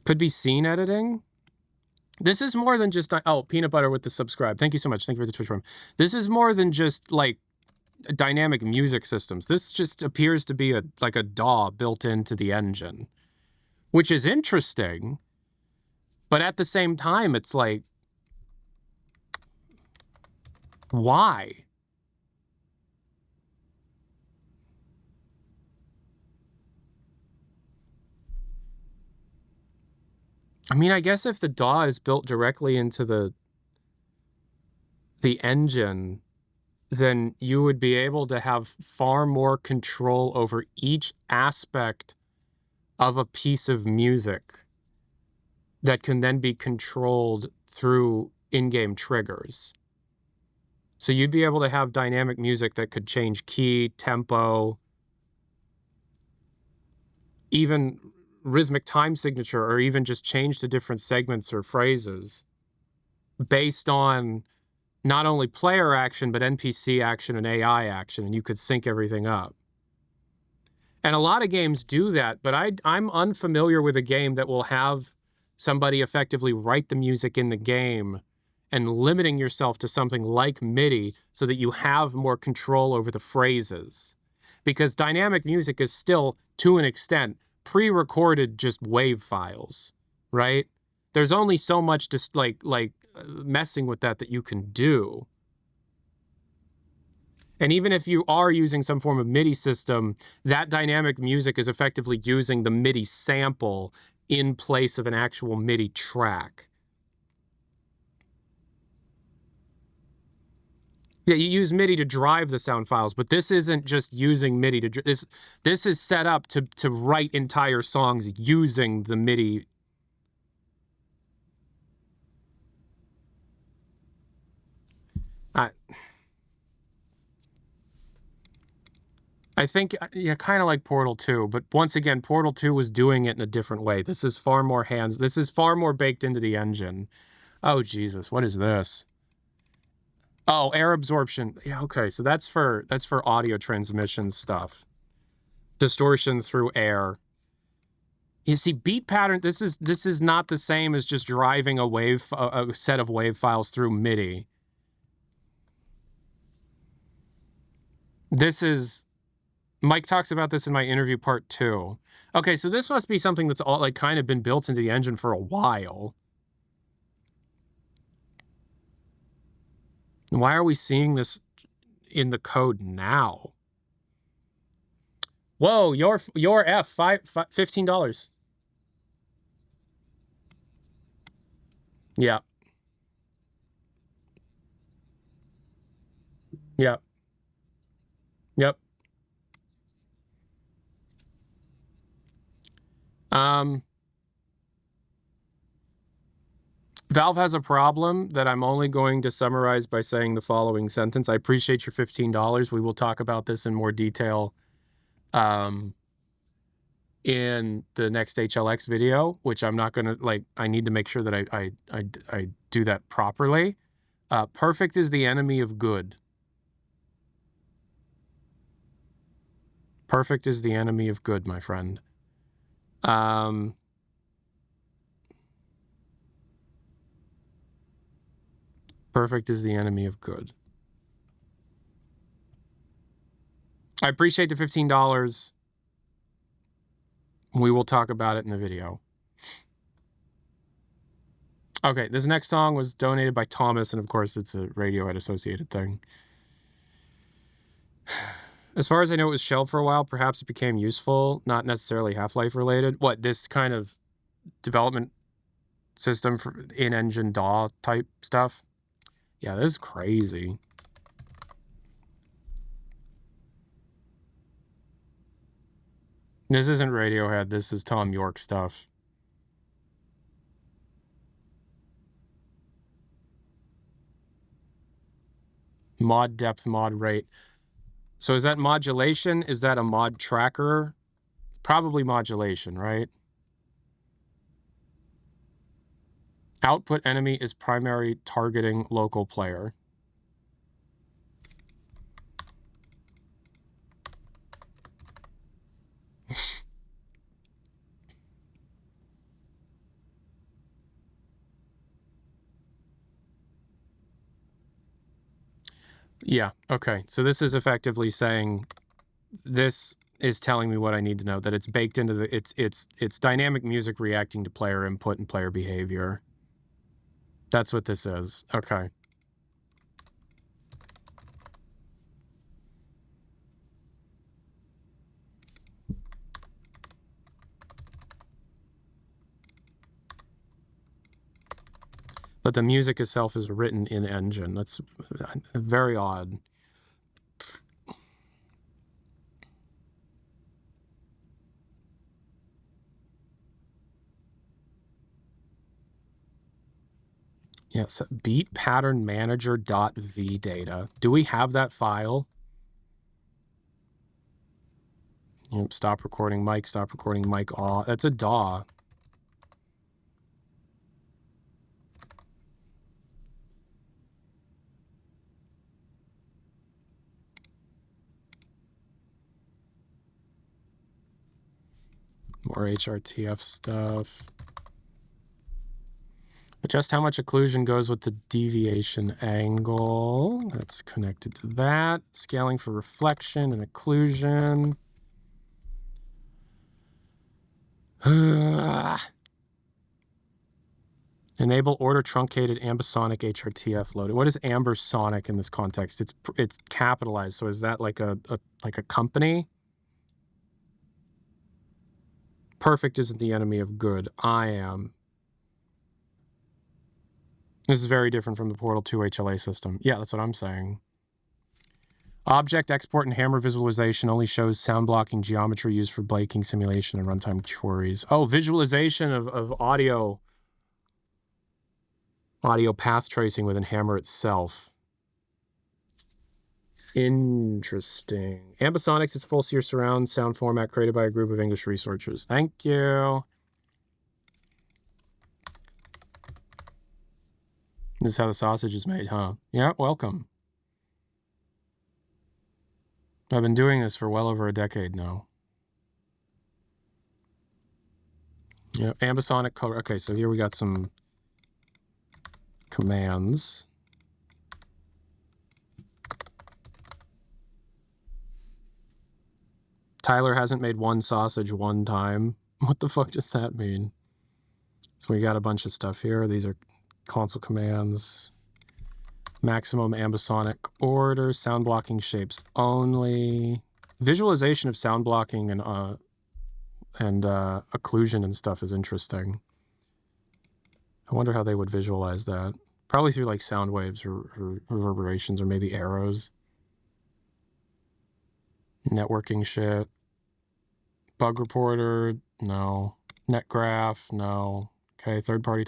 Speaker 1: Could be scene editing. This is more than just... Oh, Peanut Butter with the subscribe. Thank you so much. Thank you for the Twitch room. This is more than just, like, dynamic music systems. This just appears to be like a DAW built into the engine, which is interesting. But at the same time, it's like, why? I mean, I guess if the DAW is built directly into the engine, then you would be able to have far more control over each aspect of a piece of music that can then be controlled through in-game triggers. So you'd be able to have dynamic music that could change key, tempo, even rhythmic time signature, or even just change to different segments or phrases based on not only player action, but NPC action and AI action, and you could sync everything up. And a lot of games do that, but I'm unfamiliar with a game that will have somebody effectively write the music in the game and limiting yourself to something like MIDI so that you have more control over the phrases. Because dynamic music is still, to an extent, pre-recorded just wave files, right? There's only so much just like messing with that you can do. And even if you are using some form of MIDI system, that dynamic music is effectively using the MIDI sample in place of an actual MIDI track. Yeah, you use MIDI to drive the sound files, but this isn't just using MIDI to... This is set up to write entire songs using the MIDI. I think, yeah, kind of like Portal 2, but once again, Portal 2 was doing it in a different way. This is far more this is far more baked into the engine. Oh, Jesus, what is this? Oh, air absorption. Yeah, okay, so that's for audio transmission stuff. Distortion through air. You see, beat pattern, this is not the same as just driving a set of wave files through MIDI. This is... Mike talks about this in my interview part 2. Okay, so this must be something that's all like kind of been built into the engine for a while. Why are we seeing this in the code now? Whoa, your F, $15. Yeah. Yep. Yep. Valve has a problem that I'm only going to summarize by saying the following sentence. I appreciate your $15. We will talk about this in more detail in the next HLX video, which I'm not going to, like, I need to make sure that I do that properly. Perfect is the enemy of good. Perfect is the enemy of good, my friend. Perfect is the enemy of good. I appreciate the $15. We will talk about it in the video. Okay, this next song was donated by Thomas, and of course it's a Radiohead associated thing. As far as I know, it was shelved for a while. Perhaps it became useful, not necessarily Half-Life related. What, this kind of development system for in-engine DAW type stuff? Yeah, this is crazy. This isn't Radiohead. This is Tom York stuff. Mod depth, mod rate. So is that modulation? Is that a mod tracker? Probably modulation, right? Output enemy is primary targeting local player. Yeah, okay. So this is effectively saying this is telling me what I need to know, that it's baked into the it's dynamic music reacting to player input and player behavior. That's what this is. Okay. But the music itself is written in engine. That's very odd. Yes, beat pattern manager.v data. Do we have that file? Yep, stop recording mic off. That's a DAW. More HRTF stuff. Adjust how much occlusion goes with the deviation angle. That's connected to that. Scaling for reflection and occlusion. Enable order truncated ambisonic HRTF loading. What is ambisonic in this context? It's capitalized. So is that like a company? Perfect isn't the enemy of good. I am. This is very different from the Portal 2 HLA system. Yeah, that's what I'm saying. Object export and hammer visualization only shows sound blocking geometry used for baking simulation and runtime queries. Oh, visualization of audio path tracing within hammer itself. Interesting. Ambisonics is full sear surround sound format created by a group of English researchers. Thank you. This is how the sausage is made, huh? Yeah, welcome. I've been doing this for well over a decade now. Yeah, ambisonic color. Okay, so here we got some commands. Tyler hasn't made one sausage one time. What the fuck does that mean? So we got a bunch of stuff here. These are console commands. Maximum ambisonic order, sound blocking shapes only. Visualization of sound blocking and occlusion and stuff is interesting. I wonder how they would visualize that. Probably through like sound waves or reverberations or maybe arrows. Networking shit. Bug reporter, no. Netgraph, no. Okay, third party.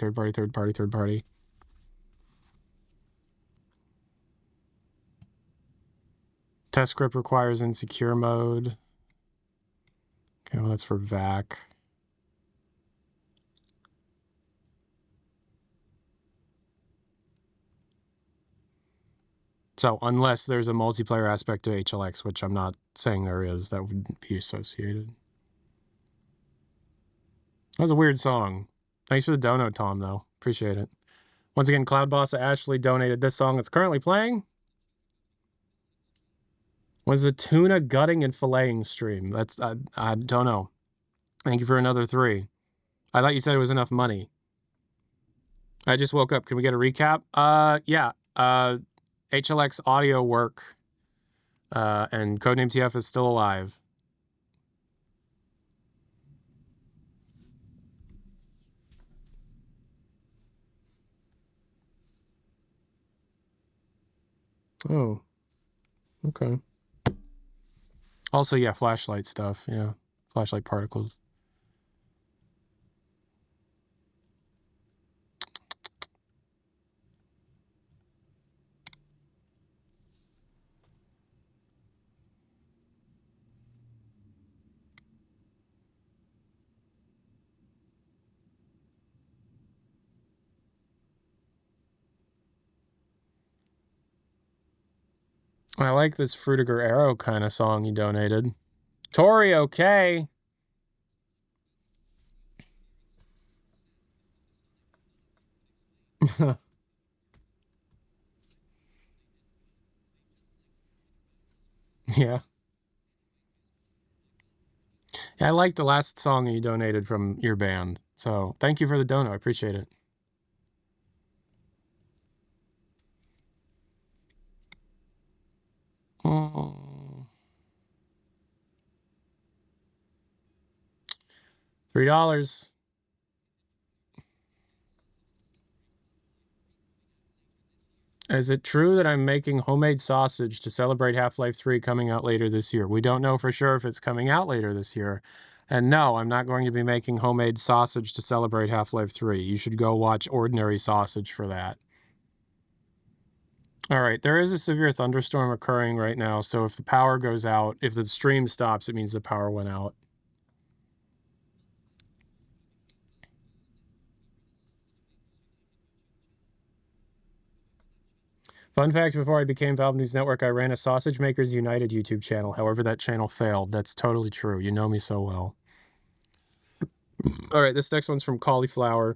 Speaker 1: Test script requires insecure mode. Okay, well, that's for VAC. So unless there's a multiplayer aspect to HLX, which I'm not saying there is, that would be associated. That was a weird song. Thanks for the dono, Tom, though. Appreciate it. Once again, Cloud Boss Ashley donated this song that's currently playing. Was the tuna gutting and filleting stream? That's I don't know. Thank you for another 3. I thought you said it was enough money. I just woke up. Can we get a recap? Yeah. HLX audio work. And Codename TF is still alive. Oh. Okay. Also, yeah, flashlight stuff. Yeah. Flashlight particles. I like this Frutiger Arrow kind of song you donated. Tori, okay. Yeah. Yeah, I liked the last song you donated from your band. So thank you for the dono. I appreciate it. $3. Is it true that I'm making homemade sausage to celebrate Half-Life 3 coming out later this year? We don't know for sure if it's coming out later this year. And no, I'm not going to be making homemade sausage to celebrate Half-Life 3. You should go watch Ordinary Sausage for that. All right, there is a severe thunderstorm occurring right now, so if the power goes out, if the stream stops, it means the power went out. Fun fact, before I became Valve News Network, I ran a Sausage Makers United YouTube channel. However, that channel failed. That's totally true. You know me so well. All right, this next one's from Cauliflower.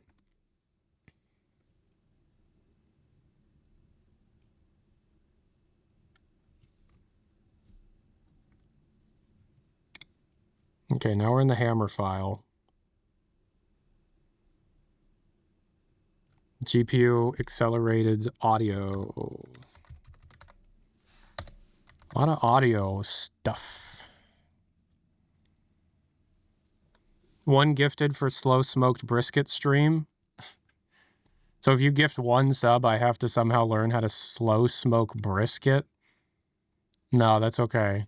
Speaker 1: Okay, now we're in the hammer file. GPU accelerated audio. A lot of audio stuff. One gifted for slow smoked brisket stream. So if you gift one sub, I have to somehow learn how to slow smoke brisket? No, that's okay.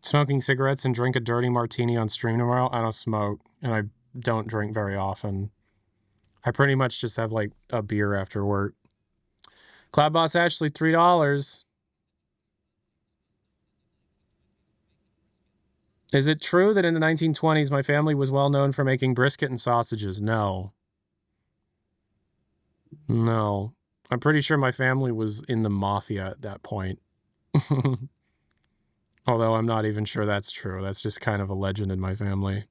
Speaker 1: Smoking cigarettes and drink a dirty martini on stream tomorrow? I don't smoke, and I don't drink very often. I pretty much just have, like, a beer after work. Cloud Boss Ashley, $3. Is it true that in the 1920s my family was well known for making brisket and sausages? No. No. I'm pretty sure my family was in the mafia at that point. Although I'm not even sure that's true. That's just kind of a legend in my family.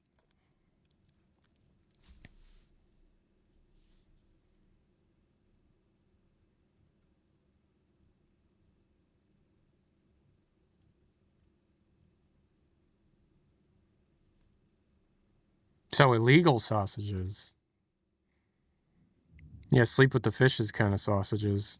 Speaker 1: So illegal sausages. Yeah, sleep with the fishes kind of sausages.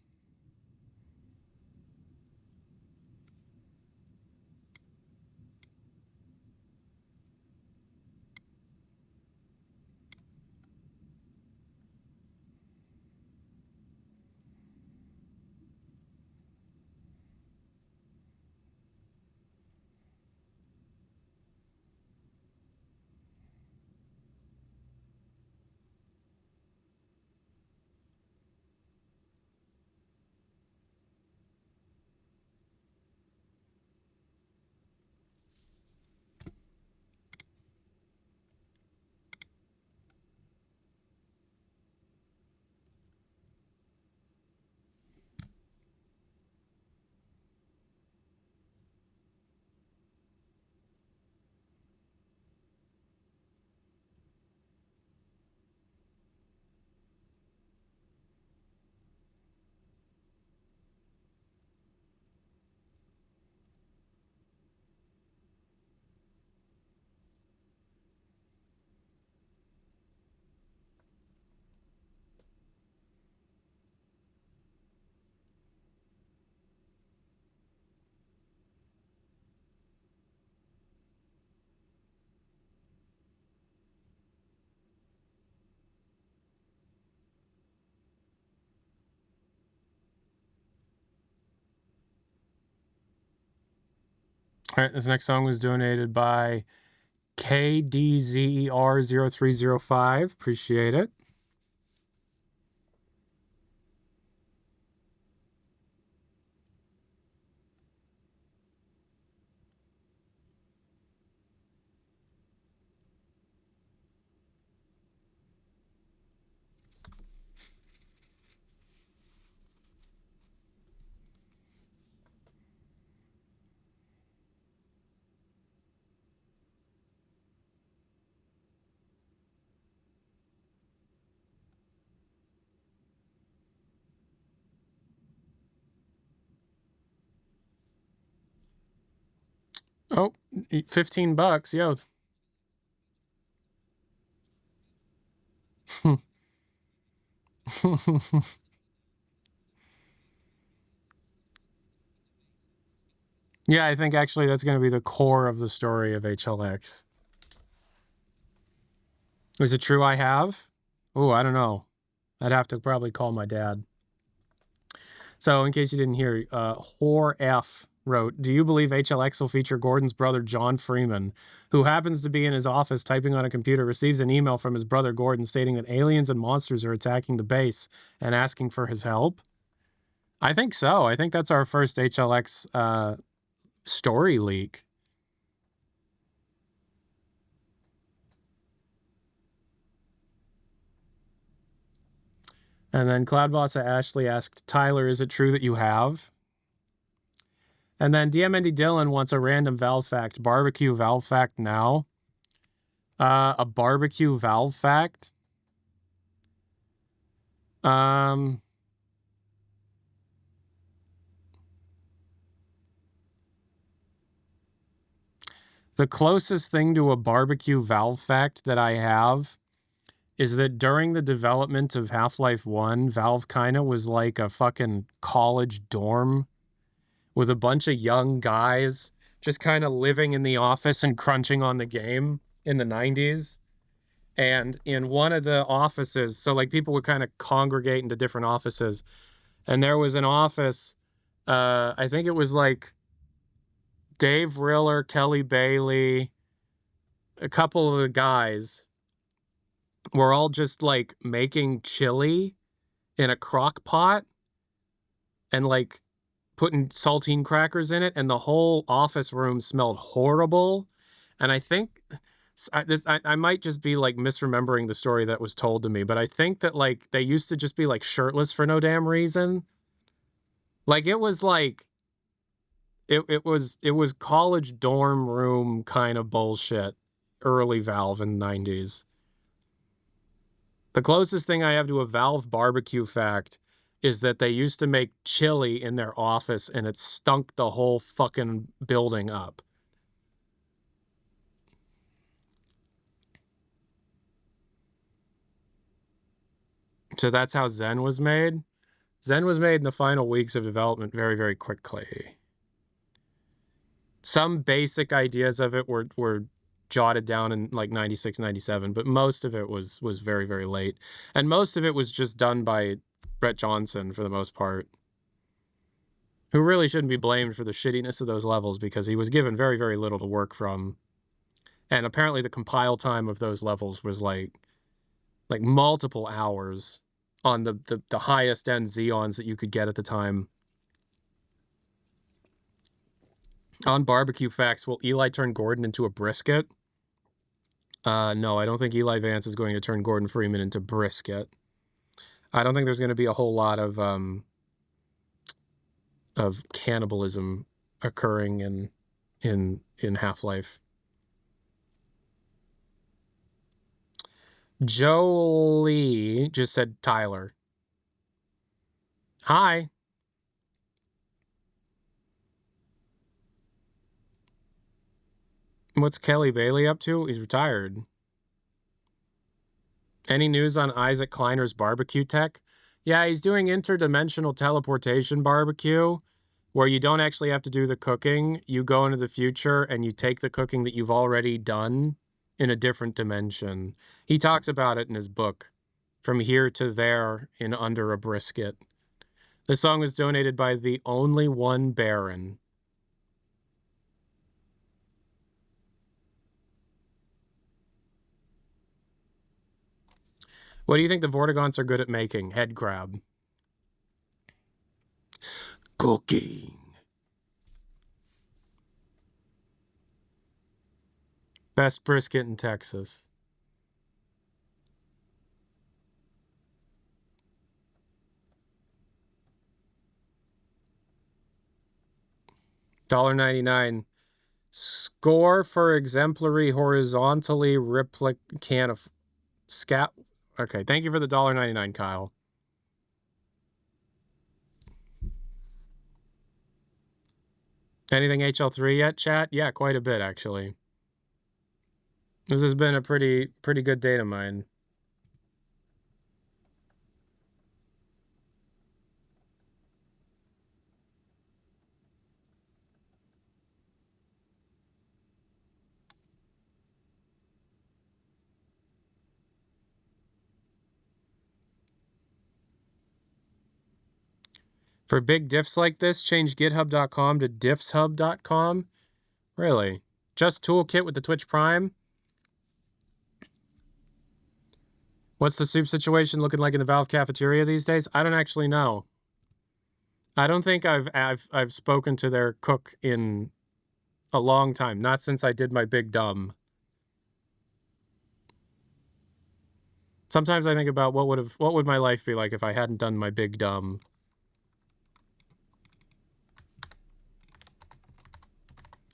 Speaker 1: All right, this next song was donated by KDZER0305. Appreciate it. Oh, $15, yo. Yeah, I think actually that's going to be the core of the story of HLX. Is it true I have? Oh, I don't know. I'd have to probably call my dad. So, in case you didn't hear, Whore F wrote, "Do you believe HLX will feature Gordon's brother, John Freeman, who happens to be in his office typing on a computer, receives an email from his brother, Gordon, stating that aliens and monsters are attacking the base and asking for his help?" I think so. I think that's our first HLX story leak. And then Cloudboss Ashley asked, "Tyler, is it true that you have?" And then DMND Dylan wants a random Valve fact. Barbecue Valve fact now. A barbecue Valve fact. The closest thing to a barbecue Valve fact that I have is that during the development of Half-Life 1, Valve kind of was like a fucking college dorm with a bunch of young guys just kind of living in the office and crunching on the game in the 90s. And in one of the offices, so like people would kind of congregate into different offices, and there was an office, I think it was like Dave Riller, Kelly Bailey, a couple of the guys were all just like making chili in a crock pot and like putting saltine crackers in it, and the whole office room smelled horrible. And I think I might just be like misremembering the story that was told to me, but I think that like they used to just be like shirtless for no damn reason. Like it was like it was college dorm room kind of bullshit, early Valve in the 90s. The closest thing I have to a Valve barbecue fact is that they used to make chili in their office and it stunk the whole fucking building up. So that's how Zen was made. Zen was made in the final weeks of development very, very quickly. Some basic ideas of it were jotted down in like 96, 97, but most of it was very, very late. And most of it was just done by Brett Johnson for the most part, who really shouldn't be blamed for the shittiness of those levels because he was given very, very little to work from. And apparently the compile time of those levels was like multiple hours on the highest end Xeons that you could get at the time. On barbecue facts, will Eli turn Gordon into a brisket? No, I don't think Eli Vance is going to turn Gordon Freeman into brisket. I don't think there's going to be a whole lot of cannibalism occurring in Half-Life. Jolie just said Tyler. Hi. What's Kelly Bailey up to? He's retired. Any news on Isaac Kleiner's barbecue tech? Yeah, he's doing interdimensional teleportation barbecue, where you don't actually have to do the cooking. You go into the future and you take the cooking that you've already done in a different dimension. He talks about it in his book, From Here to There in Under a Brisket. The song was donated by the Only One Baron. What do you think the Vortigaunts are good at making? Head crab. Cooking. Best brisket in Texas. $1.99. Score for exemplary horizontally replicant of scat. Okay, thank you for the $1.99, Kyle. Anything HL3 yet, chat? Yeah, quite a bit, actually. This has been a pretty good data mine. For big diffs like this, change github.com to diffshub.com. Really? Just toolkit with the Twitch Prime? What's the soup situation looking like in the Valve cafeteria these days? I don't actually know. I don't think I've spoken to their cook in a long time. Not since I did my big dumb. Sometimes I think about what would my life be like if I hadn't done my big dumb.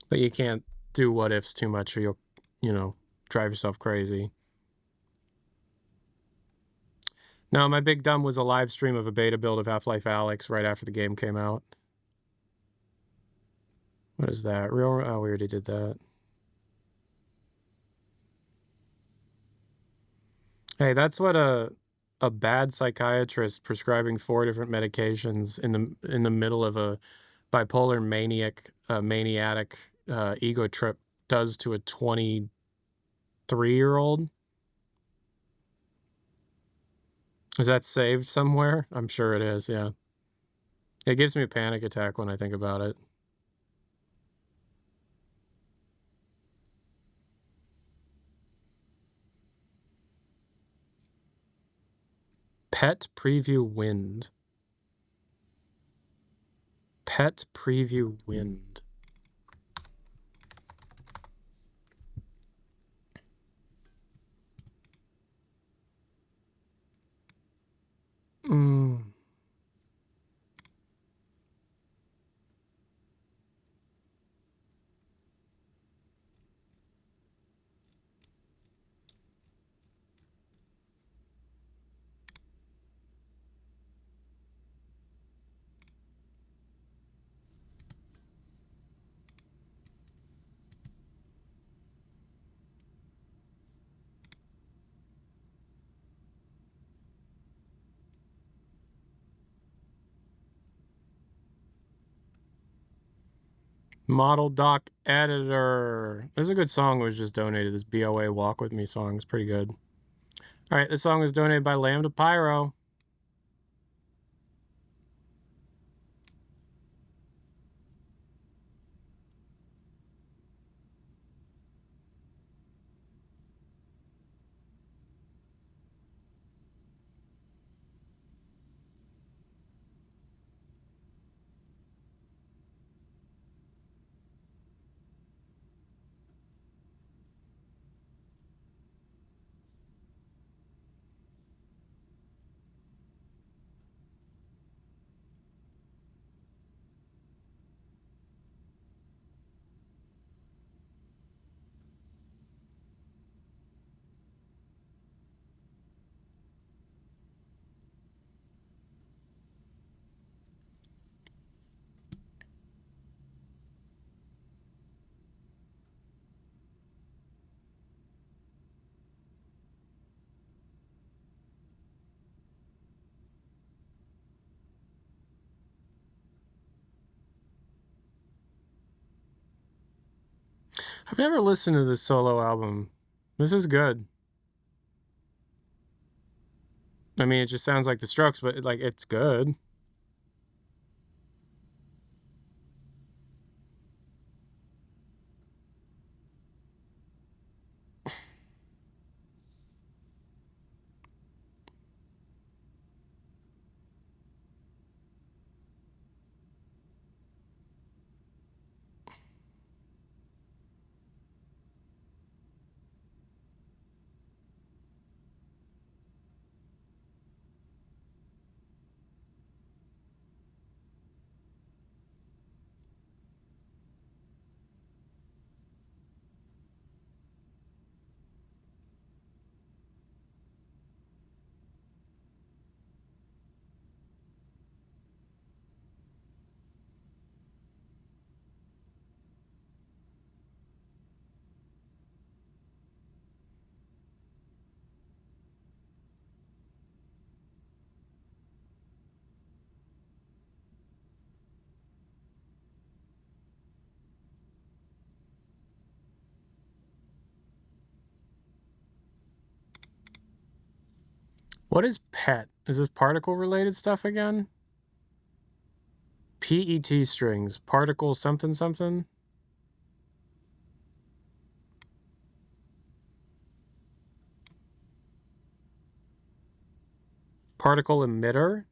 Speaker 1: But you can't do what ifs too much or you'll, you know, drive yourself crazy. No, my big dumb was a live stream of a beta build of Half-Life Alyx right after the game came out. What is that? Real? Oh, we already did that. Hey, that's what a bad psychiatrist prescribing 4 different medications in the middle of a bipolar maniac ego trip does to a 23-year-old. Is that saved somewhere? I'm sure it is, yeah. It gives me a panic attack when I think about it. Pet preview wind. Pet preview wind. Model Doc Editor. This is a good song. Was just donated. This BOA Walk With Me song is pretty good. All right, this song was donated by Lambda Pyro. I've never listened to this solo album. This is good. I mean, it just sounds like The Strokes, but like it's good. What is PET? Is this particle-related stuff again? PET strings. Particle something something? Particle emitter?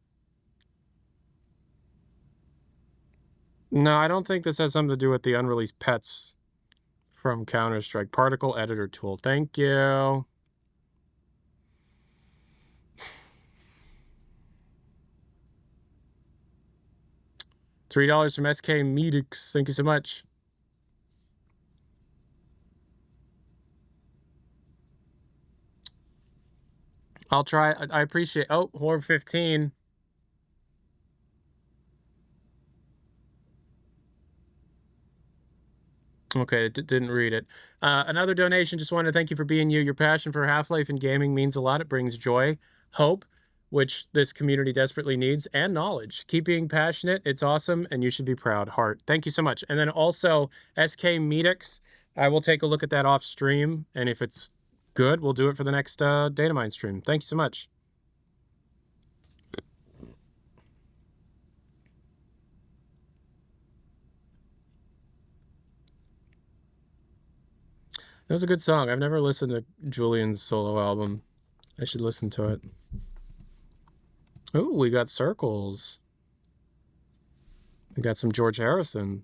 Speaker 1: No, I don't think this has something to do with the unreleased PETs from Counter-Strike. Particle editor tool. Thank you. $3 from SK Medix. Thank you so much. I'll try. I appreciate. Oh, Horb 15. Okay, didn't read it. Another donation. Just wanted to thank you for being you. Your passion for Half-Life and gaming means a lot. It brings joy, hope, which this community desperately needs, and knowledge. Keep being passionate. It's awesome, and you should be proud. Heart. Thank you so much. And then also, SK Medix. I will take a look at that off stream, and if it's good, we'll do it for the next Datamine stream. Thank you so much. That was a good song. I've never listened to Julian's solo album. I should listen to it. Oh, we got circles. We got some George Harrison.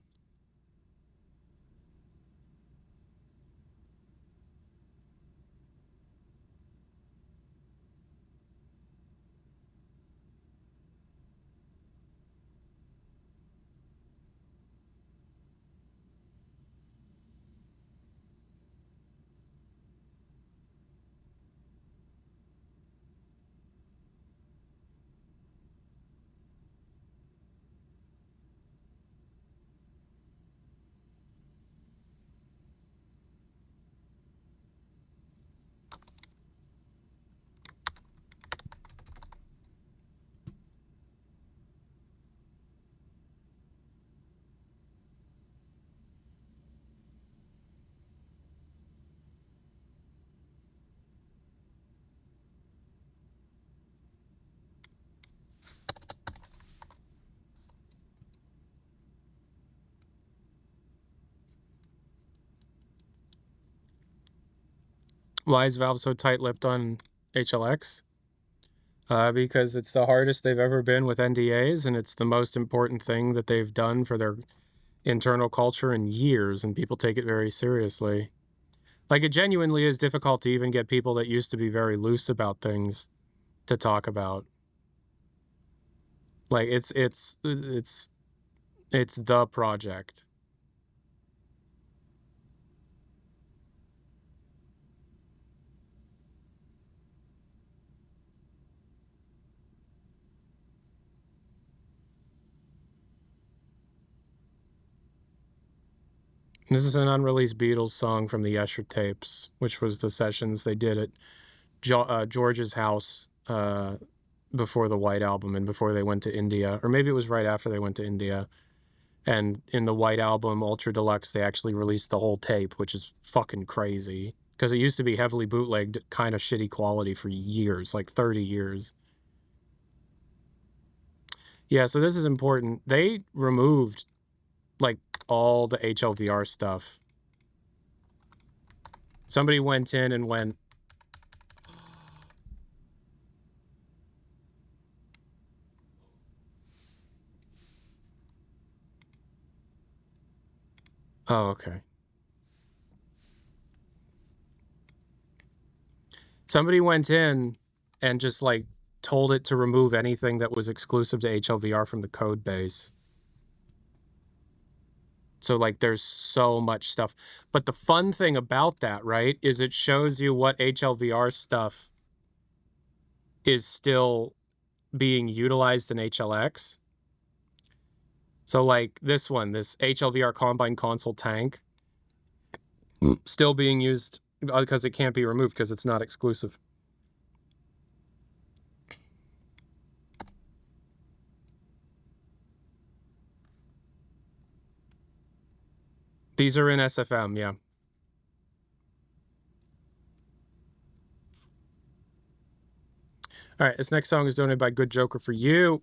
Speaker 1: Why is Valve so tight-lipped on HLX? Because it's the hardest they've ever been with NDAs, and it's the most important thing that they've done for their internal culture in years, and people take it very seriously. Like, it genuinely is difficult to even get people that used to be very loose about things to talk about. Like, it's the project. This is an unreleased Beatles song from the Escher tapes, which was the sessions they did at George's house before the White Album and before they went to India. Or maybe it was right after they went to India. And in the White Album Ultra Deluxe, they actually released the whole tape, which is fucking crazy. Because it used to be heavily bootlegged, kind of shitty quality for years, like 30 years. Yeah, so this is important. They removed like all the HLVR stuff. Somebody went in and went, oh, okay. Somebody went in and just like told it to remove anything that was exclusive to HLVR from the code base. So like there's so much stuff. But the fun thing about that, right, is it shows you what HLVR stuff is still being utilized in HLX. So like this one, this HLVR Combine Console tank, still being used because it can't be removed because it's not exclusive. These are in SFM, yeah. All right, this next song is donated by Good Joker for you.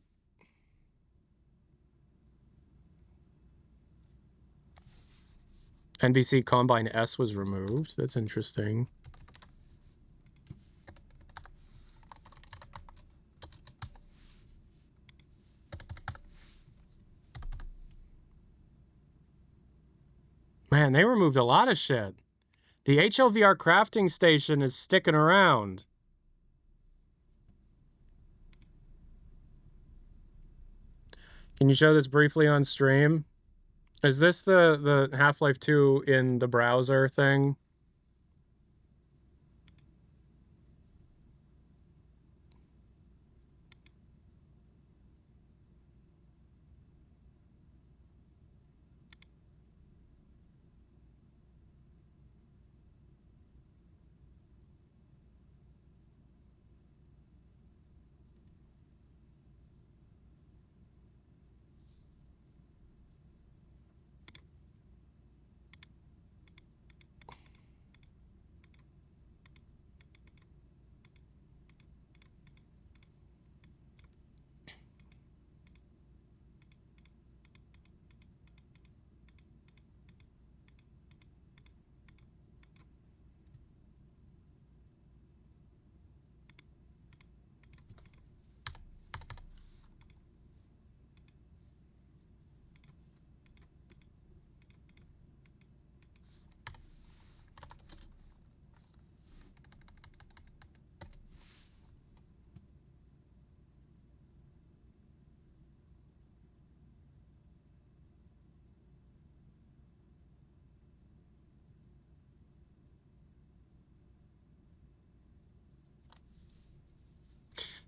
Speaker 1: NBC Combine S was removed. That's interesting. Man, they removed a lot of shit. The HLVR crafting station is sticking around. Can you show this briefly on stream? Is this the Half-Life 2 in the browser thing?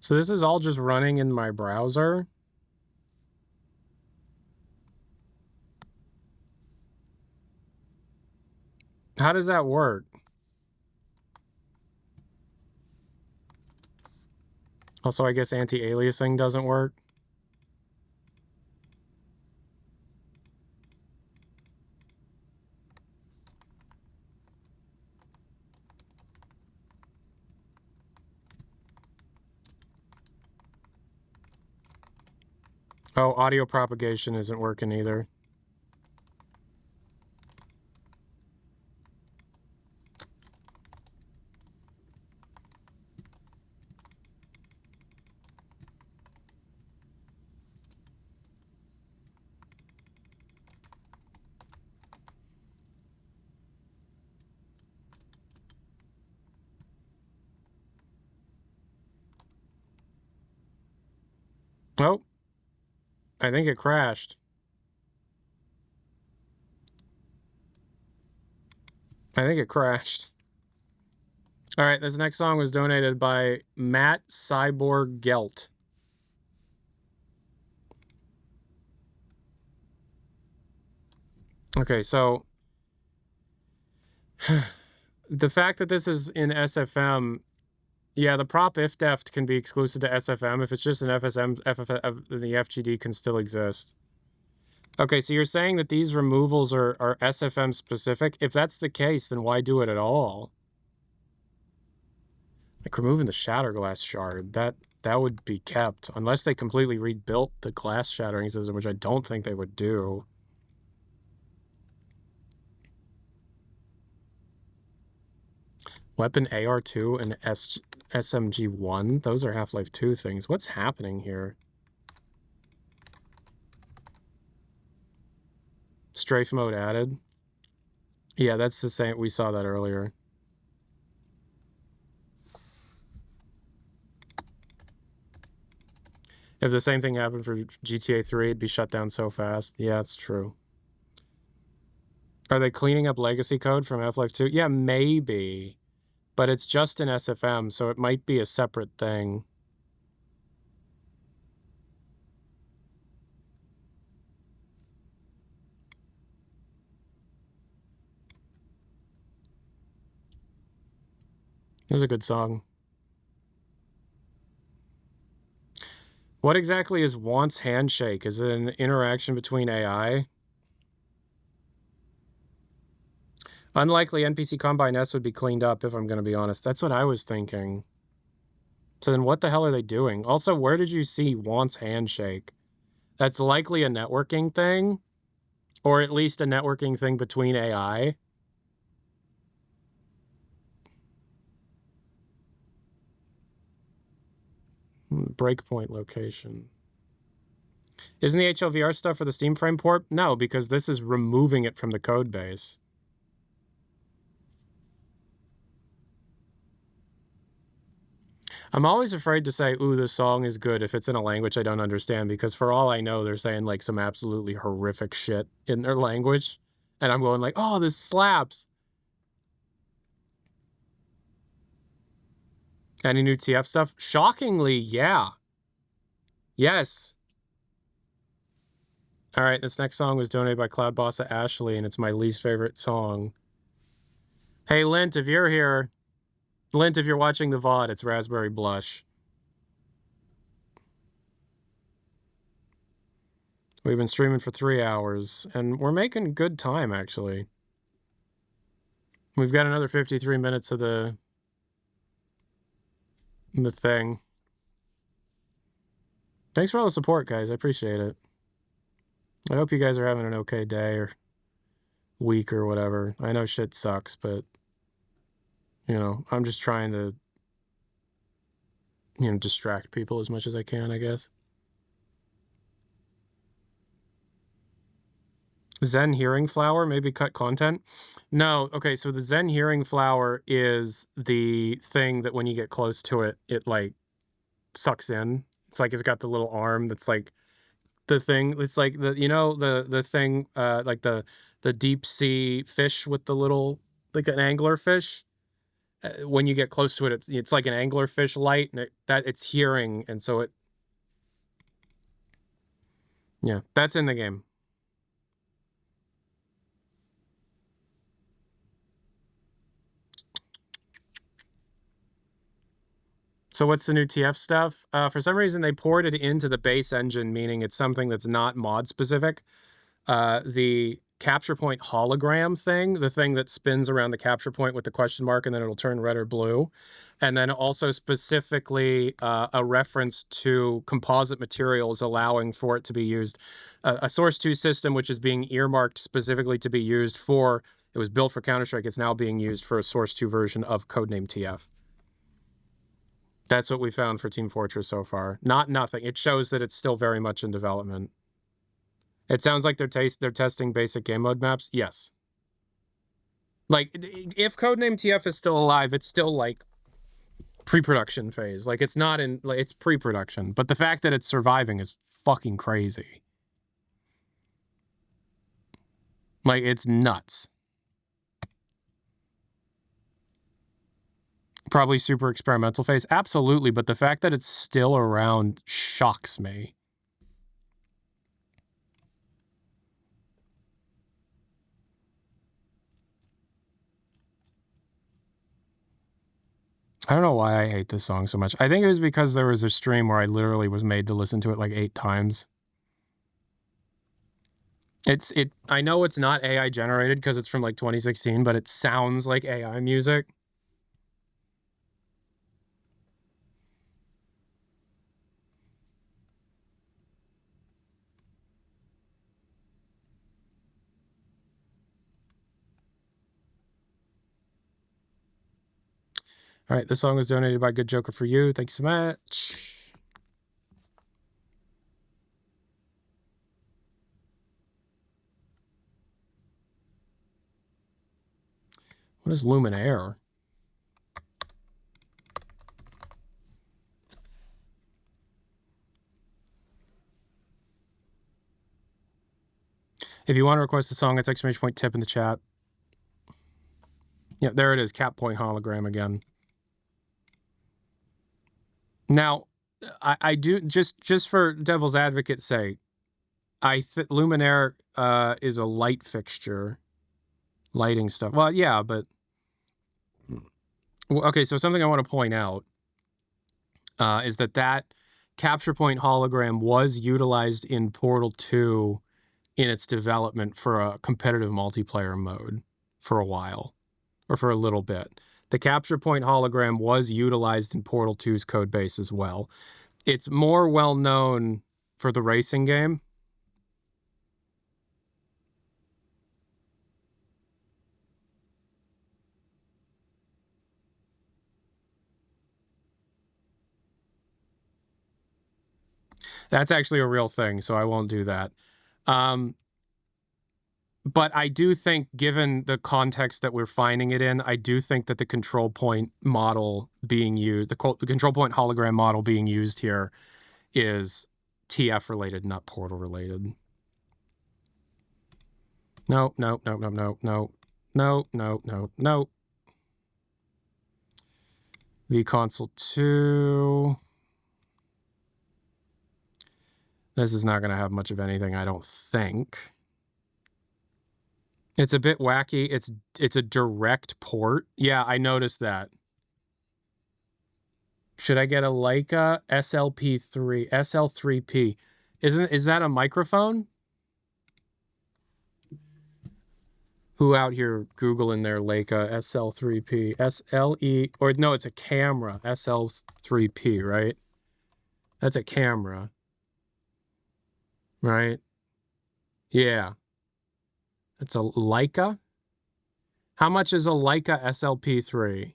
Speaker 1: So this is all just running in my browser. How does that work? Also, I guess anti-aliasing doesn't work. Oh, audio propagation isn't working either. Oh, I think it crashed. I think it crashed. All right, this next song was donated by Matt Cyborg Gelt. Okay, so the fact that this is in SFM, yeah, the prop ifdeft can be exclusive to SFM. If it's just an FSM, the FGD can still exist. Okay, so you're saying that these removals are SFM specific? If that's the case, then why do it at all? Like removing the shatterglass shard, that would be kept unless they completely rebuilt the glass shattering system, which I don't think they would do. Weapon AR2 and SMG1, those are Half-Life 2 things. What's happening here? Strafe mode added. Yeah, that's the same. We saw that earlier. If the same thing happened for GTA 3, it'd be shut down so fast. Yeah, it's true. Are they cleaning up legacy code from Half-Life 2? Yeah, maybe. But it's just in SFM, so it might be a separate thing. It was a good song. What exactly is Want's handshake? Is it an interaction between AI? Unlikely NPC Combine S would be cleaned up, if I'm going to be honest. That's what I was thinking. So then what the hell are they doing? Also, where did you see wants handshake? That's likely a networking thing, or at least a networking thing between AI. Breakpoint location. Isn't the HLVR stuff for the Steam frame port? No, because this is removing it from the code base. I'm always afraid to say, ooh, this song is good if it's in a language I don't understand, because for all I know, they're saying like some absolutely horrific shit in their language. And I'm going like, oh, this slaps. Any new TF stuff? Shockingly, yeah. Yes. All right, this next song was donated by Cloud Bossa Ashley, and it's my least favorite song. Hey, Lint, if you're here, Lint, if you're watching the VOD, it's Raspberry Blush. We've been streaming for 3 hours, and we're making good time, actually. We've got another 53 minutes of the thing. Thanks for all the support, guys. I appreciate it. I hope you guys are having an okay day or week or whatever. I know shit sucks, but, you know, I'm just trying to, you know, distract people as much as I can, I guess. Zen Hearing Flower, maybe cut content? No, okay, so the Zen Hearing Flower is the thing that when you get close to it, it, like, sucks in. It's like it's got the little arm that's, like, the thing. It's like the, you know, the thing, like the deep sea fish with the little, like an angler fish. When you get close to it, it's like an anglerfish light, and it's hearing, and so it, yeah, that's in the game. So what's the new TF stuff? For some reason, they poured it into the base engine, meaning it's something that's not mod specific. The capture point hologram thing, the thing that spins around the capture point with the question mark, and then it'll turn red or blue. And then also specifically a reference to composite materials allowing for it to be used. A Source 2 system, which is being earmarked specifically to be used for, it was built for Counter-Strike, it's now being used for a Source 2 version of Codename TF. That's what we found for Team Fortress so far. Not nothing. It shows that it's still very much in development. It sounds like they're testing basic game mode maps. Yes. Like, if Codename TF is still alive, it's still, like, pre-production phase. Like, it's not in, like, it's pre-production. But the fact that it's surviving is fucking crazy. Like, it's nuts. Probably super experimental phase. Absolutely. But the fact that it's still around shocks me. I don't know why I hate this song so much. I think it was because there was a stream where I literally was made to listen to it like 8 times. I know it's not AI generated because it's from like 2016, but it sounds like AI music. All right, this song was donated by Good Joker for You. Thanks so much. What is Luminaire? If you want to request a song, it's !tip in the chat. Yeah, there it is. Cap point hologram again. Now, I do, just for devil's advocate's sake, Luminaire is a light fixture. Lighting stuff. Well, yeah, but... Okay, so something I want to point out is that capture point hologram was utilized in Portal 2 in its development for a competitive multiplayer mode for a while, or for a little bit. The capture point hologram was utilized in Portal 2's code base as well. It's more well known for the racing game. That's actually a real thing, so I won't do that. But I do think, given the context that we're finding it in, I do think that the control point model being used, the control point hologram model being used here is TF related, not Portal related. No, no, no, no, no, no, no, no, no, no. vConsole 2. This is not going to have much of anything, I don't think. It's a bit wacky. It's a direct port. Yeah, I noticed that. Should I get a Leica SLP3, SL3P? Is that a microphone? Who out here Googling their Leica SL3P? SLE, or no, it's a camera. SL3P, right? That's a camera. Right? Yeah. It's a Leica. How much is a Leica SLP3?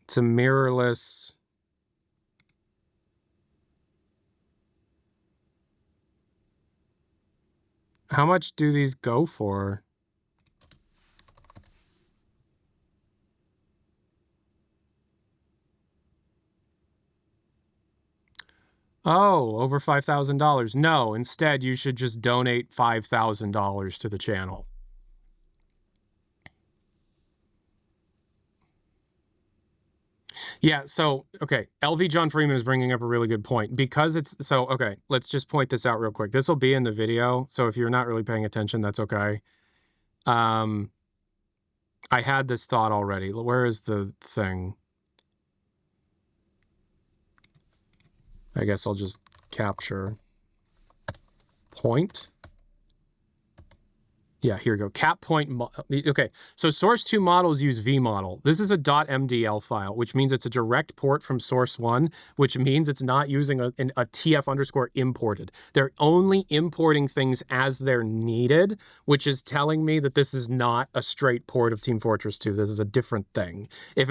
Speaker 1: It's a mirrorless. How much do these go for? Oh, over $5,000. No, instead you should just donate $5,000 to the channel. Yeah, so, okay, LV John Freeman is bringing up a really good point. Because it's, so, okay, let's just point this out real quick. This will be in the video, so if you're not really paying attention, that's okay. I had this thought already. Where is the thing? I guess I'll just capture point. Yeah, here we go. Cap point. Okay, so source 2 models use vModel. This is a .mdl file, which means it's a direct port from source 1, which means it's not using a TF underscore imported. They're only importing things as they're needed, which is telling me that this is not a straight port of Team Fortress 2. This is a different thing. If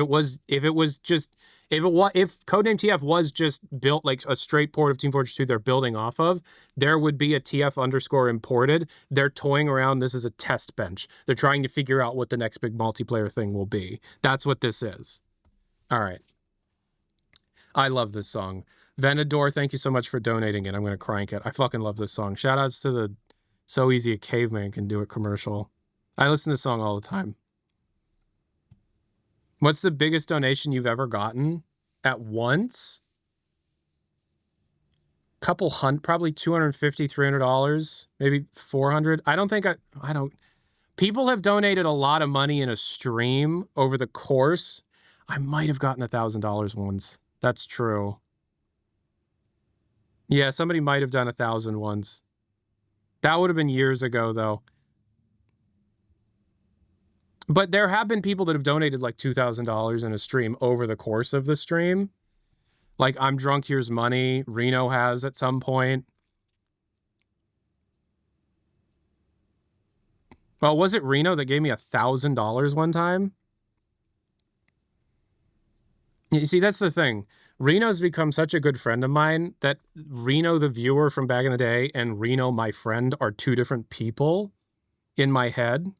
Speaker 1: Codename TF was just built like a straight port of Team Fortress 2 they're building off of, there would be a TF underscore imported. They're toying around. This is a test bench. They're trying to figure out what the next big multiplayer thing will be. That's what this is. All right. I love this song. Venador, thank you so much for donating it. I'm going to crank it. I fucking love this song. Shout outs to the So Easy a Caveman Can Do It commercial. I listen to this song all the time. What's the biggest donation you've ever gotten at once? Couple hundred, probably $250, $300, maybe $400. I don't. People have donated a lot of money in a stream over the course. I might have gotten $1,000 once. That's true. Yeah, somebody might have done 1,000 once. That would have been years ago, though. But there have been people that have donated like $2,000 in a stream over the course of the stream. Like, I'm Drunk, Here's Money. Reno has at some point. Well, was it Reno that gave me $1,000 one time? You see, that's the thing. Reno's become such a good friend of mine that Reno, the viewer from back in the day, and Reno, my friend, are two different people in my head.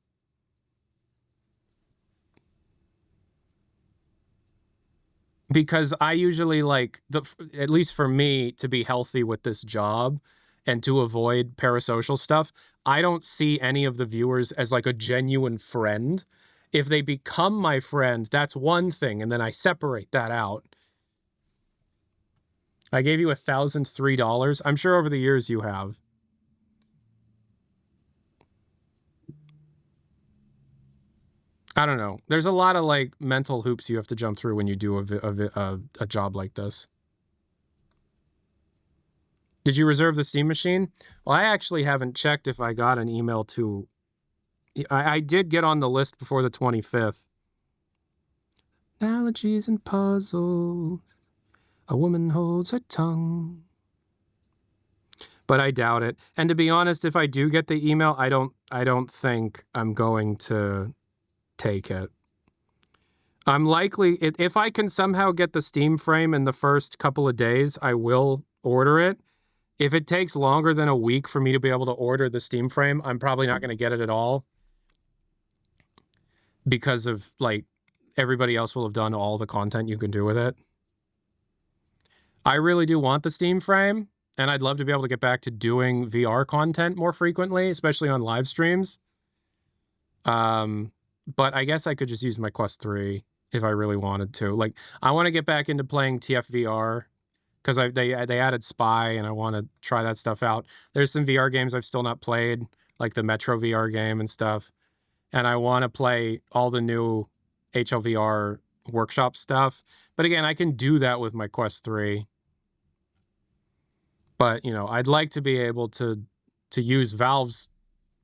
Speaker 1: Because I usually like, at least for me, to be healthy with this job and to avoid parasocial stuff, I don't see any of the viewers as like a genuine friend. If they become my friend, that's one thing, and then I separate that out. I gave you $1,003. I'm sure over the years you have. I don't know. There's a lot of like mental hoops you have to jump through when you do a job like this. Did you reserve the Steam machine? Well, I actually haven't checked if I got an email to... I did get on the list before the 25th. Analogies and puzzles. A woman holds her tongue. But I doubt it. And to be honest, if I do get the email, I don't think I'm going to take it. I'm likely, if I can somehow get the Steam frame in the first couple of days, I will order it. If it takes longer than a week for me to be able to order the Steam frame, I'm probably not going to get it at all. Because of, like, everybody else will have done all the content you can do with it. I really do want the Steam frame, and I'd love to be able to get back to doing VR content more frequently, especially on live streams. But I guess I could just use my Quest 3 if I really wanted to. Like, I want to get back into playing TFVR because they added Spy, and I want to try that stuff out. There's some VR games I've still not played, like the Metro VR game and stuff. And I want to play all the new HLVR workshop stuff. But again, I can do that with my Quest 3. But, you know, I'd like to be able to use Valve's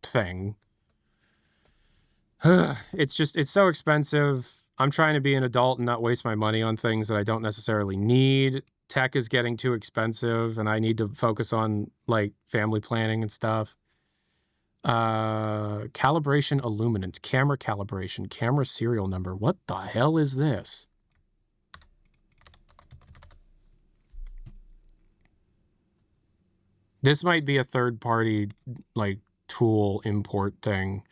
Speaker 1: thing. It's so expensive. I'm trying to be an adult and not waste my money on things that I don't necessarily need. Tech is getting too expensive, and I need to focus on, like, family planning and stuff. Calibration illuminant, camera calibration, camera serial number. What the hell is this? This might be a third-party, like, tool import thing.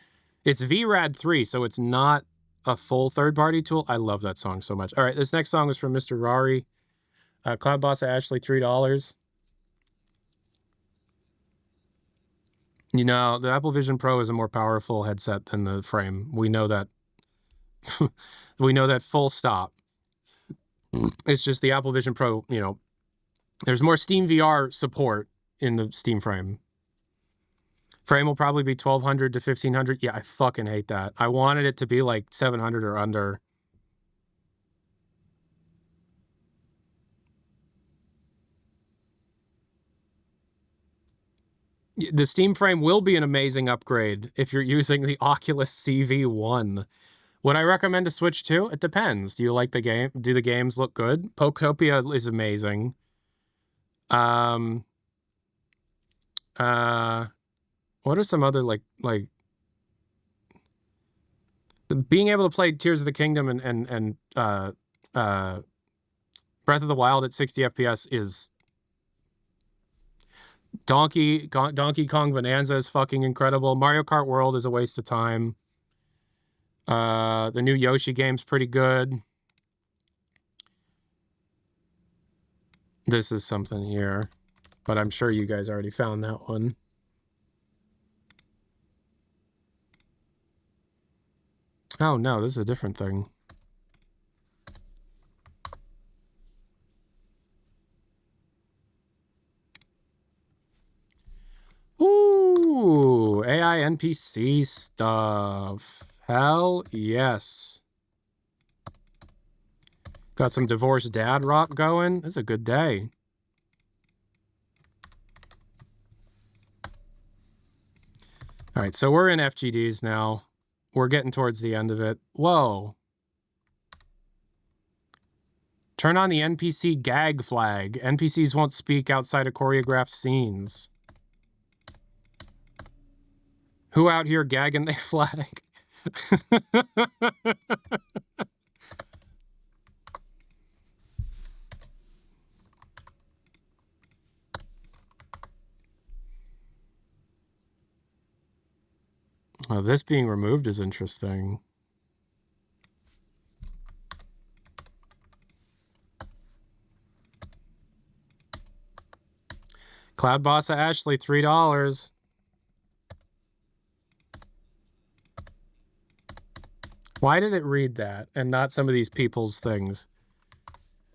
Speaker 1: It's VRAD 3, so it's not a full third-party tool. I love that song so much. All right, this next song is from Mr. Rari. Cloud Boss Ashley, $3. You know, the Apple Vision Pro is a more powerful headset than the frame. We know that. We know that full stop. It's just the Apple Vision Pro, you know, there's more Steam VR support in the Steam frame. Frame will probably be $1,200 to $1,500. Yeah, I fucking hate that. I wanted it to be like $700 or under. The Steam frame will be an amazing upgrade if you're using the Oculus CV1. Would I recommend a Switch 2? It depends. Do you like the game? Do the games look good? Poketopia is amazing. What are some other, like being able to play Tears of the Kingdom and Breath of the Wild at 60 FPS is... Donkey Kong Bonanza is fucking incredible. Mario Kart World is a waste of time. The new Yoshi game's pretty good. This is something here, but I'm sure you guys already found that one. Oh no, this is a different thing. Ooh, AI NPC stuff. Hell yes. Got some divorced dad rock going. This is a good day. All right, so we're in FGDs now. We're getting towards the end of it. Whoa. Turn on the NPC gag flag. NPCs won't speak outside of choreographed scenes. Who out here gagging they flag? Oh, this being removed is interesting. Cloud Bossa Ashley, $3. Why did it read that and not some of these people's things?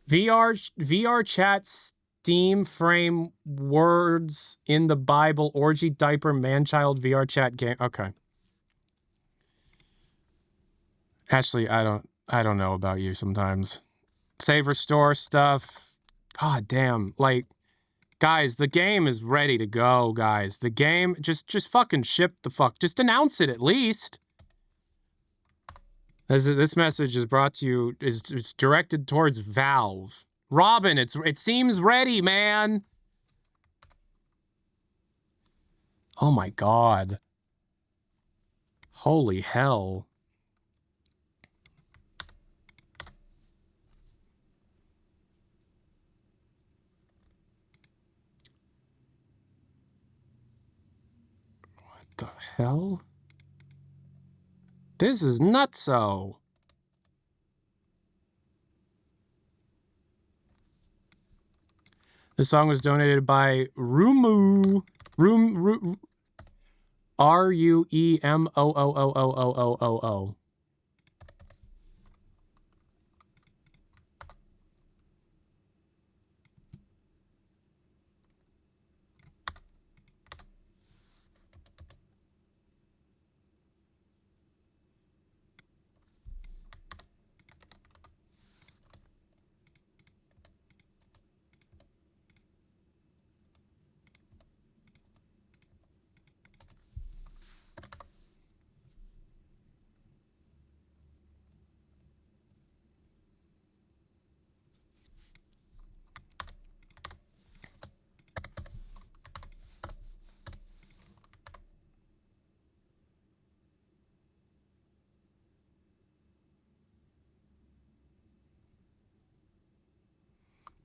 Speaker 1: VR chat Steam frame words in the Bible, orgy diaper man-child VR chat game. Okay. Ashley, I don't know about you sometimes. Save restore stuff. God damn. Like, Guys, the game is ready to go, guys. The game, just fucking ship the fuck. Just announce it at least. This message is brought to you, is directed towards Valve. Robin, it seems ready, man. Oh my god. Holy hell. What the hell? This is nutso. This song was donated by Rumu. RUEMOOOOOOOOO.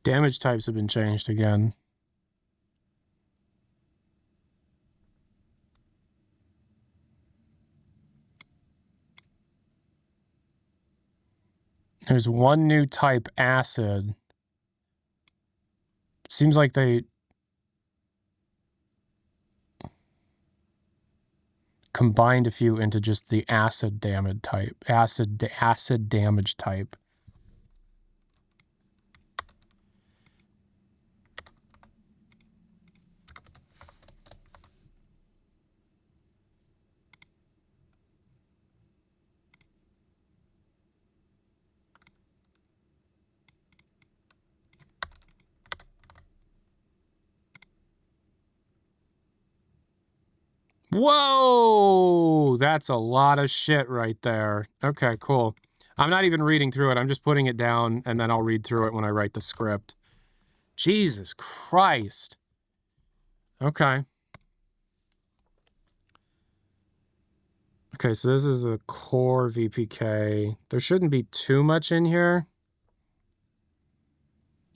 Speaker 1: Damage types have been changed again. There's one new type, acid. Seems like they combined a few into just the acid damage type. Acid damage type. Whoa! That's a lot of shit right there. Okay, cool. I'm not even reading through it. I'm just putting it down, and then I'll read through it when I write the script. Jesus Christ. Okay. Okay, so this is the core VPK. There shouldn't be too much in here.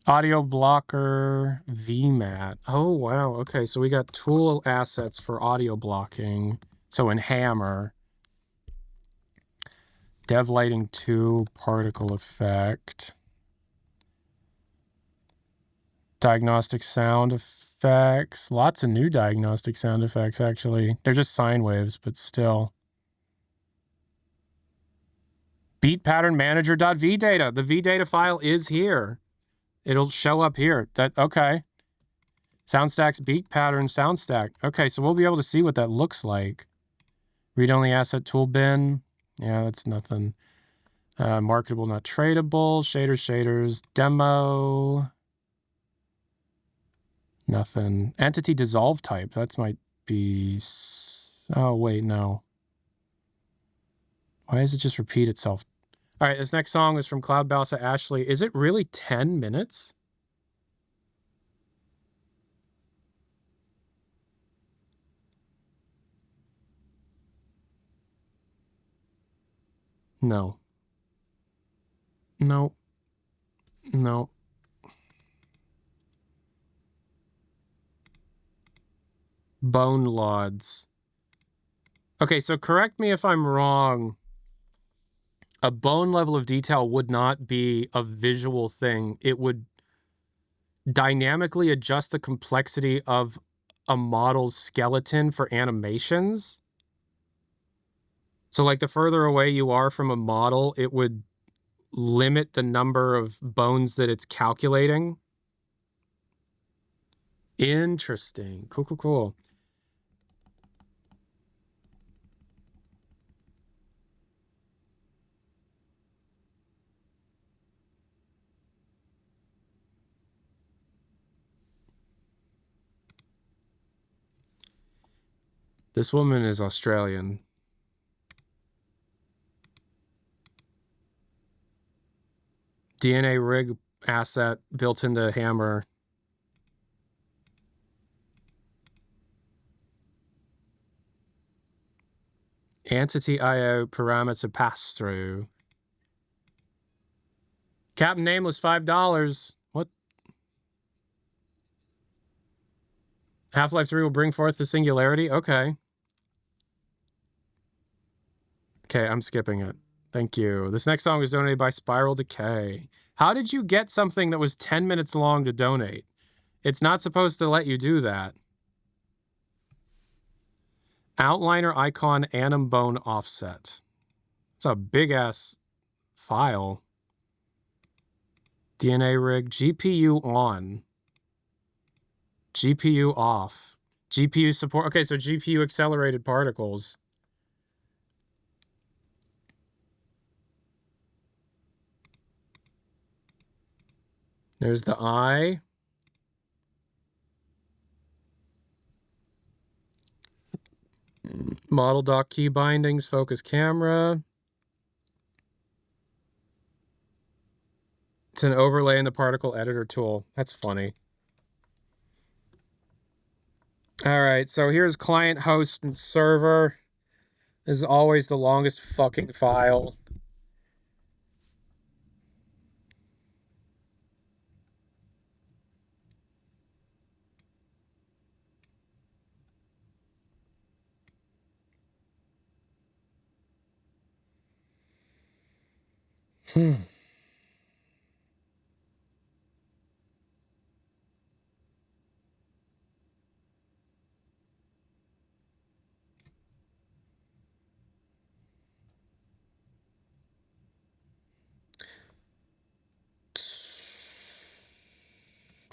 Speaker 1: Audio blocker VMAT. Oh, wow. Okay, so we got tool assets for audio blocking. So in Hammer. Dev lighting 2, particle effect. Diagnostic sound effects. Lots of new diagnostic sound effects, actually. They're just sine waves, but still. Beat pattern manager.vdata. The vdata file is here. It'll show up here. Okay. Soundstack's beat pattern sound stack. Okay, so we'll be able to see what that looks like. Read-only asset tool bin. Yeah, that's nothing. Marketable, not tradable. Shaders. Demo. Nothing. Entity dissolve type. That might be... Oh, wait, no. Why does it just repeat itself? All right, this next song is from Cloud Balsa Ashley. Is it really 10 minutes? No. No. No. Bone Lauds. Okay, so correct me if I'm wrong. A bone level of detail would not be a visual thing. It would dynamically adjust the complexity of a model's skeleton for animations. So like the further away you are from a model, it would limit the number of bones that it's calculating. Interesting. Cool. This woman is Australian. DNA rig asset built into hammer. Entity IO parameter pass through. Captain Nameless, $5. What? Half-Life 3 will bring forth the singularity? Okay. Okay, I'm skipping it. Thank you. This next song was donated by Spiral Decay. How did you get something that was 10 minutes long to donate? It's not supposed to let you do that. Outliner icon anim bone offset. It's a big-ass file. DNA rig. GPU on. GPU off. GPU support. Okay, so GPU accelerated particles. There's the eye. Model dock key bindings, focus camera. It's an overlay in the particle editor tool. That's funny. All right, so here's client, host, and server. This is always the longest fucking file.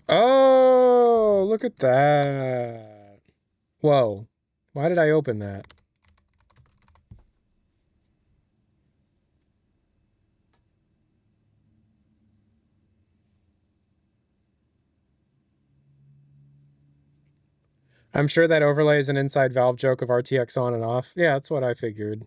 Speaker 1: Oh, look at that. Whoa. Why did I open that? I'm sure that overlay is an inside Valve joke of RTX on and off. Yeah, that's what I figured.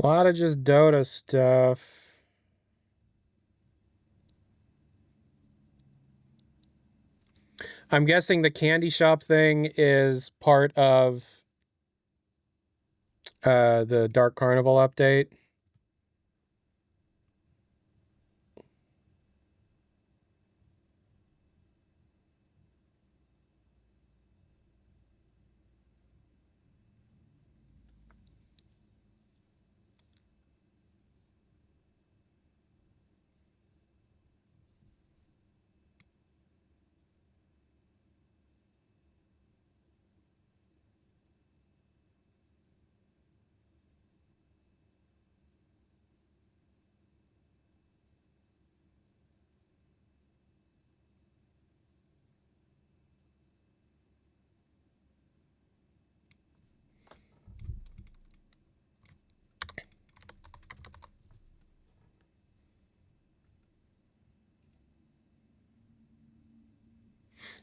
Speaker 1: A lot of just Dota stuff. I'm guessing the candy shop thing is part of the Dark Carnival update.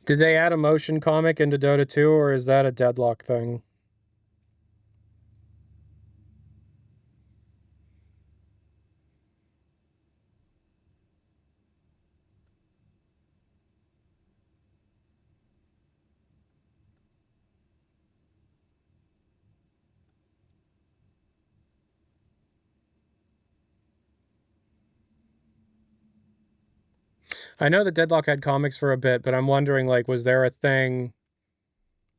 Speaker 1: Did they add a motion comic into Dota 2, or is that a Deadlock thing? I know that Deadlock had comics for a bit, but I'm wondering, like, was there a thing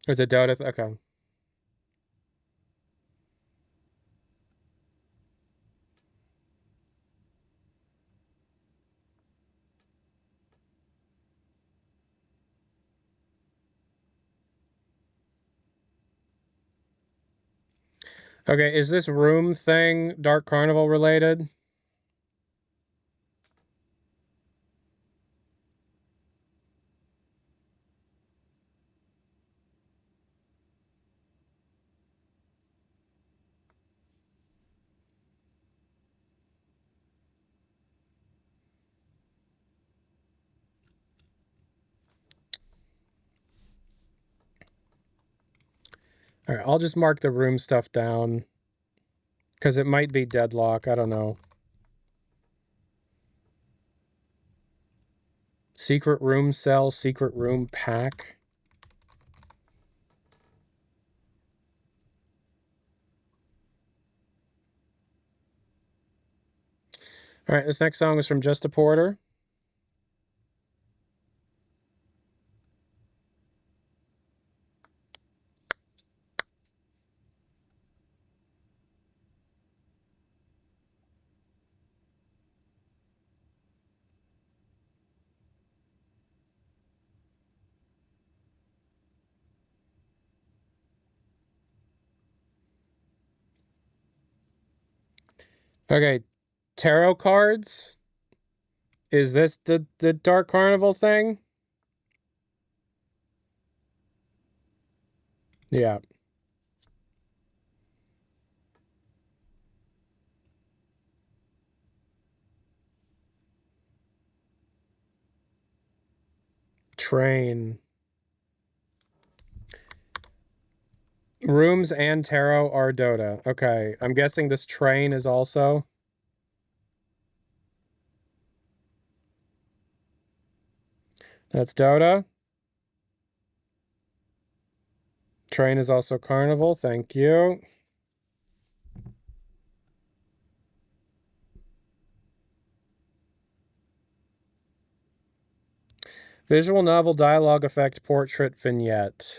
Speaker 1: with the Dota? Okay. Okay, is this room thing Dark Carnival related? All right, I'll just mark the room stuff down because it might be deadlock. I don't know. Secret room cell, secret room pack. All right, this next song is from Just a Porter. Okay, tarot cards. Is this the Dark Carnival thing? Yeah. Train. Rooms and tarot are Dota. Okay, I'm guessing this train is also. That's Dota. Train is also Carnival. Thank you. Visual novel dialogue effect portrait vignette.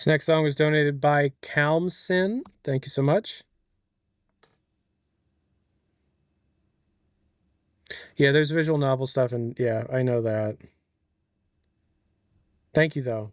Speaker 1: This next song was donated by Calmsin. Thank you so much. Yeah, there's visual novel stuff, and yeah, I know that. Thank you, though.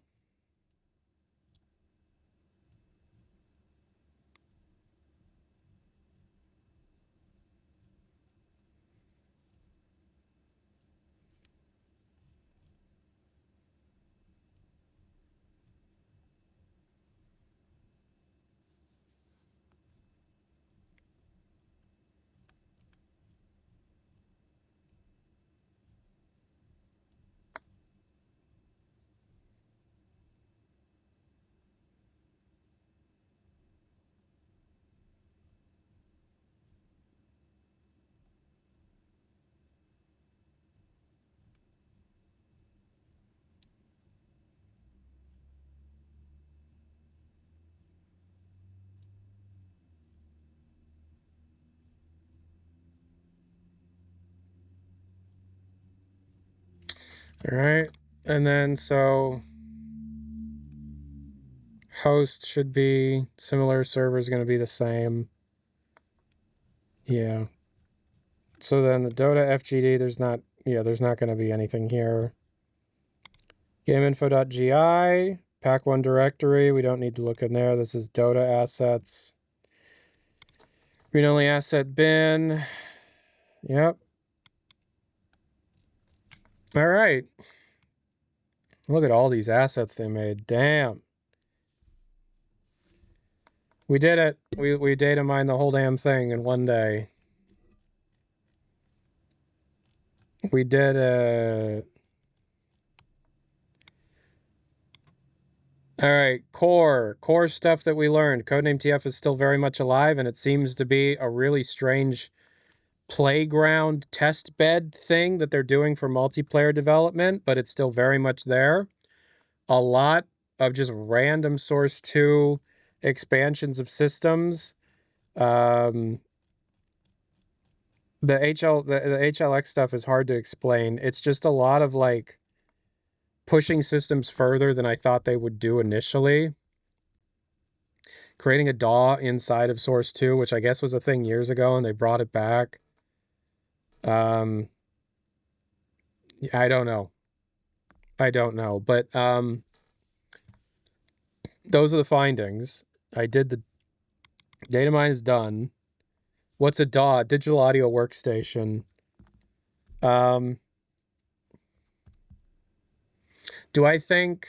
Speaker 1: All right, and then so host should be similar, server is going to be the same. Yeah. So then the Dota FGD, there's not going to be anything here. GameInfo.gi, pack1 directory, we don't need to look in there. This is Dota assets. Read-only asset bin. Yep. All right. Look at all these assets they made. Damn. We did it. We data mined the whole damn thing in one day. We did all right, core stuff that we learned. Codename TF is still very much alive, and it seems to be a really strange playground test bed thing that they're doing for multiplayer development, but it's still very much there. A lot of just random Source 2 expansions of systems. The HLX stuff is hard to explain. It's just a lot of like pushing systems further than I thought they would do initially. Creating a DAW inside of Source 2, which I guess was a thing years ago, and they brought it back. I don't know. But those are the findings. I did the data mine is done. What's a DAW? Digital audio workstation. Do I think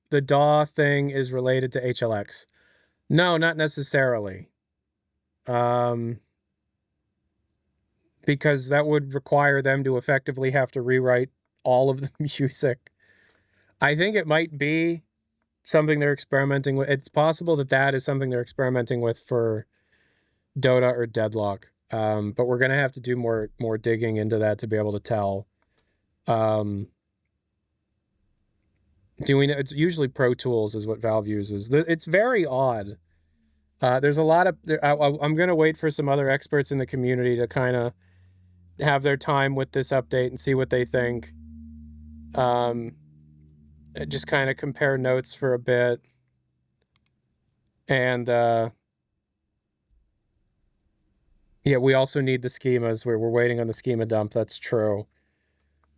Speaker 1: the DAW thing is related to HLX? No, not necessarily. Because that would require them to effectively have to rewrite all of the music. I think it might be something they're experimenting with. It's possible that that is something they're experimenting with for Dota or Deadlock. But we're going to have to do more digging into that to be able to tell. It's usually Pro Tools is what Valve uses. It's very odd. There's a lot of... I'm going to wait for some other experts in the community to kind of have their time with this update and see what they think. Just kind of compare notes for a bit. And yeah, we also need the schemas. We're waiting on the schema dump. That's true.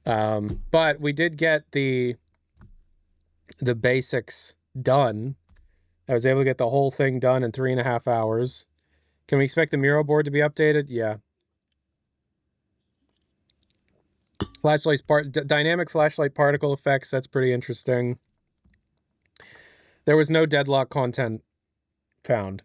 Speaker 1: But we did get the basics done. I was able to get the whole thing done in 3.5 hours. Can we expect the Miro board to be updated? Yeah. Dynamic flashlight particle effects. That's pretty interesting. There was no Deadlock content found.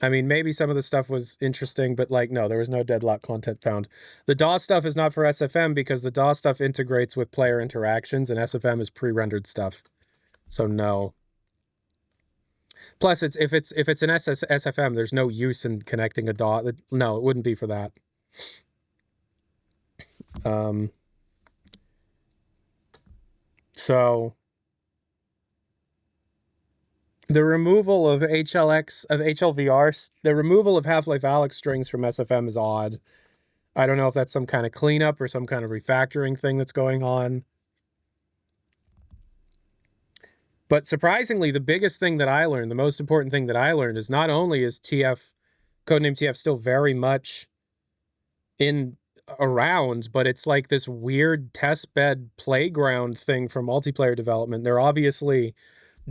Speaker 1: I mean, maybe some of the stuff was interesting, but like, no, there was no Deadlock content found. The DAW stuff is not for SFM because the DAW stuff integrates with player interactions, and SFM is pre-rendered stuff. So no. Plus, if it's an SFM, there's no use in connecting a DAW. No, it wouldn't be for that. So the removal of HLVR, the removal of Half-Life Alyx strings from SFM is odd. I don't know if that's some kind of cleanup or some kind of refactoring thing that's going on. But surprisingly, the biggest thing that I learned, the most important thing that I learned is not only is codename TF still very much around, but it's like this weird testbed playground thing for multiplayer development. They're obviously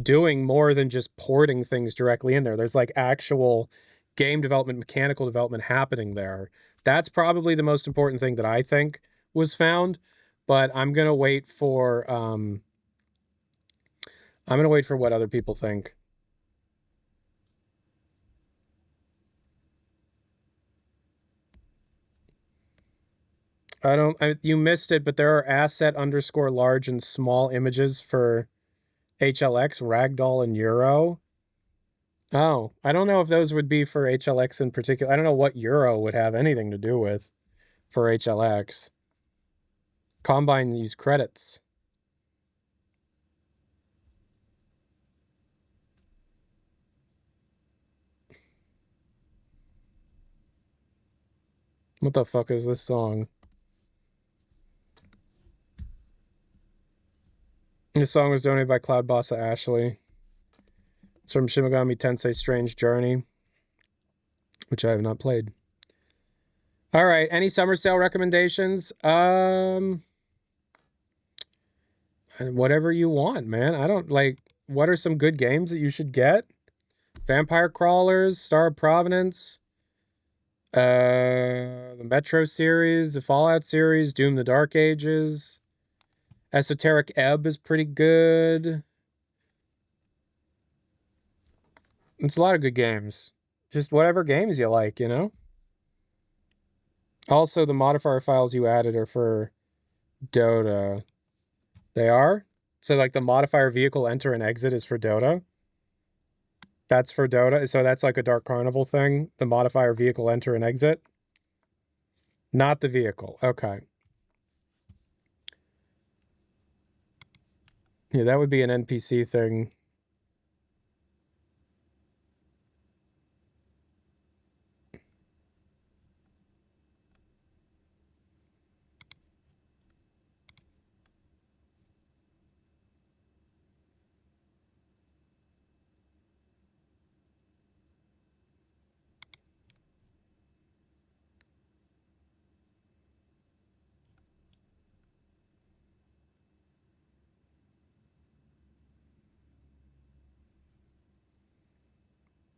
Speaker 1: doing more than just porting things directly in there. There's like actual game development, mechanical development happening there. That's probably the most important thing that I think was found, but I'm going to wait for what other people think. You missed it, but there are asset_large and small images for HLX, Ragdoll, and Euro. Oh, I don't know if those would be for HLX in particular. I don't know what Euro would have anything to do with for HLX. Combine these credits. What the fuck is this song? This song was donated by Cloud Bossa Ashley. It's from Shin Megami Tensei Strange Journey, which I have not played. All right, any summer sale recommendations? Whatever you want, man. I don't like, what are some good games that you should get? Vampire Crawlers, Star of Providence, the Metro series, the Fallout series, Doom the Dark Ages. Esoteric Ebb is pretty good. It's a lot of good games. Just whatever games you like, you know? Also, the modifier files you added are for Dota. They are? So, like, the modifier vehicle enter and exit is for Dota? That's for Dota? So that's like a Dark Carnival thing? The modifier vehicle enter and exit? Not the vehicle. Okay. Yeah, that would be an NPC thing.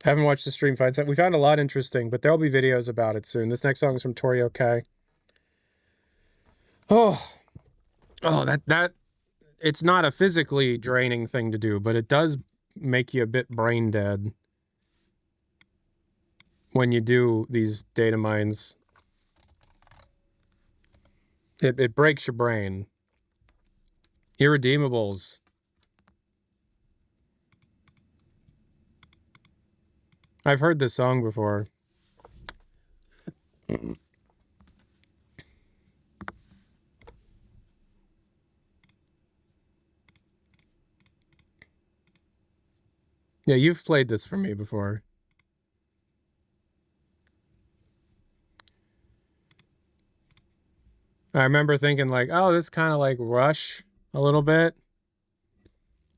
Speaker 1: I haven't watched the stream fights. We found a lot interesting, but there'll be videos about it soon. This next song is from Tori OK. Oh, that it's not a physically draining thing to do, but it does make you a bit brain dead when you do these data mines. It breaks your brain. Irredeemables. I've heard this song before. Yeah, you've played this for me before. I remember thinking like, oh, this kind of like Rush a little bit.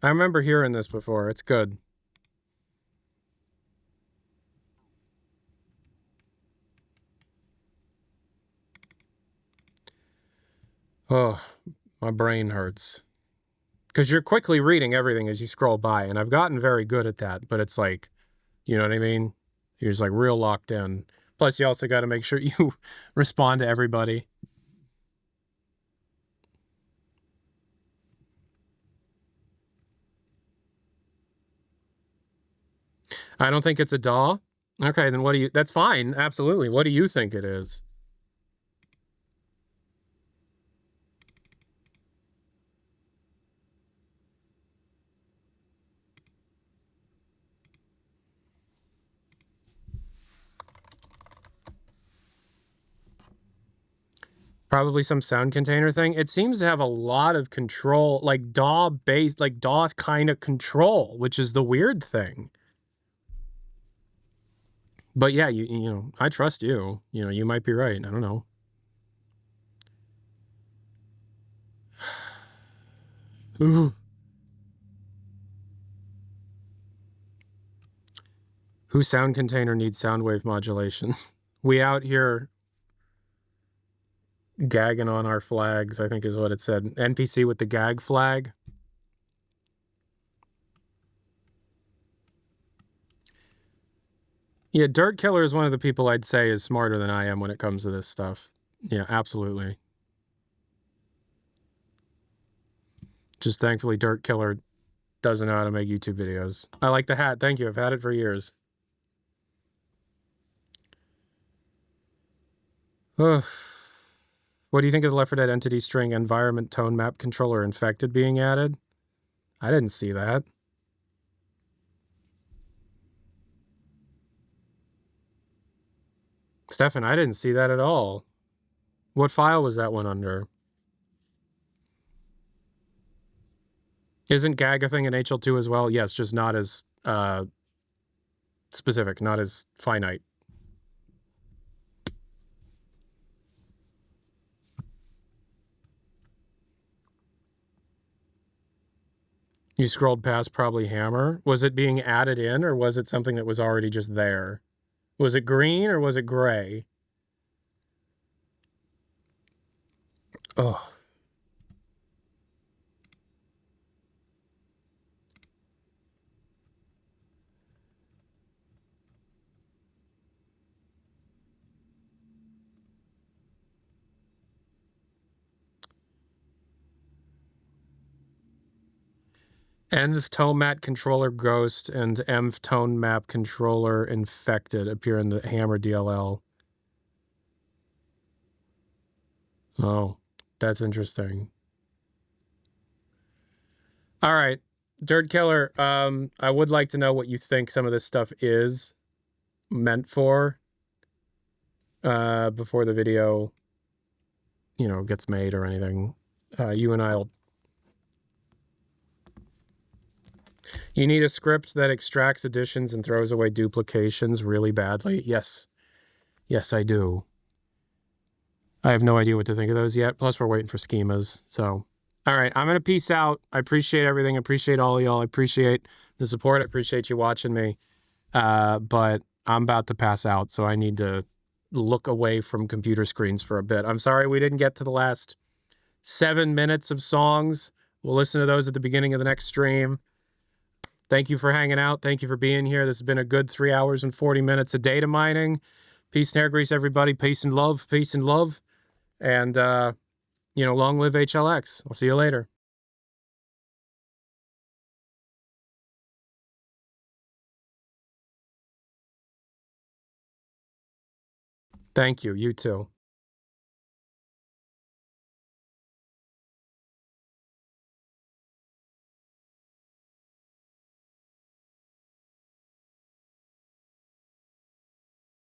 Speaker 1: I remember hearing this before. It's good. Oh, my brain hurts. Because you're quickly reading everything as you scroll by, and I've gotten very good at that, but it's like, you know what I mean? You're just like real locked in. Plus, you also got to make sure you respond to everybody. I don't think it's a DAW. Okay, then what do you... That's fine, absolutely. What do you think it is? Probably some sound container thing. It seems to have a lot of control, like DAW-based, like DAW kind of control, which is the weird thing. But yeah, you know, I trust you. You know, you might be right. I don't know. Ooh. Whose sound container needs sound wave modulation? We out here gagging on our flags, I think is what it said. NPC with the gag flag. Yeah, Dirt Killer is one of the people I'd say is smarter than I am when it comes to this stuff. Yeah, absolutely. Just thankfully, Dirt Killer doesn't know how to make YouTube videos. I like the hat. Thank you. I've had it for years. Ugh. What do you think of the Left 4 Dead entity string environment tone map controller infected being added? I didn't see that. Stefan, I didn't see that at all. What file was that one under? Isn't gag a thing in HL2 as well? Yes, just not as specific, not as finite. You scrolled past probably hammer. Was it being added in, or was it something that was already just there? Was it green or was it gray? Oh. Env tone map controller ghost and env tone map controller infected appear in the Hammer DLL. Oh, that's interesting. All right, Dirt Killer. I would like to know what you think some of this stuff is meant for. Before the video, gets made or anything. You and I'll. You need a script that extracts additions and throws away duplications really badly. Yes. Yes, I do. I have no idea what to think of those yet. Plus, we're waiting for schemas. So, all right, I'm going to peace out. I appreciate everything. I appreciate all of y'all. I appreciate the support. I appreciate you watching me. But I'm about to pass out, so I need to look away from computer screens for a bit. I'm sorry we didn't get to the last 7 minutes of songs. We'll listen to those at the beginning of the next stream. Thank you for hanging out. Thank you for being here. This has been a good 3 hours and 40 minutes of data mining. Peace and hair grease, everybody. Peace and love. Peace and love. And, long live HLX. I'll see you later. Thank you. You too.